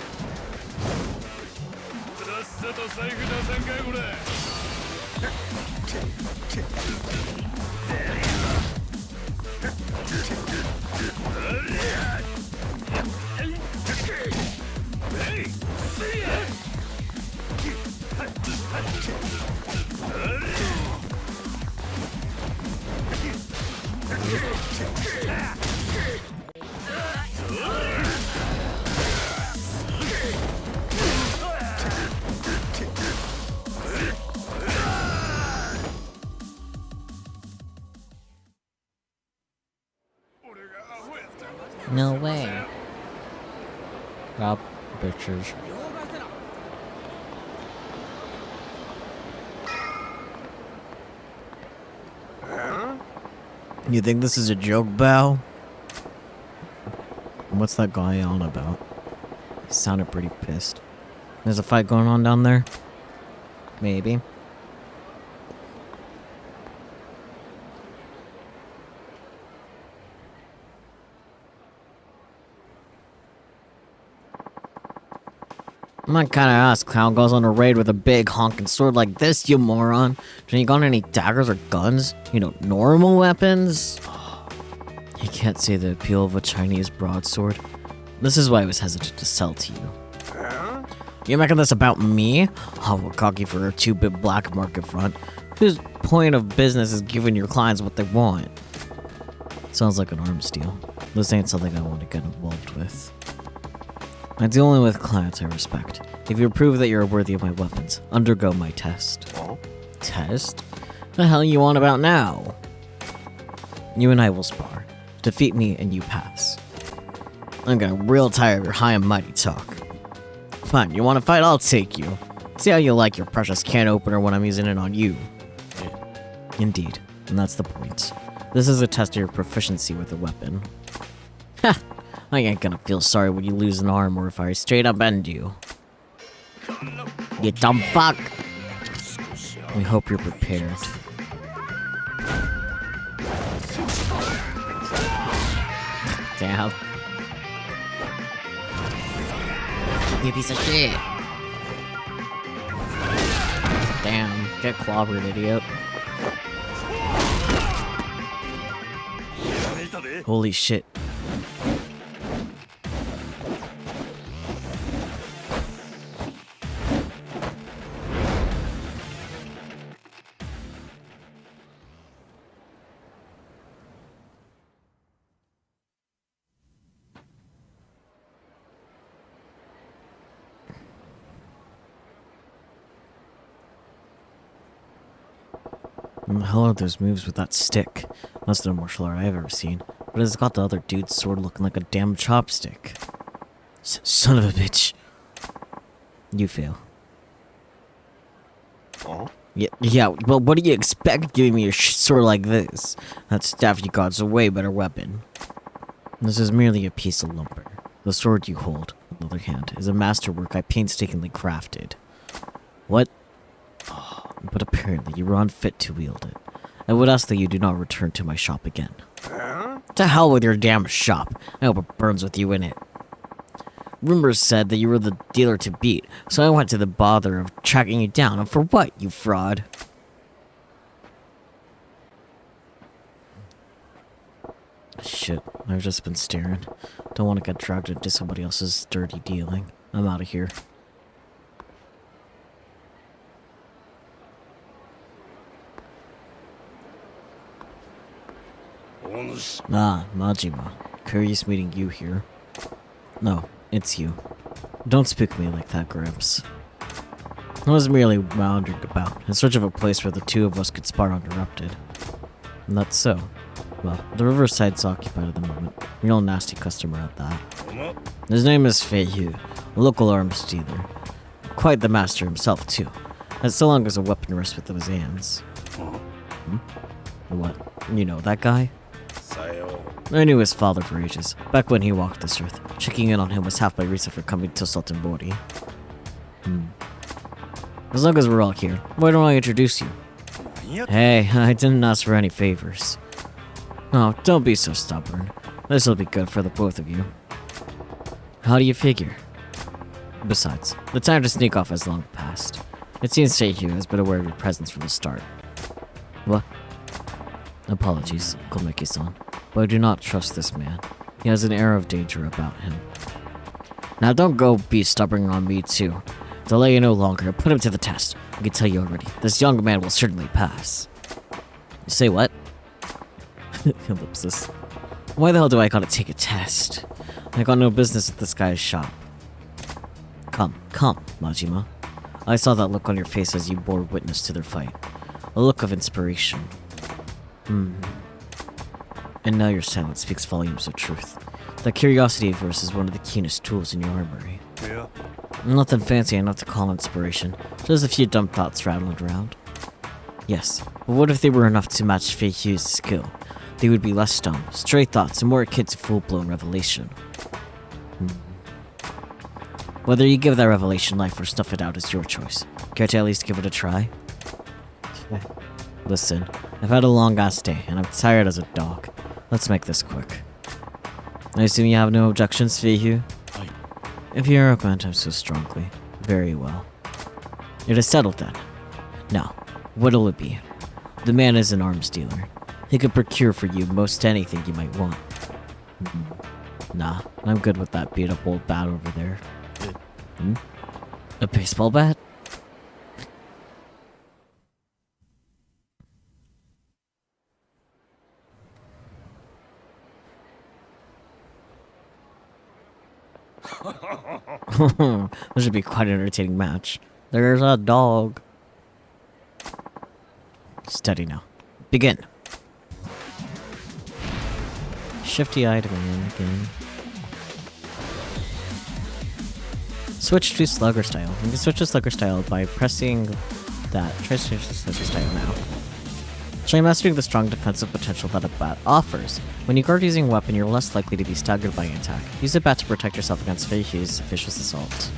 No way. Rob bitches. You think this is a joke, Bao? What's that guy on about? He sounded pretty pissed. There's a fight going on down there? Maybe. I'm not kinda ask how goes on a raid with a big honking sword like this, you moron. Do you got any daggers or guns? You know, normal weapons? You can't see the appeal of a Chinese broadsword. This is why I was hesitant to sell to you. You making this about me? Oh, we're cocky for a 2-bit black market front. Whose point of business is giving your clients what they want? Sounds like an arms deal. This ain't something I want to get involved with. I deal only with clients I respect. If you prove that you're worthy of my weapons, undergo my test. Test? The hell you on about now? You and I will spar. Defeat me and you pass. I'm getting real tired of your high and mighty talk. Fine, you want to fight? I'll take you. See how you like your precious can opener when I'm using it on you. Indeed, and that's the point. This is a test of your proficiency with a weapon. Ha! I ain't gonna feel sorry when you lose an arm or if I straight up end you. You dumb fuck! We hope you're prepared. Damn. You piece of shit! Damn, get clobbered, idiot. Holy shit. What the hell are those moves with that stick? That's no martial art I've ever seen. But it's got the other dude's sword looking like a damn chopstick. Son of a bitch. You fail. Yeah, well, what do you expect giving me a sword like this? That staff you got's a way better weapon. This is merely a piece of lumber. The sword you hold, on the other hand, is a masterwork I painstakingly crafted. What? But apparently you were unfit to wield it. I would ask that you do not return to my shop again. To hell with your damn shop. I hope it burns with you in it. Rumors said that you were the dealer to beat, so I went to the bother of tracking you down. And for what, you fraud? Shit, I've just been staring. Don't want to get dragged into somebody else's dirty dealing. I'm out of here. Ah, Majima. Curious meeting you here. No, it's you. Don't spook me like that, Gramps. I was merely wandering about, in search of a place where the two of us could spar uninterrupted. And that's so. Well, the riverside's occupied at the moment. Real nasty customer at that. His name is Fei Hu, a local arms dealer. Quite the master himself, too. As so long as a weapon rests within his hands. What? You know that guy? I knew his father for ages, back when he walked this earth. Checking in on him was half my reason for coming to Sultan Bori. As long as we're all here, why don't I introduce you? Hey, I didn't ask for any favors. Oh, don't be so stubborn. This'll be good for the both of you. How do you figure? Besides, the time to sneak off has long passed. It seems Seiyu has been aware of your presence from the start. What? Apologies, Komeki-san, but I do not trust this man. He has an air of danger about him. Now don't go be stubborn on me too. Delay no longer, put him to the test. I can tell you already, this young man will certainly pass. You say what? Ellipsis. Why the hell do I gotta take a test? I got no business at this guy's shop. Come, Majima. I saw that look on your face as you bore witness to their fight. A look of inspiration. And now your silence speaks volumes of truth. That curiosity of yours is one of the keenest tools in your armory. Yeah. Nothing fancy enough to call inspiration, just a few dumb thoughts rattling around. Yes, but what if they were enough to match Fei Hu's skill? They would be less dumb, stray thoughts, and more akin to full-blown revelation. Whether you give that revelation life or snuff it out is your choice. Care to at least give it a try? Listen, I've had a long-ass day, and I'm tired as a dog. Let's make this quick. I assume you have no objections, Fei Hu? If you argument him so strongly, very well. It is settled then. Now, what'll it be? The man is an arms dealer. He could procure for you most anything you might want. Nah, I'm good with that beat-up old bat over there. A baseball bat? This should be quite an entertaining match. There's a dog. Steady now. Begin. Shifty item again. Switch to slugger style. You can switch to slugger style by pressing that. Try to switch to slugger style now. Try mastering the strong defensive potential that a bat offers. When you guard using a weapon, you're less likely to be staggered by an attack. Use a bat to protect yourself against Fei Hu's vicious assault.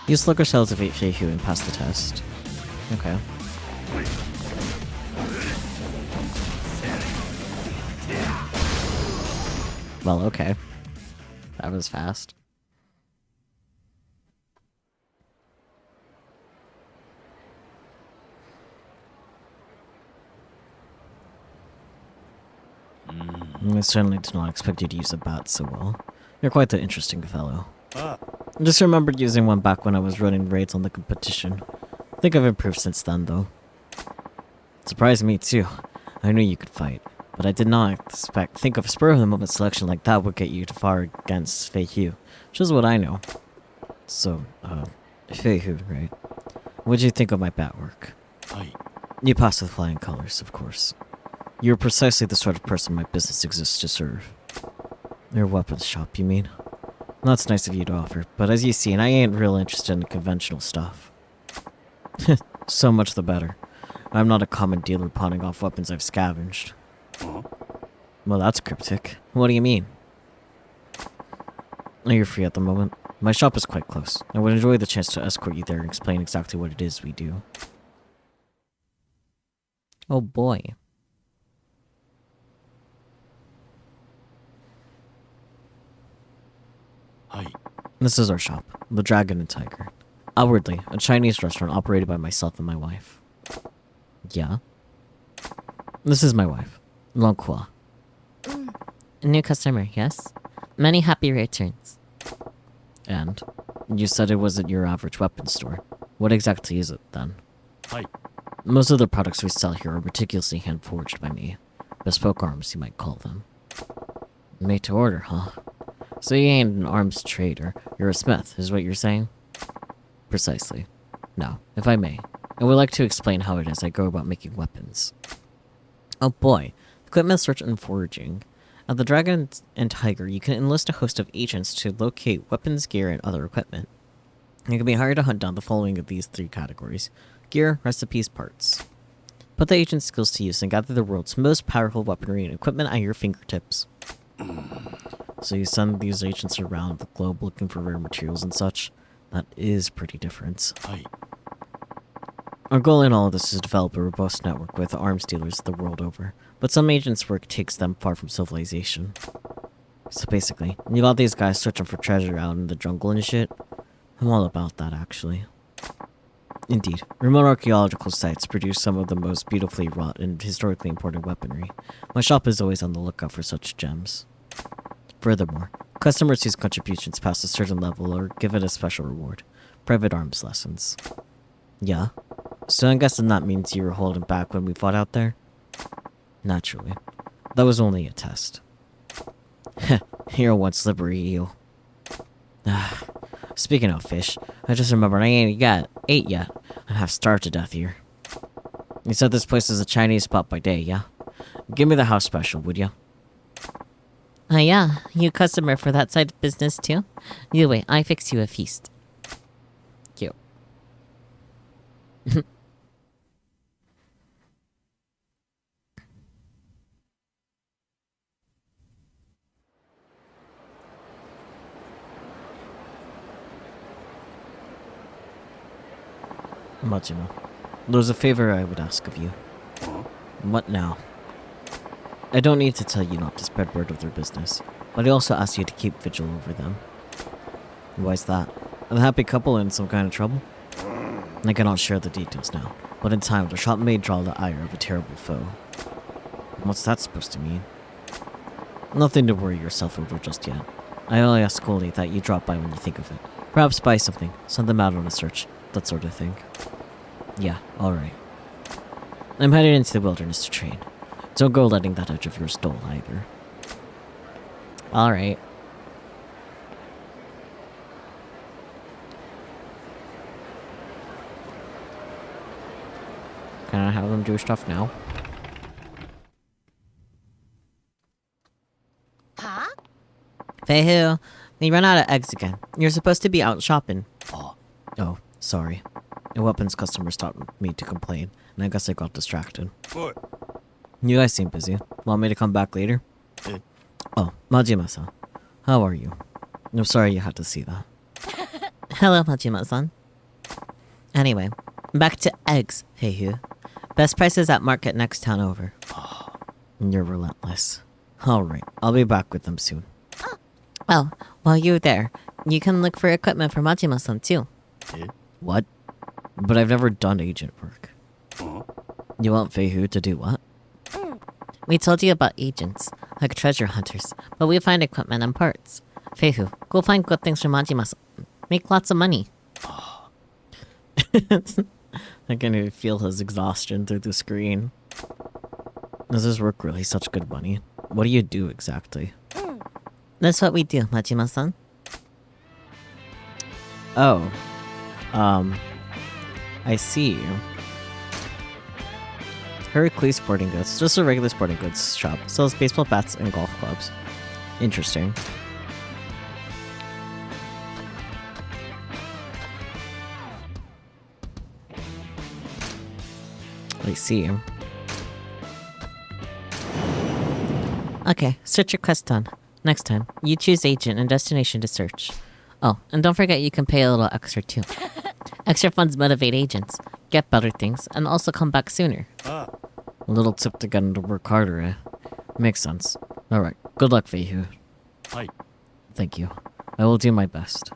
Use slugger style to evade Fei Hu and pass the test. Okay. Well, okay. That was fast. I certainly did not expect you to use a bat so well. You're quite the interesting fellow. I just remembered using one back when I was running raids on the competition. I think I've improved since then, though. It surprised me, too. I knew you could fight. But I did not think of a spur-of-the-moment selection like that would get you far against Fei Hu, which is what I know. So, Fei Hu, right? What'd you think of my bat work? You passed with flying colors, of course. You're precisely the sort of person my business exists to serve. Your weapons shop, you mean? That's nice of you to offer, but as you see, I ain't real interested in conventional stuff. So much the better. I'm not a common dealer pawning off weapons I've scavenged. Well, that's cryptic. What do you mean? You're free at the moment. My shop is quite close. I would enjoy the chance to escort you there and explain exactly what it is we do. Oh boy. This is our shop, the Dragon and Tiger. Outwardly, a Chinese restaurant operated by myself and my wife. Yeah? This is my wife, Long Hua. New customer, yes? Many happy returns. And? You said it wasn't your average weapon store. What exactly is it, then? Most of the products we sell here are meticulously hand-forged by me. Bespoke arms, you might call them. Made to order, huh? So you ain't an arms trader. You're a smith, is what you're saying? Precisely. Now, if I may, I would like to explain how it is I go about making weapons. Oh boy, equipment search and foraging. At the Dragon and Tiger, you can enlist a host of agents to locate weapons, gear, and other equipment. You can be hired to hunt down the following of these 3 categories: gear, recipes, parts. Put the agent's skills to use and gather the world's most powerful weaponry and equipment at your fingertips. So you send these agents around the globe looking for rare materials and such? That is pretty different. Our goal in all of this is to develop a robust network with arms dealers the world over, but some agents' work takes them far from civilization. So basically, you got these guys searching for treasure out in the jungle and shit. I'm all about that, actually. Indeed, remote archaeological sites produce some of the most beautifully wrought and historically important weaponry. My shop is always on the lookout for such gems. Furthermore, customers whose contributions pass a certain level are given a special reward: private arms lessons. Yeah? So I'm guessing that means you were holding back when we fought out there? Naturally. That was only a test. Heh, you're one slippery eel. Speaking of fish, I just remembered I ain't ate yet. I'm half starved to death here. You said this place is a Chinese spot by day, yeah? Give me the house special, would ya? Yeah. You customer for that side of business too? You wait, I fix you a feast. Cute. Majima, there's a favor I would ask of you. What now? I don't need to tell you not to spread word of their business, but I also ask you to keep vigil over them. Why's that? A happy couple in some kind of trouble? I cannot share the details now, but in time the shop may draw the ire of a terrible foe. What's that supposed to mean? Nothing to worry yourself over just yet. I only ask only that you drop by when you think of it. Perhaps buy something, send them out on a search, that sort of thing. Yeah, alright. I'm headed into the wilderness to train. Don't go letting that edge of yours dull either. Alright. Can I have them do stuff now? Huh? Feihu, we run out of eggs again. You're supposed to be out shopping. Oh, sorry. A weapons customer stopped me to complain, and I guess I got distracted. What? You guys seem busy. Want me to come back later? Oh, Majima-san. How are you? I'm sorry you had to see that. Hello, Majima-san. Anyway, back to eggs, Feihu. Best prices at market next town over. You're relentless. Alright, I'll be back with them soon. Oh, while you're there, you can look for equipment for Majima-san too. What? But I've never done agent work. You want Feihu to do what? We told you about agents, like treasure hunters, but we find equipment and parts. Feihu, go find good things for Majima-san. Make lots of money. I can even feel his exhaustion through the screen. Does this work really such good money? What do you do exactly? That's what we do, Majima-san. Oh. I see. Heracles Sporting Goods, just a regular sporting goods shop, sells baseball bats and golf clubs. Interesting. I see. Okay, search request done. Next time, you choose agent and destination to search. Oh, and don't forget you can pay a little extra too. Extra funds motivate agents, get better things, and also come back sooner. Ah. A little tip to get them to work harder, eh? Makes sense. Alright, good luck, Feihu. Hi. Thank you. I will do my best.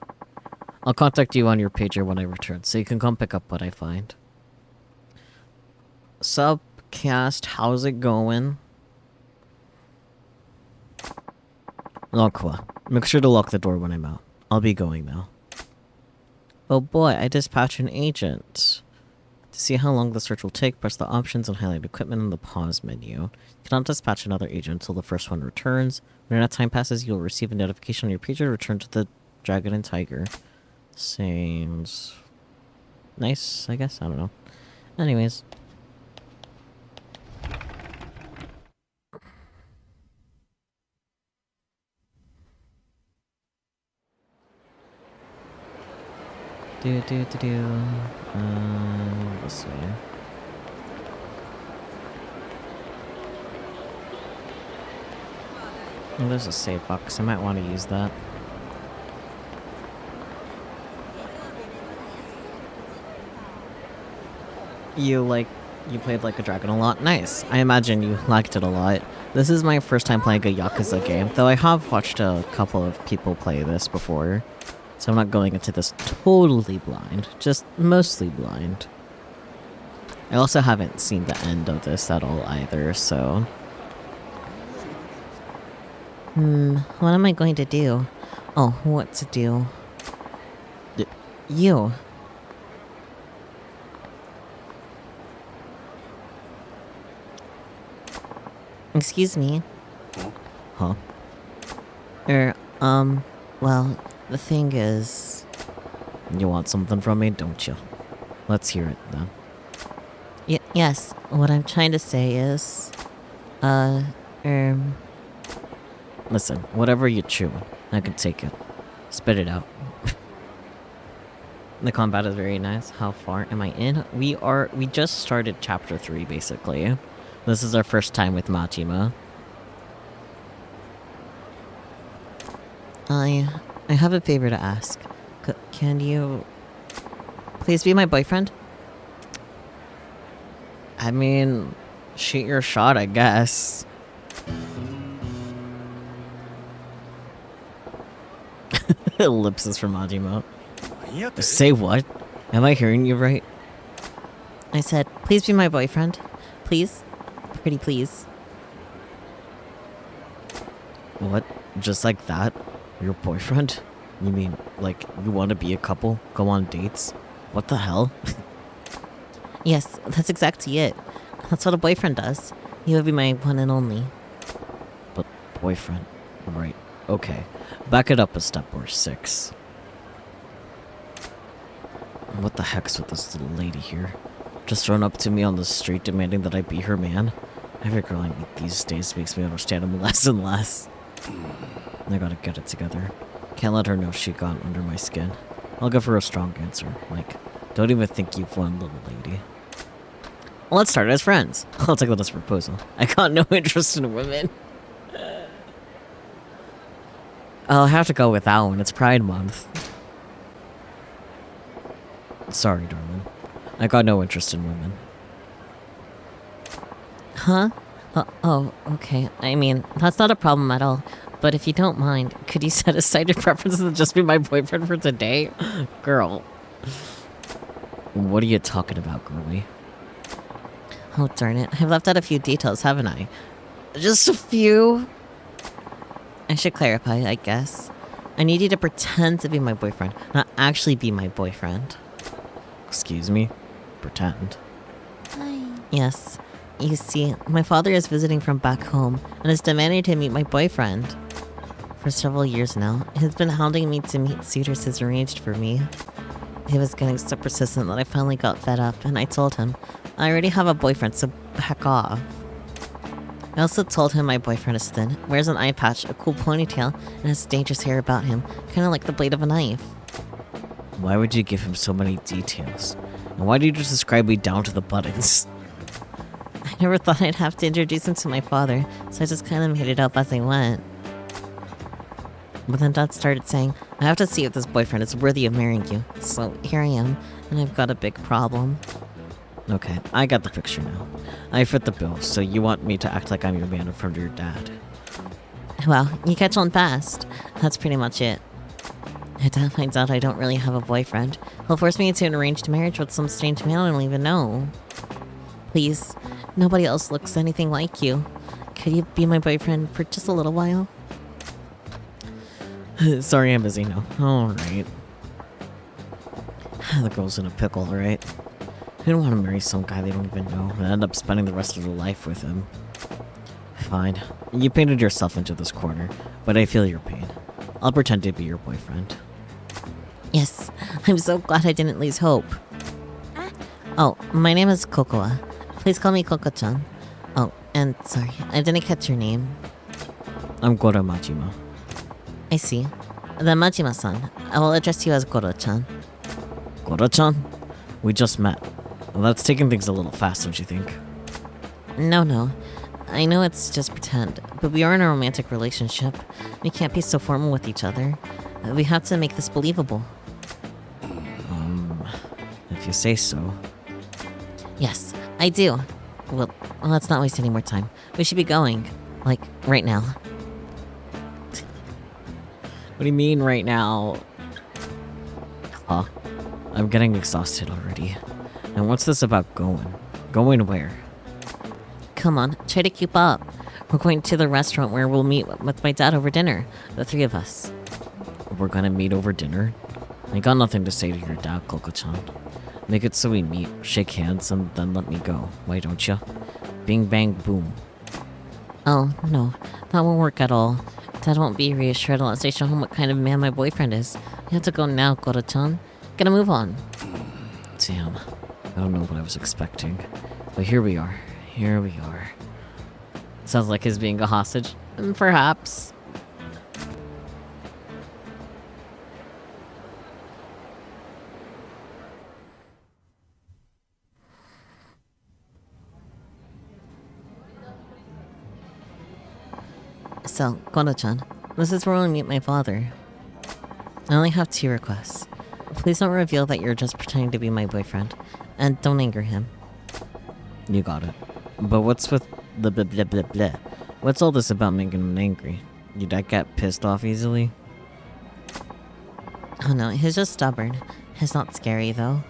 I'll contact you on your pager when I return, so you can come pick up what I find. Sup, cast, how's it going? Aqua, make sure to lock the door when I'm out. I'll be going now. Oh boy, I dispatched an agent. To see how long the search will take, press the options and highlight equipment in the pause menu. You cannot dispatch another agent until the first one returns. When enough time passes, you will receive a notification on your pager to return to the Dragon and Tiger. Seems nice, I guess. I don't know. Anyways. This way. Oh, there's a save box. I might want to use that. You played like a dragon a lot? Nice. I imagine you liked it a lot. This is my first time playing a Yakuza game, though I have watched a couple of people play this before. So I'm not going into this totally blind, just mostly blind. I also haven't seen the end of this at all either, so... what am I going to do? Oh, what to do? You. Excuse me. Huh? Well, the thing is... You want something from me, don't you? Let's hear it, then. Yes, what I'm trying to say is... Listen, whatever you chew, I can take it. Spit it out. The combat is very nice. How far am I in? We just started chapter 3, basically. This is our first time with Majima. I have a favor to ask. Can you... please be my boyfriend? I mean... shoot your shot, I guess. Ellipsis from Majima. Say what? Am I hearing you right? I said, please be my boyfriend. Please? Pretty please. What? Just like that? Your boyfriend? You mean, like, you want to be a couple? Go on dates? What the hell? Yes, that's exactly it. That's what a boyfriend does. You would be my one and only. But boyfriend. Right. Okay. Back it up a step or 6. What the heck's with this little lady here? Just run up to me on the street demanding that I be her man? Every girl I meet these days makes me understand him less and less. I gotta get it together. Can't let her know she got under my skin. I'll give her a strong answer, like, don't even think you've won, little lady. Well, let's start as friends. I'll take that as a proposal. I got no interest in women. I'll have to go with that one. It's Pride Month. Sorry, darling. I got no interest in women. Huh? Oh, okay. I mean, that's not a problem at all. But if you don't mind, could you set aside your preferences and just be my boyfriend for today? Girl. What are you talking about, girlie? Oh, darn it. I've left out a few details, haven't I? Just a few? I should clarify, I guess. I need you to pretend to be my boyfriend, not actually be my boyfriend. Excuse me? Pretend. Hi. Yes. You see, my father is visiting from back home and has demanded to meet my boyfriend. For several years now, he's been hounding me to meet suitors he's arranged for me. He was getting so persistent that I finally got fed up, and I told him, I already have a boyfriend, so back off. I also told him my boyfriend is thin, wears an eye patch, a cool ponytail, and has dangerous hair about him, kind of like the blade of a knife. Why would you give him so many details? And why did you just describe me down to the buttons? I never thought I'd have to introduce him to my father, so I just kind of made it up as I went. But then Dad started saying, I have to see if this boyfriend is worthy of marrying you. So here I am, and I've got a big problem. Okay, I got the picture now. I fit the bill, so you want me to act like I'm your man in front of your dad. Well, you catch on fast. That's pretty much it. My dad finds out I don't really have a boyfriend. He'll force me into an arranged marriage with some strange man I don't even know. Please, nobody else looks anything like you. Could you be my boyfriend for just a little while? Sorry, I'm busy now. Alright. The girl's in a pickle, right? Who don't want to marry some guy they don't even know and end up spending the rest of their life with him? Fine. You painted yourself into this corner, but I feel your pain. I'll pretend to be your boyfriend. Yes, I'm so glad I didn't lose hope. Oh, my name is Kokoa. Please call me Koko-chan. Oh, and sorry, I didn't catch your name. I'm Goro Majima. I see. Then Majima-san, I will address you as Goro-chan. Goro-chan? We just met. Well, that's taking things a little fast, don't you think? No. I know it's just pretend, but we are in a romantic relationship. We can't be so formal with each other. We have to make this believable. If you say so. Yes, I do. Well, let's not waste any more time. We should be going. Like, right now. What do you mean right now? Huh? I'm getting exhausted already. And what's this about going? Going where? Come on, try to keep up. We're going to the restaurant where we'll meet with my dad over dinner. The three of us. We're gonna meet over dinner? I got nothing to say to your dad, Koko-chan. Make it so we meet, shake hands, and then let me go. Why don't ya? Bing bang boom. Oh, no. That won't work at all. Dad won't be reassured unless I show him what kind of man my boyfriend is. You have to go now, Goro-chan. Gotta move on. Damn. I don't know what I was expecting. But here we are. Here we are. Sounds like his being a hostage. Perhaps. So, Kono-chan, this is where we'll meet my father. I only have 2 requests. Please don't reveal that you're just pretending to be my boyfriend, and don't anger him. You got it. But what's with the blah blah blah blah? What's all this about making him angry? You that get pissed off easily? Oh no, he's just stubborn. He's not scary, though.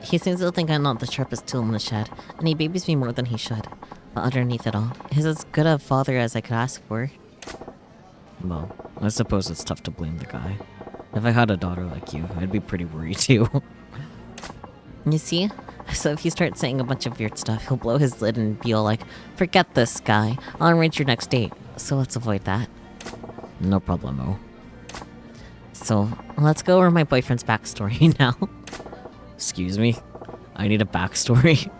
He seems to think I'm not the sharpest tool in the shed, and he babies me more than he should. But underneath it all, he's as good a father as I could ask for. Well, I suppose it's tough to blame the guy. If I had a daughter like you, I'd be pretty worried too. You see? So if you start saying a bunch of weird stuff, he'll blow his lid and be all like, forget this guy, I'll arrange your next date. So let's avoid that. No problemo. So, let's go over my boyfriend's backstory now. Excuse me? I need a backstory?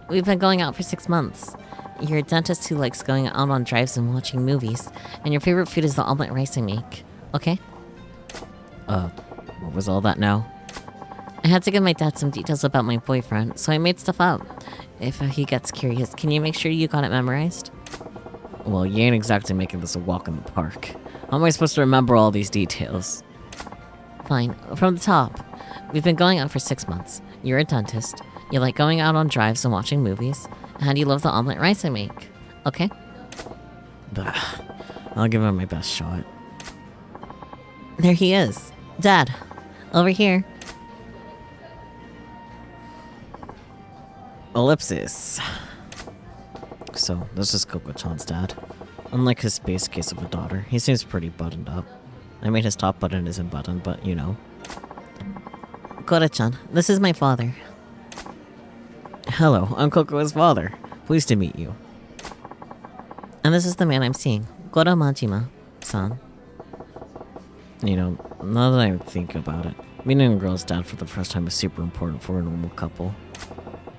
We've been going out for 6 months. You're a dentist who likes going out on drives and watching movies, and your favorite food is the omelet rice I make. Okay? What was all that now? I had to give my dad some details about my boyfriend, so I made stuff up. If he gets curious, can you make sure you got it memorized? Well, you ain't exactly making this a walk in the park. How am I supposed to remember all these details? Fine. From the top. We've been going out for 6 months. You're a dentist. You like going out on drives and watching movies. And you love the omelet rice I make. Okay? Bah. I'll give it my best shot. There he is. Dad. Over here. Ellipsis. So, this is Koko-chan's dad. Unlike his base case of a daughter, he seems pretty buttoned up. I mean, his top button isn't buttoned, but you know. Koro-chan, this is my father. Hello, I'm Koko's father. Pleased to meet you. And this is the man I'm seeing, Goro Majima-san. You know, now that I think about it, meeting a girl's dad for the first time is super important for a normal couple.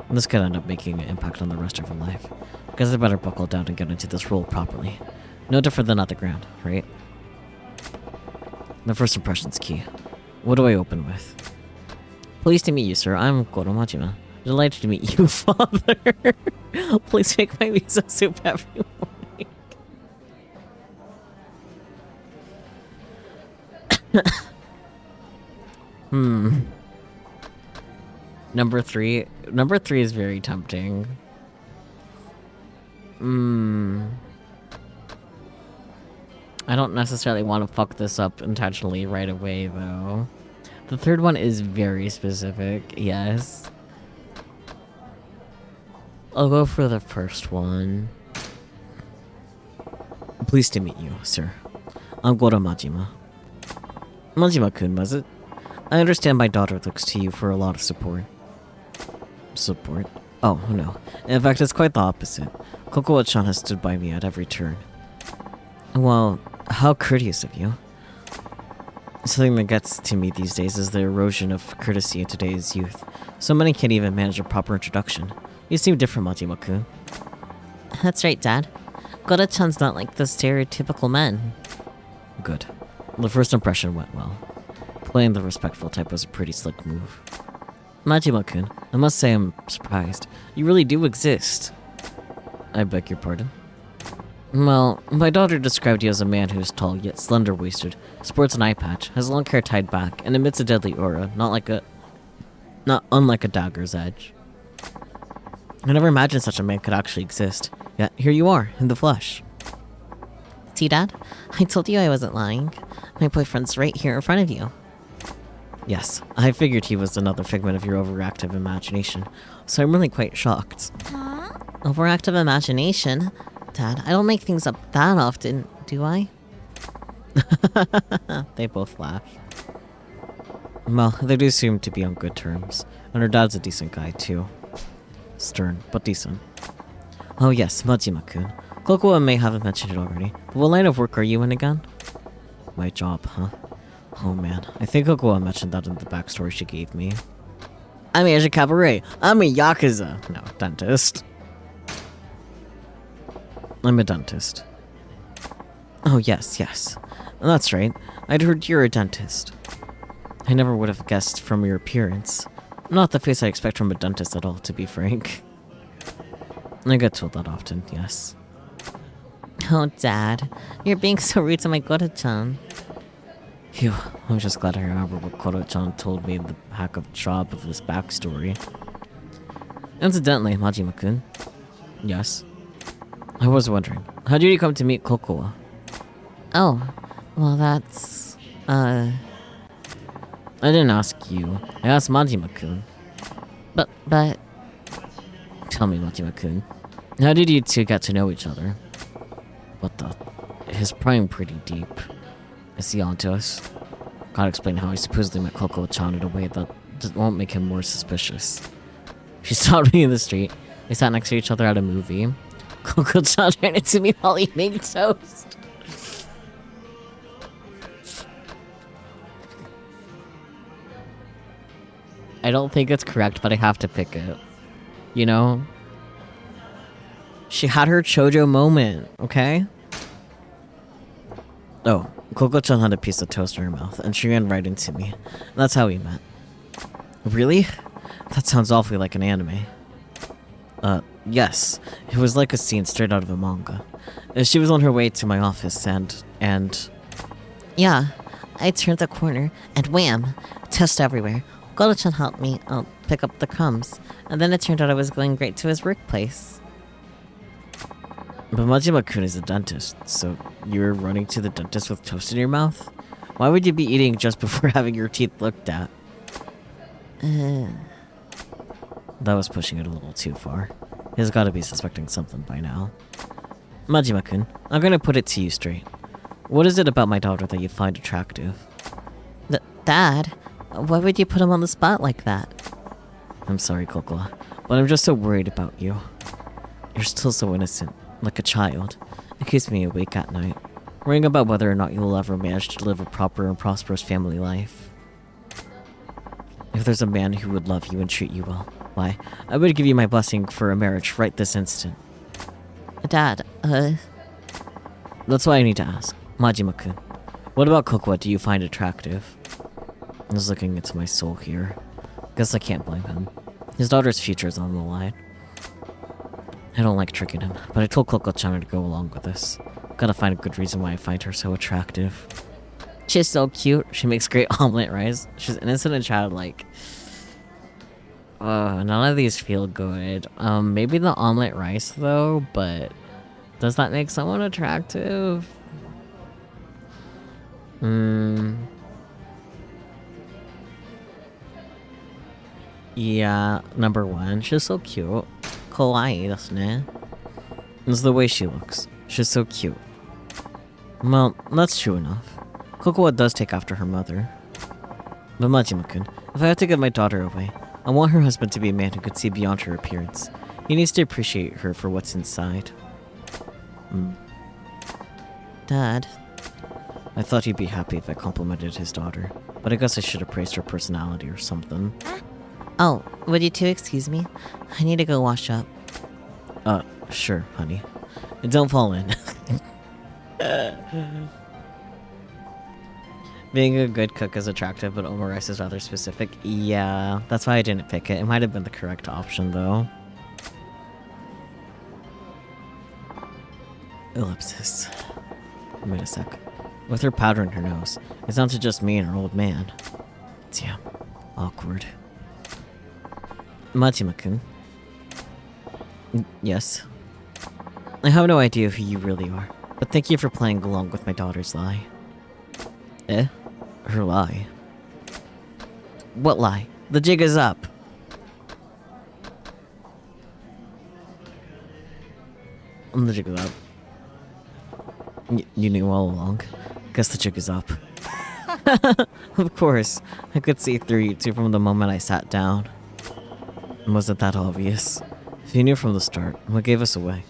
And this could end up making an impact on the rest of her life. Because I better buckle down and get into this role properly. No different than at the ground, right? The first impression's key. What do I open with? Pleased to meet you, sir. I'm Goro Majima. Delighted to meet you, father. Please make my miso soup every morning. Number three is very tempting. I don't necessarily want to fuck this up intentionally right away, though. The third one is very specific, yes. I'll go for the first one. Pleased to meet you, sir. I'm Goro Majima. Majima-kun, was it? I understand my daughter looks to you for a lot of support. Support? Oh, no. In fact, it's quite the opposite. Kokowa-chan has stood by me at every turn. Well, how courteous of you. Something that gets to me these days is the erosion of courtesy in today's youth. So many can't even manage a proper introduction. You seem different, Majima-kun. That's right, Dad. Goro-chan's not like the stereotypical men. Good. The first impression went well. Playing the respectful type was a pretty slick move. Majima-kun, I must say I'm surprised. You really do exist. I beg your pardon? Well, my daughter described you as a man who is tall yet slender-waisted, sports an eye patch, has long hair tied back, and emits a deadly aura, not unlike a dagger's edge. I never imagined such a man could actually exist. Yet here you are, in the flesh. See, Dad? I told you I wasn't lying. My boyfriend's right here in front of you. Yes, I figured he was another figment of your overactive imagination, so I'm really quite shocked. Overactive imagination? Dad, I don't make things up that often, do I? They both laugh. Well, they do seem to be on good terms, and her dad's a decent guy, too. Stern, but decent. Oh yes, Majima-kun. Kokowa may have mentioned it already, but what line of work are you in again? My job, huh? Oh man, I think Kokowa mentioned that in the backstory she gave me. I'm a cabaret. I'm a Yakuza. No, dentist. I'm a dentist. Oh yes, yes. That's right. I'd heard you're a dentist. I never would have guessed from your appearance. Not the face I expect from a dentist at all, to be frank. I get told that often, yes. Oh, Dad. You're being so rude to my Goro-chan. Phew, I'm just glad I remember what Koro-chan told me in the back of job of this backstory. Incidentally, Majima-kun. Yes? I was wondering, how did you come to meet Kokowa? Oh, well that's... I didn't ask you. I asked Majima-kun. But... Tell me, Majima-kun. How did you two get to know each other? What the... He's prying pretty deep. Is he onto us? Can't explain how I supposedly met Kokowa-chan in a way that won't make him more suspicious. She stopped me in the street. We sat next to each other at a movie. Kokowa-chan ran into me while eating toast. I don't think it's correct, but I have to pick it. You know? She had her Chojo moment, okay? Oh, Koko-chan had a piece of toast in her mouth, and she ran right into me. That's how we met. Really? That sounds awfully like an anime. Yes. It was like a scene straight out of a manga. She was on her way to my office, and... Yeah, I turned the corner, and wham! Toast everywhere. Goro-chan helped me pick up the crumbs, and then it turned out I was going right to his workplace. But Majima-kun is a dentist, so you were running to the dentist with toast in your mouth? Why would you be eating just before having your teeth looked at? That was pushing it a little too far. He's gotta be suspecting something by now. Majima-kun, I'm gonna put it to you straight. What is it about my daughter that you find attractive? Dad? Why would you put him on the spot like that? I'm sorry, Kokoa, but I'm just so worried about you. You're still so innocent, like a child. It keeps me awake at night, worrying about whether or not you'll ever manage to live a proper and prosperous family life. If there's a man who would love you and treat you well, why, I would give you my blessing for a marriage right this instant. Dad, That's why I need to ask. Majima-kun, what about Kokoa do you find attractive? I was looking into my soul here. Guess I can't blame him. His daughter's future is on the line. I don't like tricking him, but I told Koko-chan to go along with this. Gotta find a good reason why I find her so attractive. She's so cute. She makes great omelet rice. She's innocent and childlike. None of these feel good. Maybe the omelet rice though, but does that make someone attractive? Yeah, number one, she's so cute. Kawaii, desu ne. It's the way she looks. She's so cute. Well, that's true enough. Kokoa does take after her mother. But Majima-kun, if I have to give my daughter away, I want her husband to be a man who could see beyond her appearance. He needs to appreciate her for what's inside. Dad. I thought he'd be happy if I complimented his daughter, but I guess I should have praised her personality or something. Oh, would you two excuse me? I need to go wash up. Sure, honey. Don't fall in. Being a good cook is attractive, but omurice is rather specific. Yeah, that's why I didn't pick it. It might have been the correct option, though. Ellipsis. Wait a sec. With her powder in her nose, it's not to just me and her old man. Damn. Awkward. Majima-kun. Yes. I have no idea who you really are, but thank you for playing along with my daughter's lie. Eh? Her lie? What lie? The jig is up! The jig is up. You knew all along. Guess the jig is up. Of course. I could see through you two from the moment I sat down. Wasn't that obvious? If you knew from the start, what gave us away?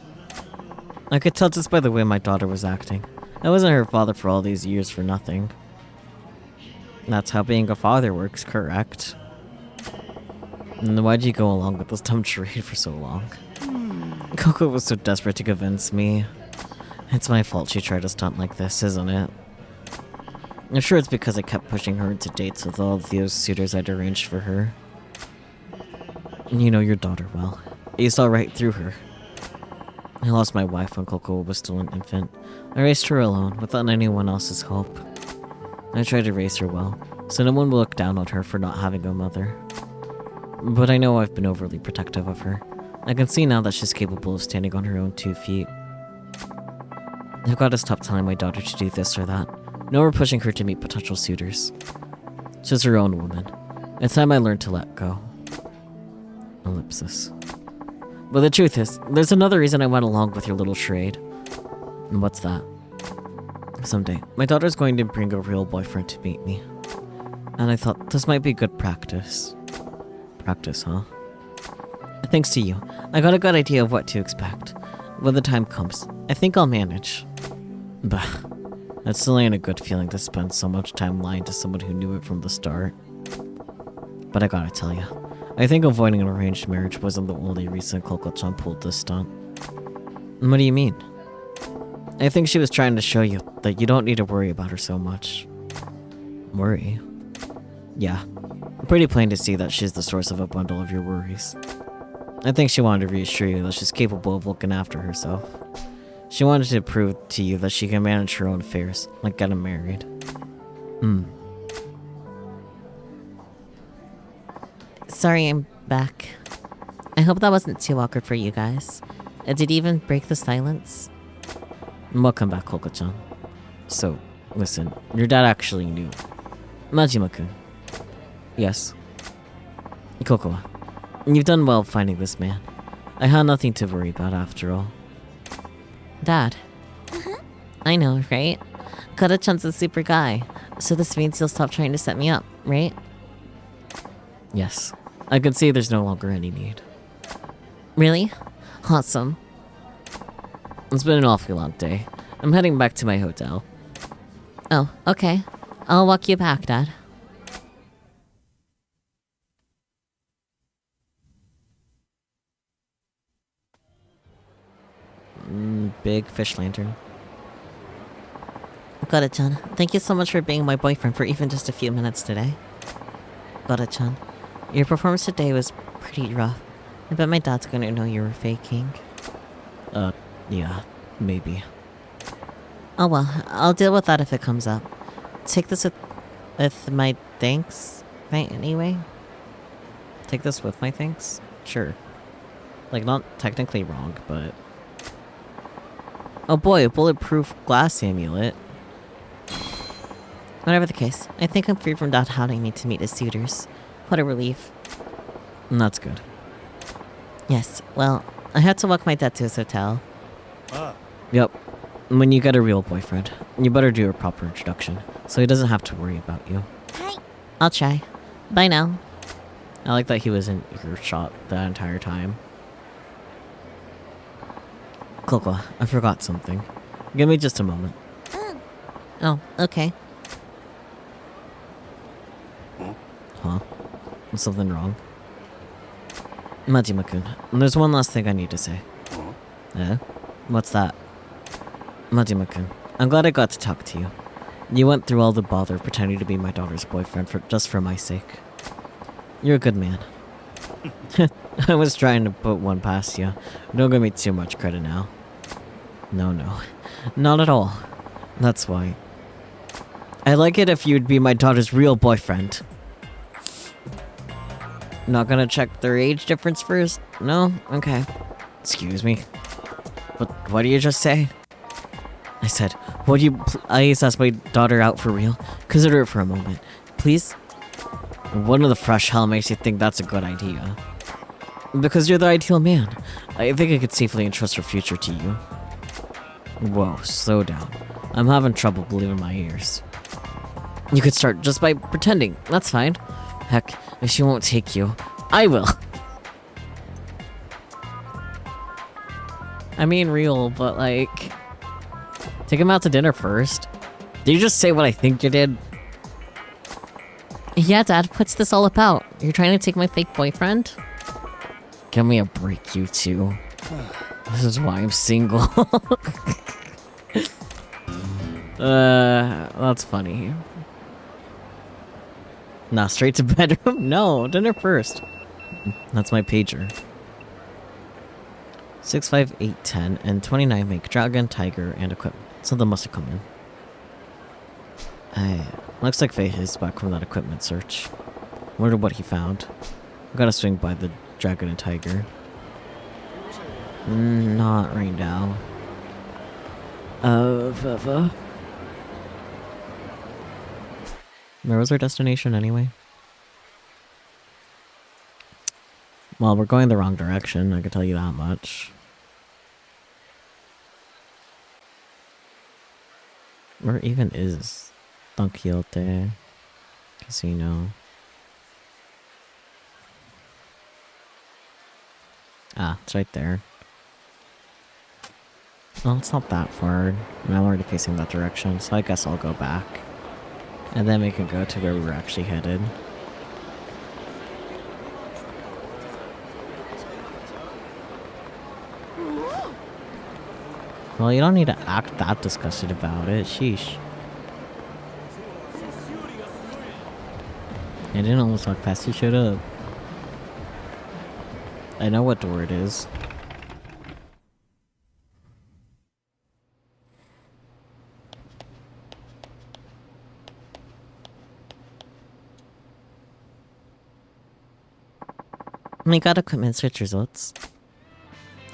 I could tell just by the way my daughter was acting. I wasn't her father for all these years for nothing. That's how being a father works, correct? And why'd you go along with this dumb charade for so long? Coco was so desperate to convince me. It's my fault she tried a stunt like this, isn't it? I'm sure it's because I kept pushing her into dates with all those suitors I'd arranged for her. You know your daughter well. You saw right through her. I lost my wife when Coco was still an infant. I raised her alone, without anyone else's help. I tried to raise her well, so no one will look down on her for not having a mother. But I know I've been overly protective of her. I can see now that she's capable of standing on her own 2 feet. I've got to stop telling my daughter to do this or that. No more pushing her to meet potential suitors. She's her own woman. It's time I learned to let go. Ellipsis. But the truth is, there's another reason I went along with your little charade. And what's that? Someday, my daughter's going to bring a real boyfriend to meet me. And I thought this might be good practice. Practice, huh? Thanks to you, I got a good idea of what to expect. When the time comes, I think I'll manage. Bah, that still ain't a good feeling to spend so much time lying to someone who knew it from the start. But I gotta tell you, I think avoiding an arranged marriage wasn't the only reason Coco-chan pulled this stunt. What do you mean? I think she was trying to show you that you don't need to worry about her so much. Worry? Yeah. Pretty plain to see that she's the source of a bundle of your worries. I think she wanted to reassure you that she's capable of looking after herself. She wanted to prove to you that she can manage her own affairs, like getting married. Sorry, I'm back. I hope that wasn't too awkward for you guys. Did you even break the silence? Welcome back, Coco-chan. So, listen, your dad actually knew. Majima-kun. Yes. Coco, you've done well finding this man. I had nothing to worry about after all. Dad. I know, right? Kata-chan's a super guy, so this means you'll stop trying to set me up, right? Yes. I can see there's no longer any need. Really? Awesome. It's been an awfully long day. I'm heading back to my hotel. Oh, okay. I'll walk you back, Dad. Big fish lantern. Kata-chan, thank you so much for being my boyfriend for even just a few minutes today. Kata-chan, your performance today was pretty rough. I bet my dad's gonna know you were faking. Yeah, maybe. Oh well, I'll deal with that if it comes up. Take this with my thanks, right, anyway? Take this with my thanks? Sure. Like, not technically wrong, but... Oh boy, a bulletproof glass amulet. Whatever the case, I think I'm free from Dad hounding me to meet his suitors. What a relief. That's good. Yes, well, I had to walk my dad to his hotel. Yep. When you get a real boyfriend, you better do a proper introduction, so he doesn't have to worry about you. Hi. I'll try. Bye now. I like that he was in earshot the entire time. Coco, I forgot something. Give me just a moment. Oh, okay. Huh? Is something wrong? Majima-kun, there's one last thing I need to say. Eh? What's that? Majima-kun, I'm glad I got to talk to you. You went through all the bother of pretending to be my daughter's boyfriend just for my sake. You're a good man. I was trying to put one past you. Don't give me too much credit now. No, not at all. That's why. I'd like it if you'd be my daughter's real boyfriend. Not gonna check their age difference first? No? Okay. Excuse me. What did you just say? I said, would you please ask my daughter out for real? Consider it for a moment. Please? What in the fresh hell makes you think that's a good idea? Because you're the ideal man. I think I could safely entrust her future to you. Whoa, slow down. I'm having trouble believing my ears. You could start just by pretending. That's fine. Heck, if she won't take you, I will. I mean real, but like... Take him out to dinner first. Did you just say what I think you did? Yeah, Dad, what's this all about? You're trying to take my fake boyfriend? Give me a break, you two. This is why I'm single. That's funny. Nah, straight to bedroom? No, dinner first. That's my pager. 6, 5, 8, 10, and 29 make dragon, tiger, and equipment. Something must have come in. Looks like Faye is back from that equipment search. Wonder what he found. I gotta swing by the dragon and tiger. Not right now. Where was our destination anyway? Well, we're going the wrong direction, I can tell you that much. Where even is Don Quixote Casino? Ah, it's right there. Well, it's not that far. I'm already facing that direction, so I guess I'll go back. And then we can go to where we were actually headed. Well, you don't need to act that disgusted about it. Sheesh. I didn't almost walk past you. Shut up. I know what door it is. We got equipment search results.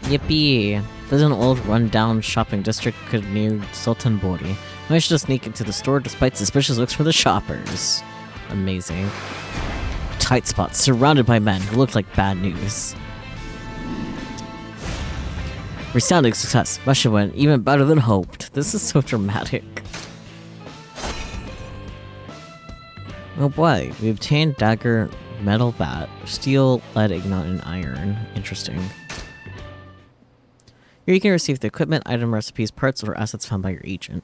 Yippee! There's an old run-down shopping district near Sultanburi. Managed to sneak into the store despite suspicious looks from the shoppers. Amazing. Tight spots surrounded by men who looked like bad news. Resounding success. Russia went even better than hoped. This is so dramatic. Oh boy, we obtained dagger, metal bat, steel, lead ignite, and iron. Interesting. Here you can receive the equipment, item recipes, parts, or assets found by your agent.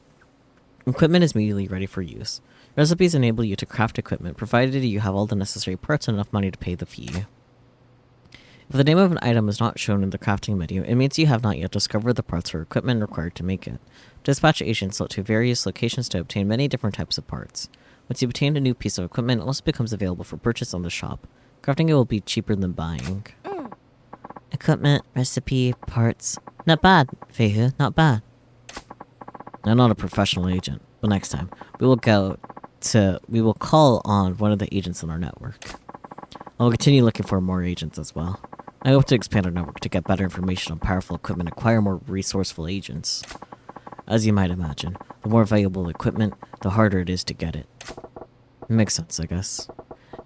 Equipment is immediately ready for use. Recipes enable you to craft equipment, provided you have all the necessary parts and enough money to pay the fee. If the name of an item is not shown in the crafting menu, it means you have not yet discovered the parts or equipment required to make it. Dispatch agents to various locations to obtain many different types of parts. Once you obtain a new piece of equipment, it also becomes available for purchase on the shop. Crafting it will be cheaper than buying. Equipment, recipe, parts. Not bad, Feihu, not bad. I'm not a professional agent, but next time, we will call on one of the agents in our network. I will continue looking for more agents as well. I hope to expand our network to get better information on powerful equipment and acquire more resourceful agents. As you might imagine, the more valuable equipment, the harder it is to get it. Makes sense, I guess.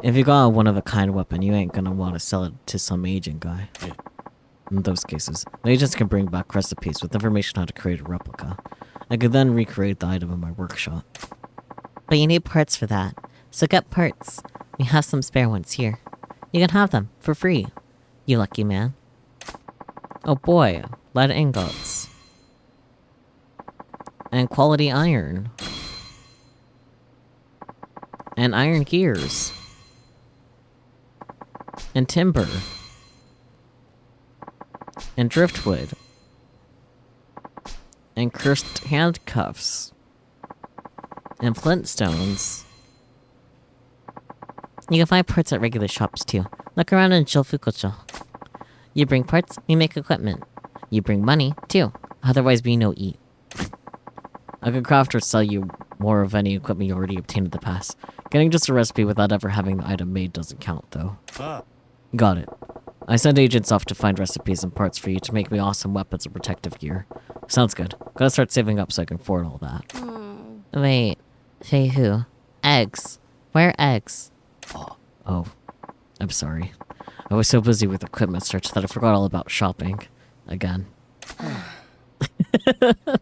If you got a one-of-a-kind weapon, you ain't gonna want to sell it to some agent guy. In those cases, the agents can bring back recipes with information on how to create a replica. I could then recreate the item in my workshop. But you need parts for that. So get parts. We have some spare ones here. You can have them for free. You lucky man. Oh boy, lead ingots. And quality iron. And iron gears. And timber. And driftwood. And cursed handcuffs. And flintstones. You can find parts at regular shops too. Look around in Shofukucho. You bring parts, we make equipment. You bring money, too. Otherwise we no eat. I could craft or sell you more of any equipment you already obtained in the past. Getting just a recipe without ever having the item made doesn't count, though. Got it. I send agents off to find recipes and parts for you to make me awesome weapons and protective gear. Sounds good. Gotta start saving up so I can afford all that. Wait. Say who? Eggs. Where are eggs? Oh. I'm sorry. I was so busy with equipment search that I forgot all about shopping. Again.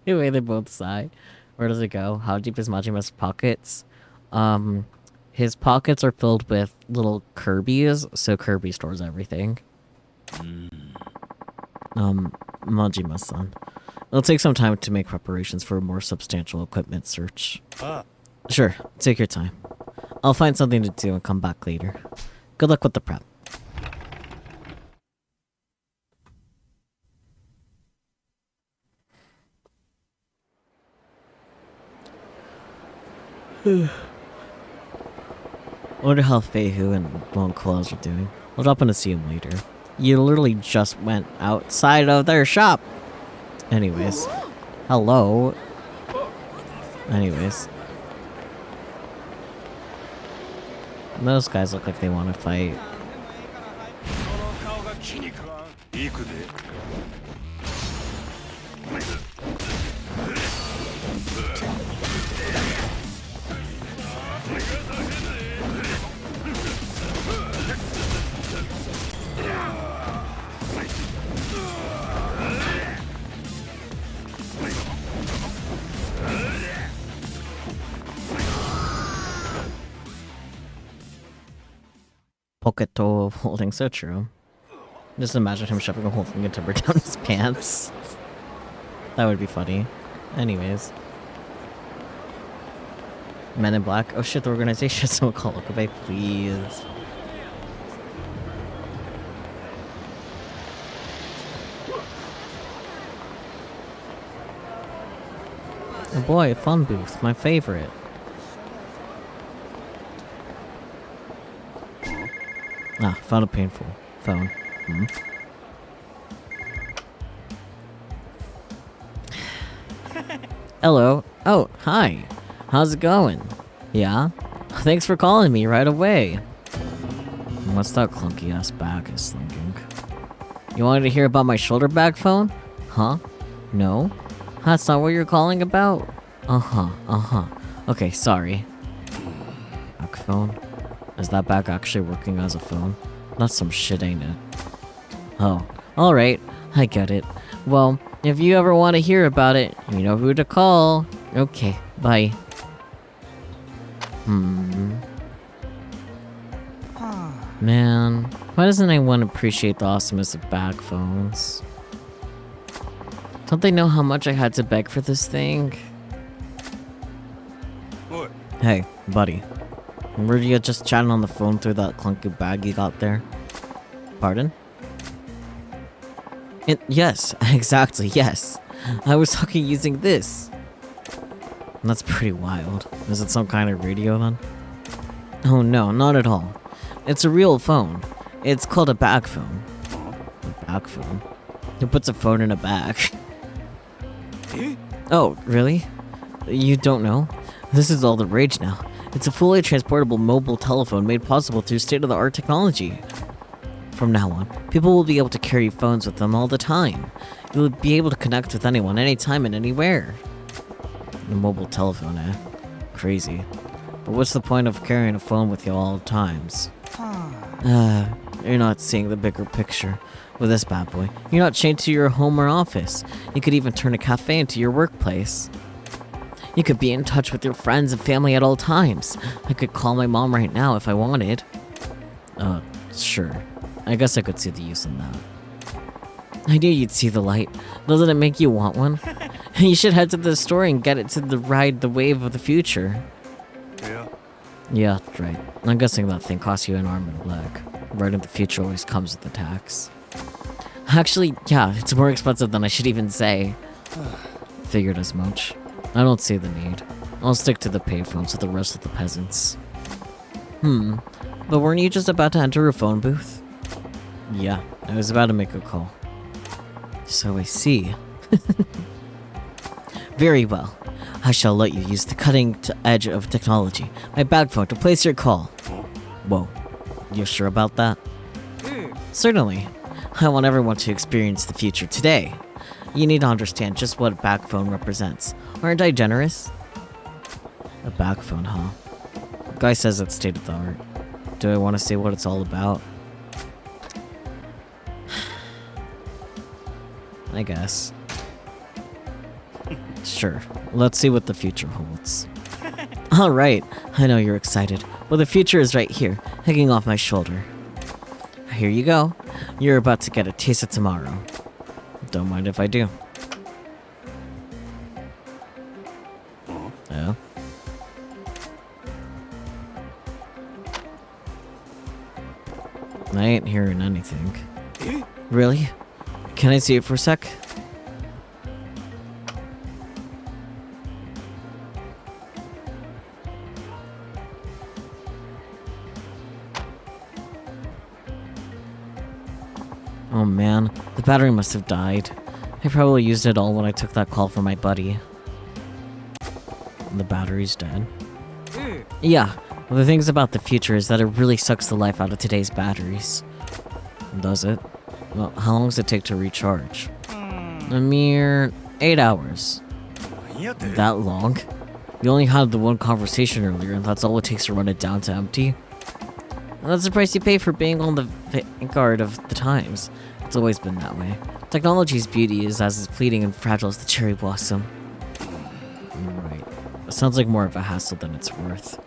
Anyway, they both sigh. Where does it go? How deep is Majima's pockets? His pockets are filled with little Kirby's, so Kirby stores everything. Majima-san. It'll take some time to make preparations for a more substantial equipment search. Sure, take your time. I'll find something to do and come back later. Good luck with the prep. I wonder how Feihu and Bon Claws are doing. I'll drop in to see him later. You literally just went outside of their shop! Anyways. Hello? Anyways. Those guys look like they want to fight. Poketo holding so true. Just imagine him shoving a whole thing of timber down his pants. That would be funny. Anyways. Men in Black. Oh shit, the organization. Someone call Okabe, please. Oh boy, phone booth, my favorite. Ah, found a painful phone. Hello. Oh, hi. How's it going? Yeah? Thanks for calling me right away. What's that clunky ass bag is thinking? You wanted to hear about my shoulder bag phone? Huh? No? That's not what you're calling about? Okay, sorry. Back phone? Is that bag actually working as a phone? That's some shit, ain't it? Oh, alright. I get it. Well, if you ever want to hear about it, you know who to call. Okay, bye. Man, why doesn't anyone appreciate the awesomeness of bag phones? Don't they know how much I had to beg for this thing? What? Hey, buddy. Were you just chatting on the phone through that clunky bag you got there? Pardon? Yes, exactly, yes. I was talking using this. That's pretty wild. Is it some kind of radio then? Oh no, not at all. It's a real phone. It's called a bag phone. A bag phone? Who puts a phone in a bag? Oh, really? You don't know? This is all the rage now. It's a fully transportable mobile telephone made possible through state-of-the-art technology. From now on, people will be able to carry phones with them all the time. You'll be able to connect with anyone, anytime, and anywhere. A mobile telephone, eh? Crazy. But what's the point of carrying a phone with you all times? You're not seeing the bigger picture. With this bad boy, you're not chained to your home or office. You could even turn a cafe into your workplace. You could be in touch with your friends and family at all times. I could call my mom right now if I wanted. Sure. I guess I could see the use in that. I knew you'd see the light. Doesn't it make you want one? You should head to the store and get it to ride the wave of the future. Yeah. Yeah, right. I'm guessing that thing costs you an arm and a leg. Riding the future always comes with a tax. Actually, yeah, it's more expensive than I should even say. Figured as much. I don't see the need. I'll stick to the payphones with the rest of the peasants. But weren't you just about to enter a phone booth? Yeah, I was about to make a call. So I see. Very well. I shall let you use the cutting edge of technology, my bag phone, to place your call. Whoa. You're sure about that? Certainly. I want everyone to experience the future today. You need to understand just what a bag phone represents. Aren't I generous? A bag phone, huh? Guy says it's state of the art. Do I want to say what it's all about? I guess. Sure. Let's see what the future holds. Alright, I know you're excited. Well, the future is right here, hanging off my shoulder. Here you go. You're about to get a taste of tomorrow. Don't mind if I do. Oh? I ain't hearing anything. Really? Can I see it for a sec? Oh man, the battery must have died. I probably used it all when I took that call from my buddy. The battery's dead. Yeah, well, the things about the future is that it really sucks the life out of today's batteries. Does it? Well, how long does it take to recharge? A mere 8 hours. That long? You only had the one conversation earlier, and that's all it takes to run it down to empty? Well, that's the price you pay for being on the vanguard of the times. It's always been that way. Technology's beauty is as fleeting and fragile as the cherry blossom. Right. It sounds like more of a hassle than it's worth.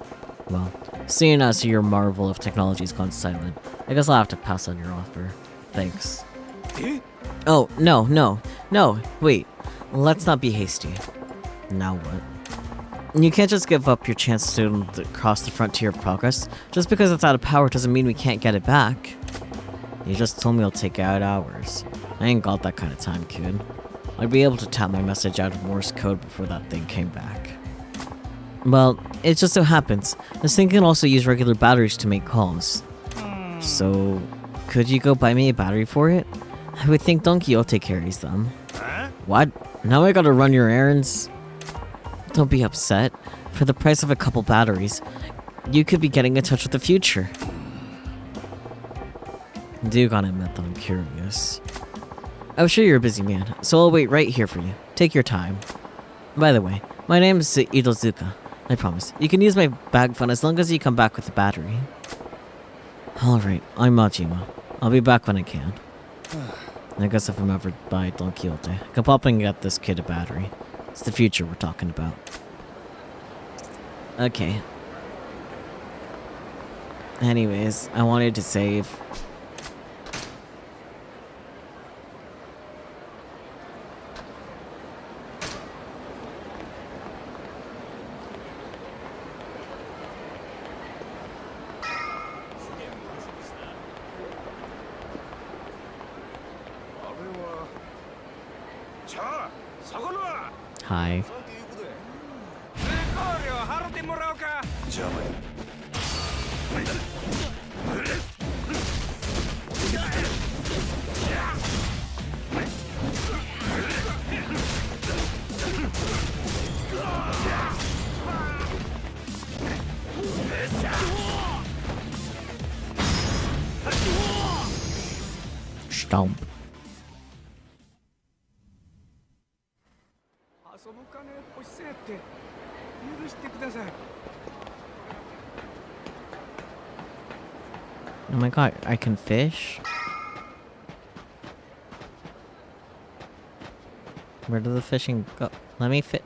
Well, seeing as your marvel of technology's gone silent, I guess I'll have to pass on your offer. Thanks. Oh, no, wait. Let's not be hasty. Now what? You can't just give up your chance to cross the frontier of progress. Just because it's out of power doesn't mean we can't get it back. You just told me it'll take 8 hours. I ain't got that kind of time, kid. I'd be able to tap my message out of Morse code before that thing came back. Well, it just so happens, this thing can also use regular batteries to make calls. So, could you go buy me a battery for it? I would think Don Quixote carries them. What? Now I gotta run your errands? Don't be upset. For the price of a couple batteries, you could be getting in touch with the future. I do gotta admit that I'm curious. I'm sure you're a busy man, so I'll wait right here for you. Take your time. By the way, my name is Idozuka. I promise. You can use my bag phone as long as you come back with the battery. Alright, I'm Majima. I'll be back when I can. I guess if I'm ever by Don Quixote, I can pop and get this kid a battery. It's the future we're talking about. Okay. Anyways, I wanted to save. Hi. Stomp. Oh my god, I can fish? Where did the fishing go? Let me fit.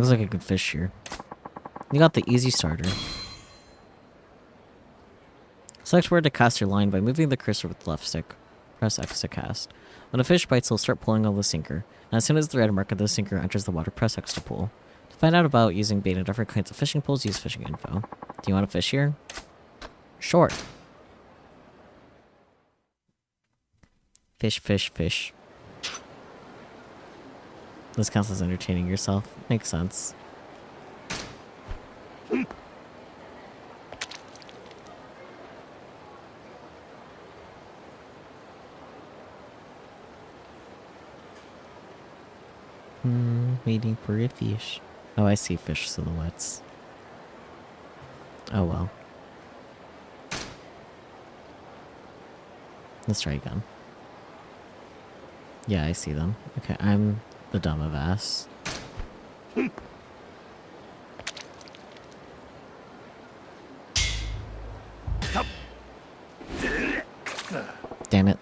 Looks like I could fish here. You got the easy starter. Select where to cast your line by moving the cursor with the left stick. Press X to cast. When a fish bites, it'll start pulling on the sinker. And as soon as the red mark of the sinker enters the water, press X to pull. To find out about using bait and different kinds of fishing poles, use fishing info. Do you want to fish here? Sure. Fish, fish, fish. This counts as entertaining yourself. Makes sense. Waiting for a fish. Oh, I see fish silhouettes. Oh well. Let's try again. Yeah, I see them. Okay, I'm the dumb of ass. Damn it.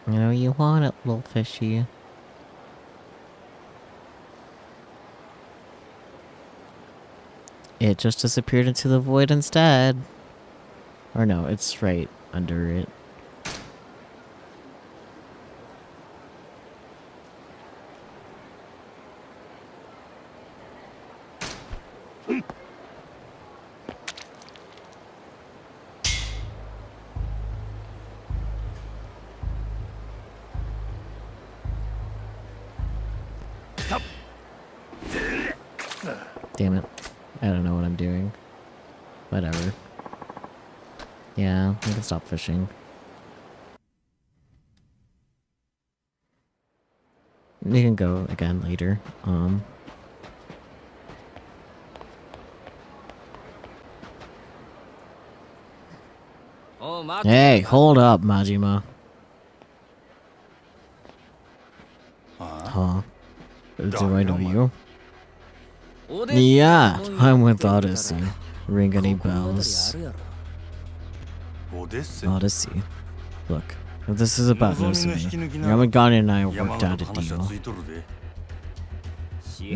You know you want it, little fishy. It just disappeared into the void instead. Or no, it's right under it. Damn it. I don't know what I'm doing. Whatever. Yeah, I can stop fishing. We can go again later. Hey, hold up, Majima. Huh? Do I know you? Yeah, I'm with Odyssey. Ring any bells? Odyssey. Look, if this is about Nozomi, Yamagani and I worked out a deal.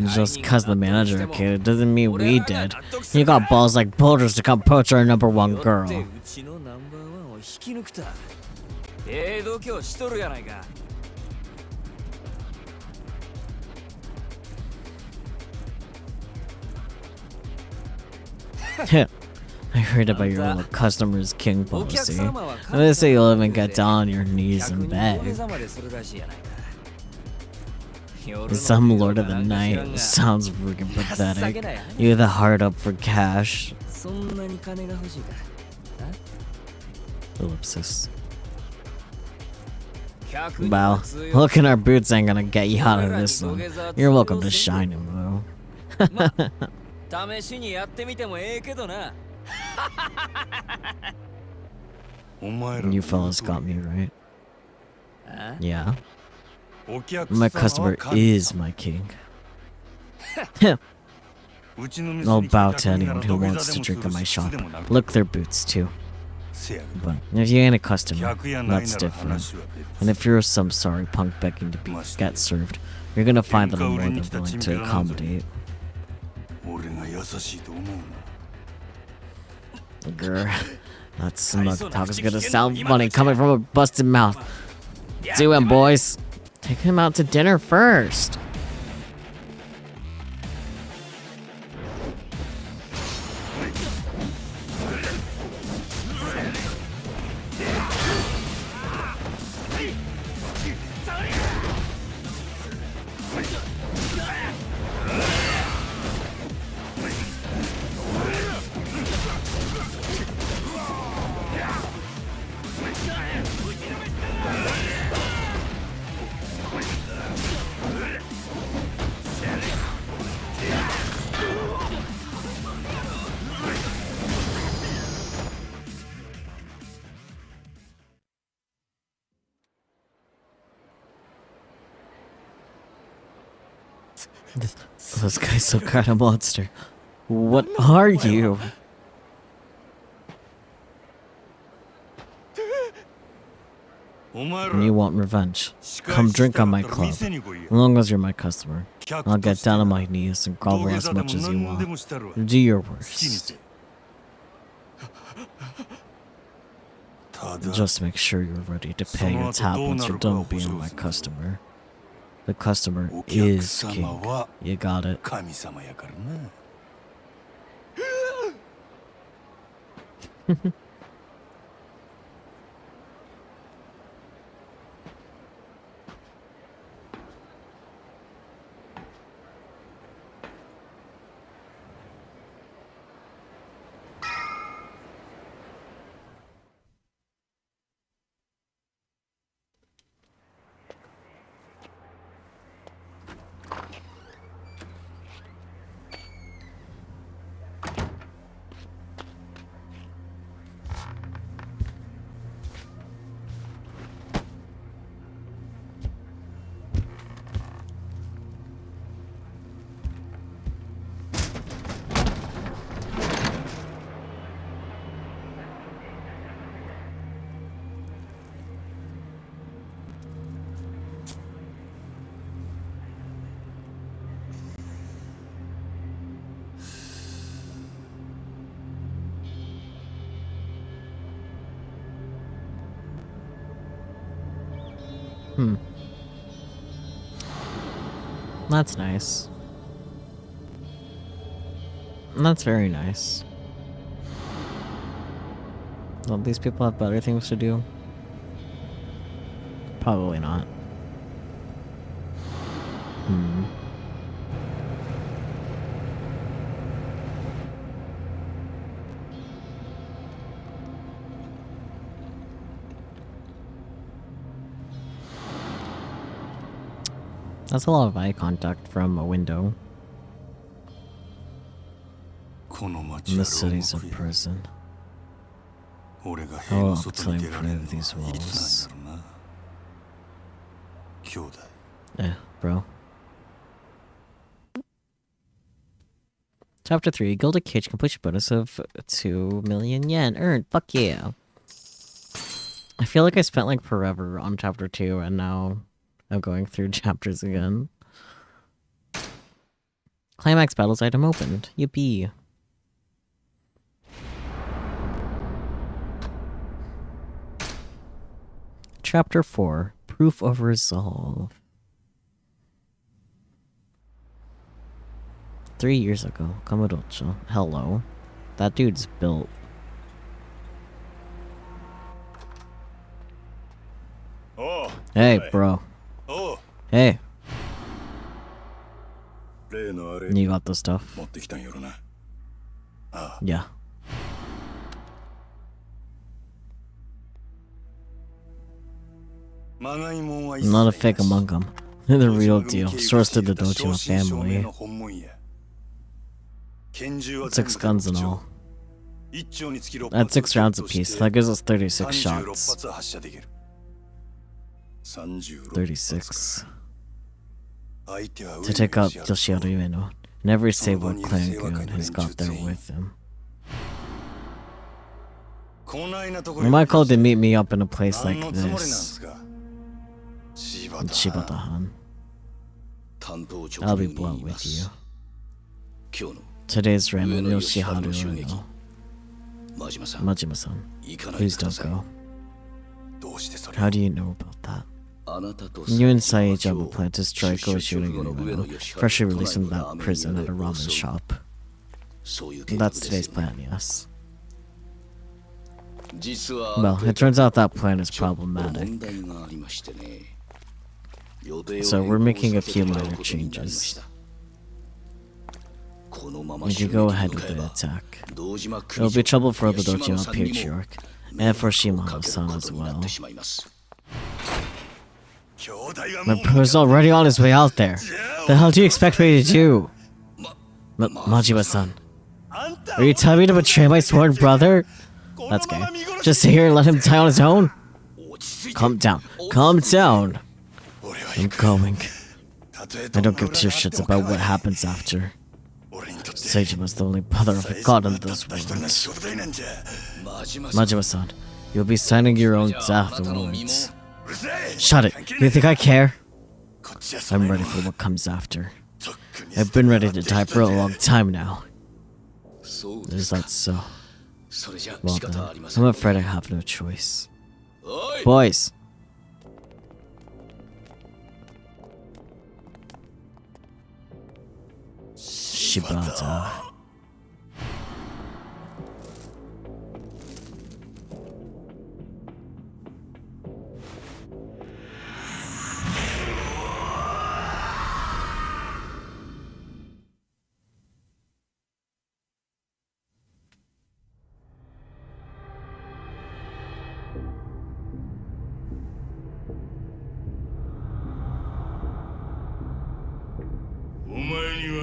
Just cause the manager kid, it doesn't mean we did. You got balls like boulders to come poach our #1 girl. I heard about your little customer's king policy. And they say you'll even get down on your knees and beg. Some lord of the night. Sounds freaking pathetic. You the hard up for cash. Ellipsis. Wow, looking our boots ain't gonna get you out of this one. You're welcome to shine him though. You fellas got me right. Yeah. My customer is my king. I'll bow to anyone who wants to drink at my shop. Look their boots too. But if you ain't a customer, that's different. And if you're some sorry punk begging to get served, you're gonna find that I'm more than willing to accommodate. Grr, that smug talk is gonna sound funny coming from a busted mouth. Do him, boys. Take him out to dinner first. This guy's some kind of monster. What are you? And you want revenge? Come drink on my club. As long as you're my customer, I'll get down on my knees and grovel as much as you want. Do your worst. Just make sure you're ready to pay your tab once you're done being my customer. The customer is king. You got it. That's nice. That's very nice. Don't these people have better things to do? Probably not. That's a lot of eye contact from a window. The city's a prison. How else can I improve these walls? Bro. Chapter 3, Gilded Cage completion bonus of 2 million yen earned. Fuck yeah. I feel like I spent like forever on chapter 2 and now I'm going through chapters again. Climax battles item opened. Yippee. Chapter 4, Proof of Resolve. 3 years ago, Kamurocho. Hello. That dude's built. Hey, bro. Hey. You got the stuff? Yeah. Not a fake among them. They're the real deal. Sourced to the Dojima family. 6 guns and all. At 6 rounds apiece. That gives us 36 shots. 36. To take out Yoshihiro Ueno. And every Seibo clan goon has got there with him. I might call to meet me up in a place like this. Shibata-han. I'll be blunt with you. Today's Ramen Yoshihiro Ueno. Majima-san, please don't go. How do you know about that? You and Saejama plan to strike Oshiro Ueno, freshly released from that prison at a ramen shop. That's today's plan, yes. Well, it turns out that plan is problematic. So we're making a few minor changes. We can go ahead with the attack. It'll be trouble for the Dojima Patriarch, and for Shimano-san as well. My bro's already on his way out there. The hell do you expect me to do? Majima-san, are you telling me to betray my sworn brother? That's gay. Just sit here and let him die on his own? Calm down. Calm down. I'm going. I don't give two shits about what happens after. Seijima's the only brother I've got in this world. Majima-san, you'll be signing your own death warrants. Shut it! You think I care? I'm ready for what comes after. I've been ready to die for a long time now. Is that so? Well then, I'm afraid I have no choice. Boys! Shibata.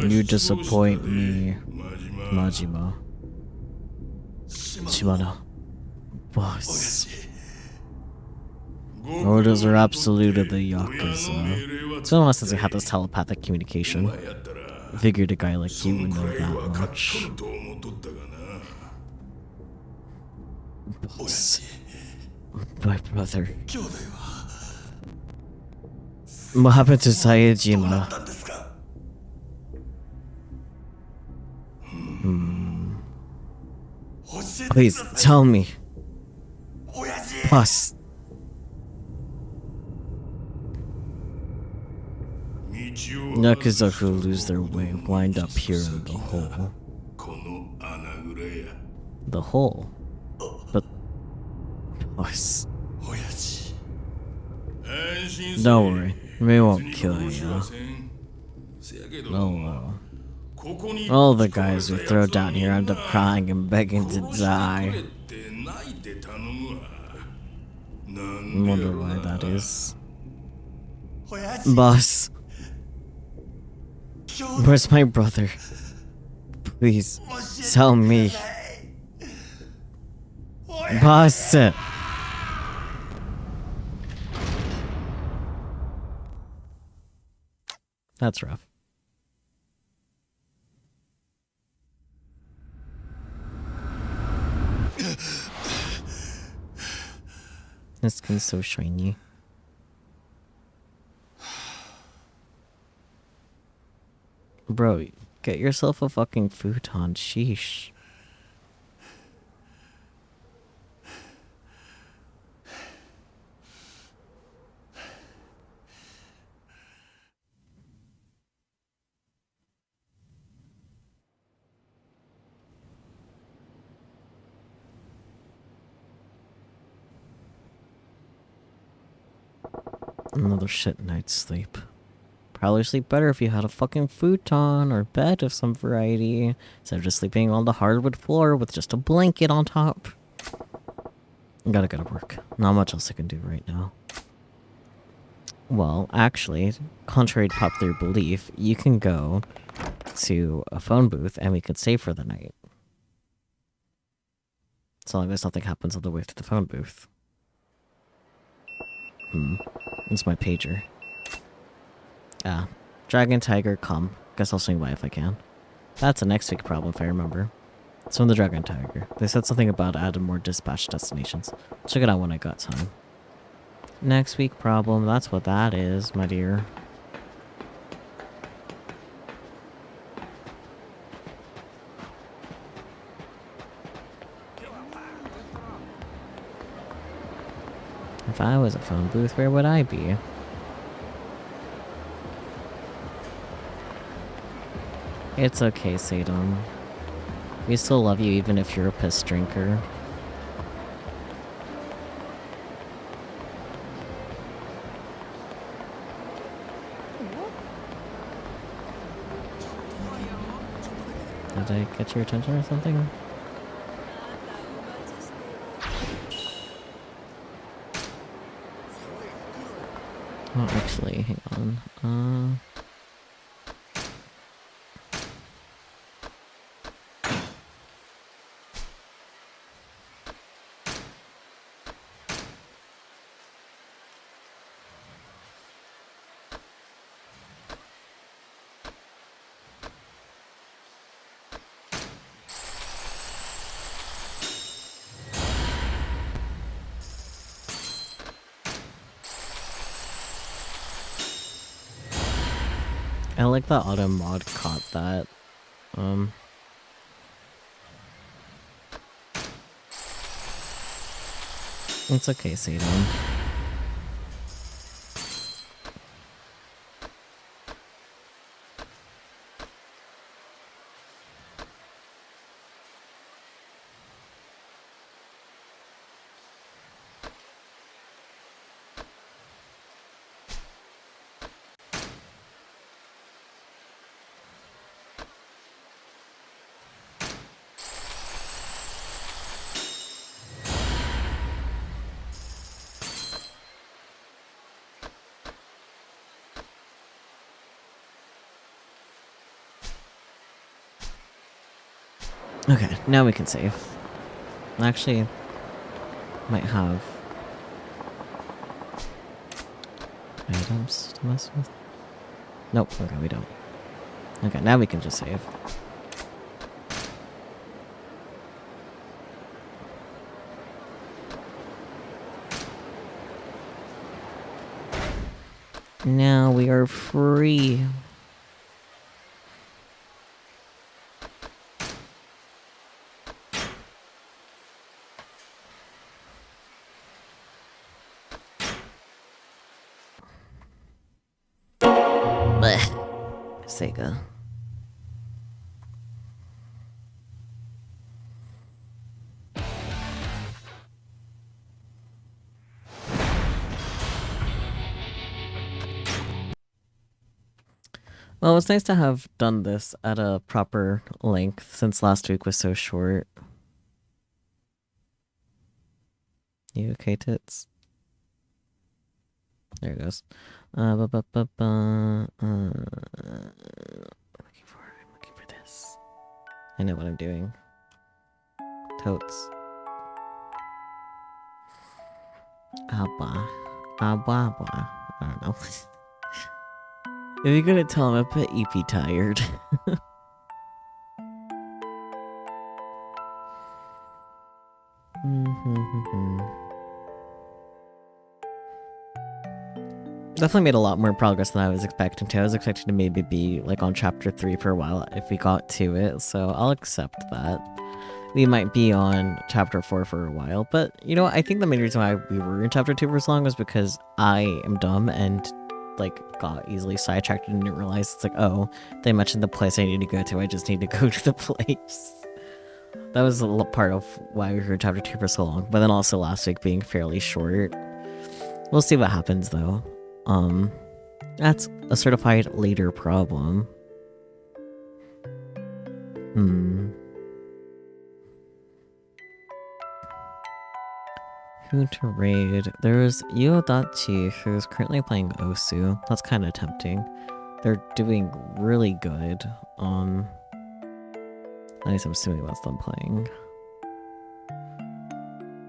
You disappoint me, Majima. Shimano. Boss. Orders are absolute of the Yakuza. It's been a while since I had this telepathic communication. I figured a guy like you would know that much. Boss. My brother. What happened to Saejima? Please, tell me. Boss. Yakuza who lose their way wind up here in the hole. The hole? But... Boss. Don't worry, we won't kill you. Oh, all the guys we throw down here end up crying and begging to die. I wonder why that is. Boss. Where's my brother? Please, tell me. Boss. That's rough. This skin's so shiny. Bro, get yourself a fucking futon, sheesh. Another shit night's sleep. Probably sleep better if you had a fucking futon or bed of some variety, instead of just sleeping on the hardwood floor with just a blanket on top. Gotta go to work. Not much else I can do right now. Well, actually, contrary to popular belief, you can go to a phone booth and we could stay for the night. So long as nothing happens on the way to the phone booth. It's my pager. Ah. Dragon, Tiger, come. Guess I'll swing by if I can. That's a next week problem if I remember. So in the Dragon Tiger, they said something about adding more dispatch destinations. Check it out when I got time. Next week problem, that's what that is, my dear. If I was a phone booth, where would I be? It's okay, Sadom. We still love you even if you're a piss drinker. Did I get your attention or something? Oh, actually, hang on. I like that auto mod caught that. It's okay, Satan. Okay, now we can save. Actually, might have items to mess with. Nope, okay, we don't. Okay, now we can just save. Now we are free. Blech. Sega. Well, it's nice to have done this at a proper length since last week was so short. You okay, tits? There it goes. I'm looking for this. I know what I'm doing. Totes. Abba. Abba. I don't know. If you couldn't tell, I'm a bit EP tired. Definitely made a lot more progress than I was expecting to. I was expecting to maybe be like on chapter 3 for a while if we got to it, so I'll accept that. We might be on chapter 4 for a while, but you know what? I think the main reason why we were in chapter 2 for so long was because I am dumb and like got easily sidetracked and didn't realize it's like, oh, they mentioned the place I need to go to, I just need to go to the place. That was a part of why we were in chapter 2 for so long, but then also last week being fairly short. We'll see what happens though. That's a certified later problem. Who to raid? There's Yodachi, who's currently playing Osu. That's kind of tempting. They're doing really good. At least I'm assuming that's them playing.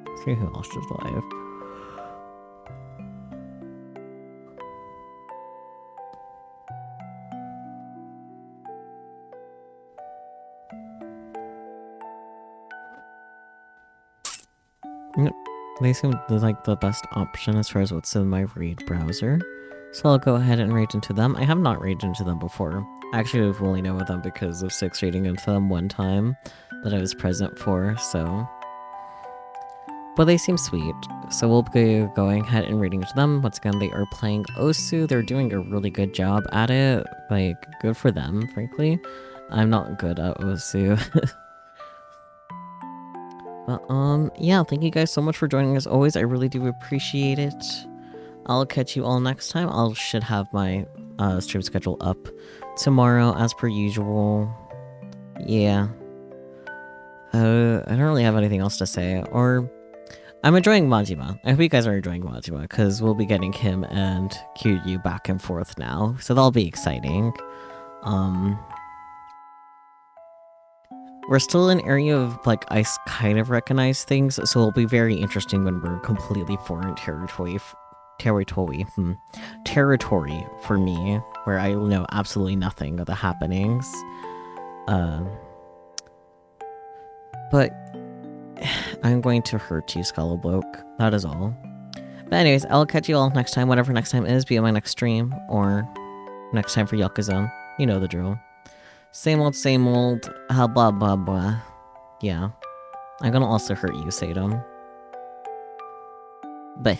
Let's see who else is live. Yep. They seem like the best option as far as what's in my raid browser. So I'll go ahead and raid into them. I have not raided into them before. Actually, I've only known them because of 6 raiding into them one time that I was present for, so... But they seem sweet, so we'll be going ahead and raiding into them. Once again, they are playing Osu. They're doing a really good job at it. Like, good for them, frankly. I'm not good at Osu. But, yeah, thank you guys so much for joining as always. I really do appreciate it. I'll catch you all next time. Should have my stream schedule up tomorrow as per usual. Yeah. I don't really have anything else to say. Or, I'm enjoying Majima. I hope you guys are enjoying Majima, because we'll be getting him and Kiryu back and forth now. So that'll be exciting. We're still in an area of, like, I kind of recognize things, so it'll be very interesting when we're completely foreign territory for me, where I know absolutely nothing of the happenings. But I'm going to hurt you, Skullabloke. That is all. But anyways, I'll catch you all next time, whatever next time is, be it my next stream, or Next time for Yakuza. You know the drill. Same old, how blah blah blah. Yeah. I'm gonna also hurt you, Sadom. Bye.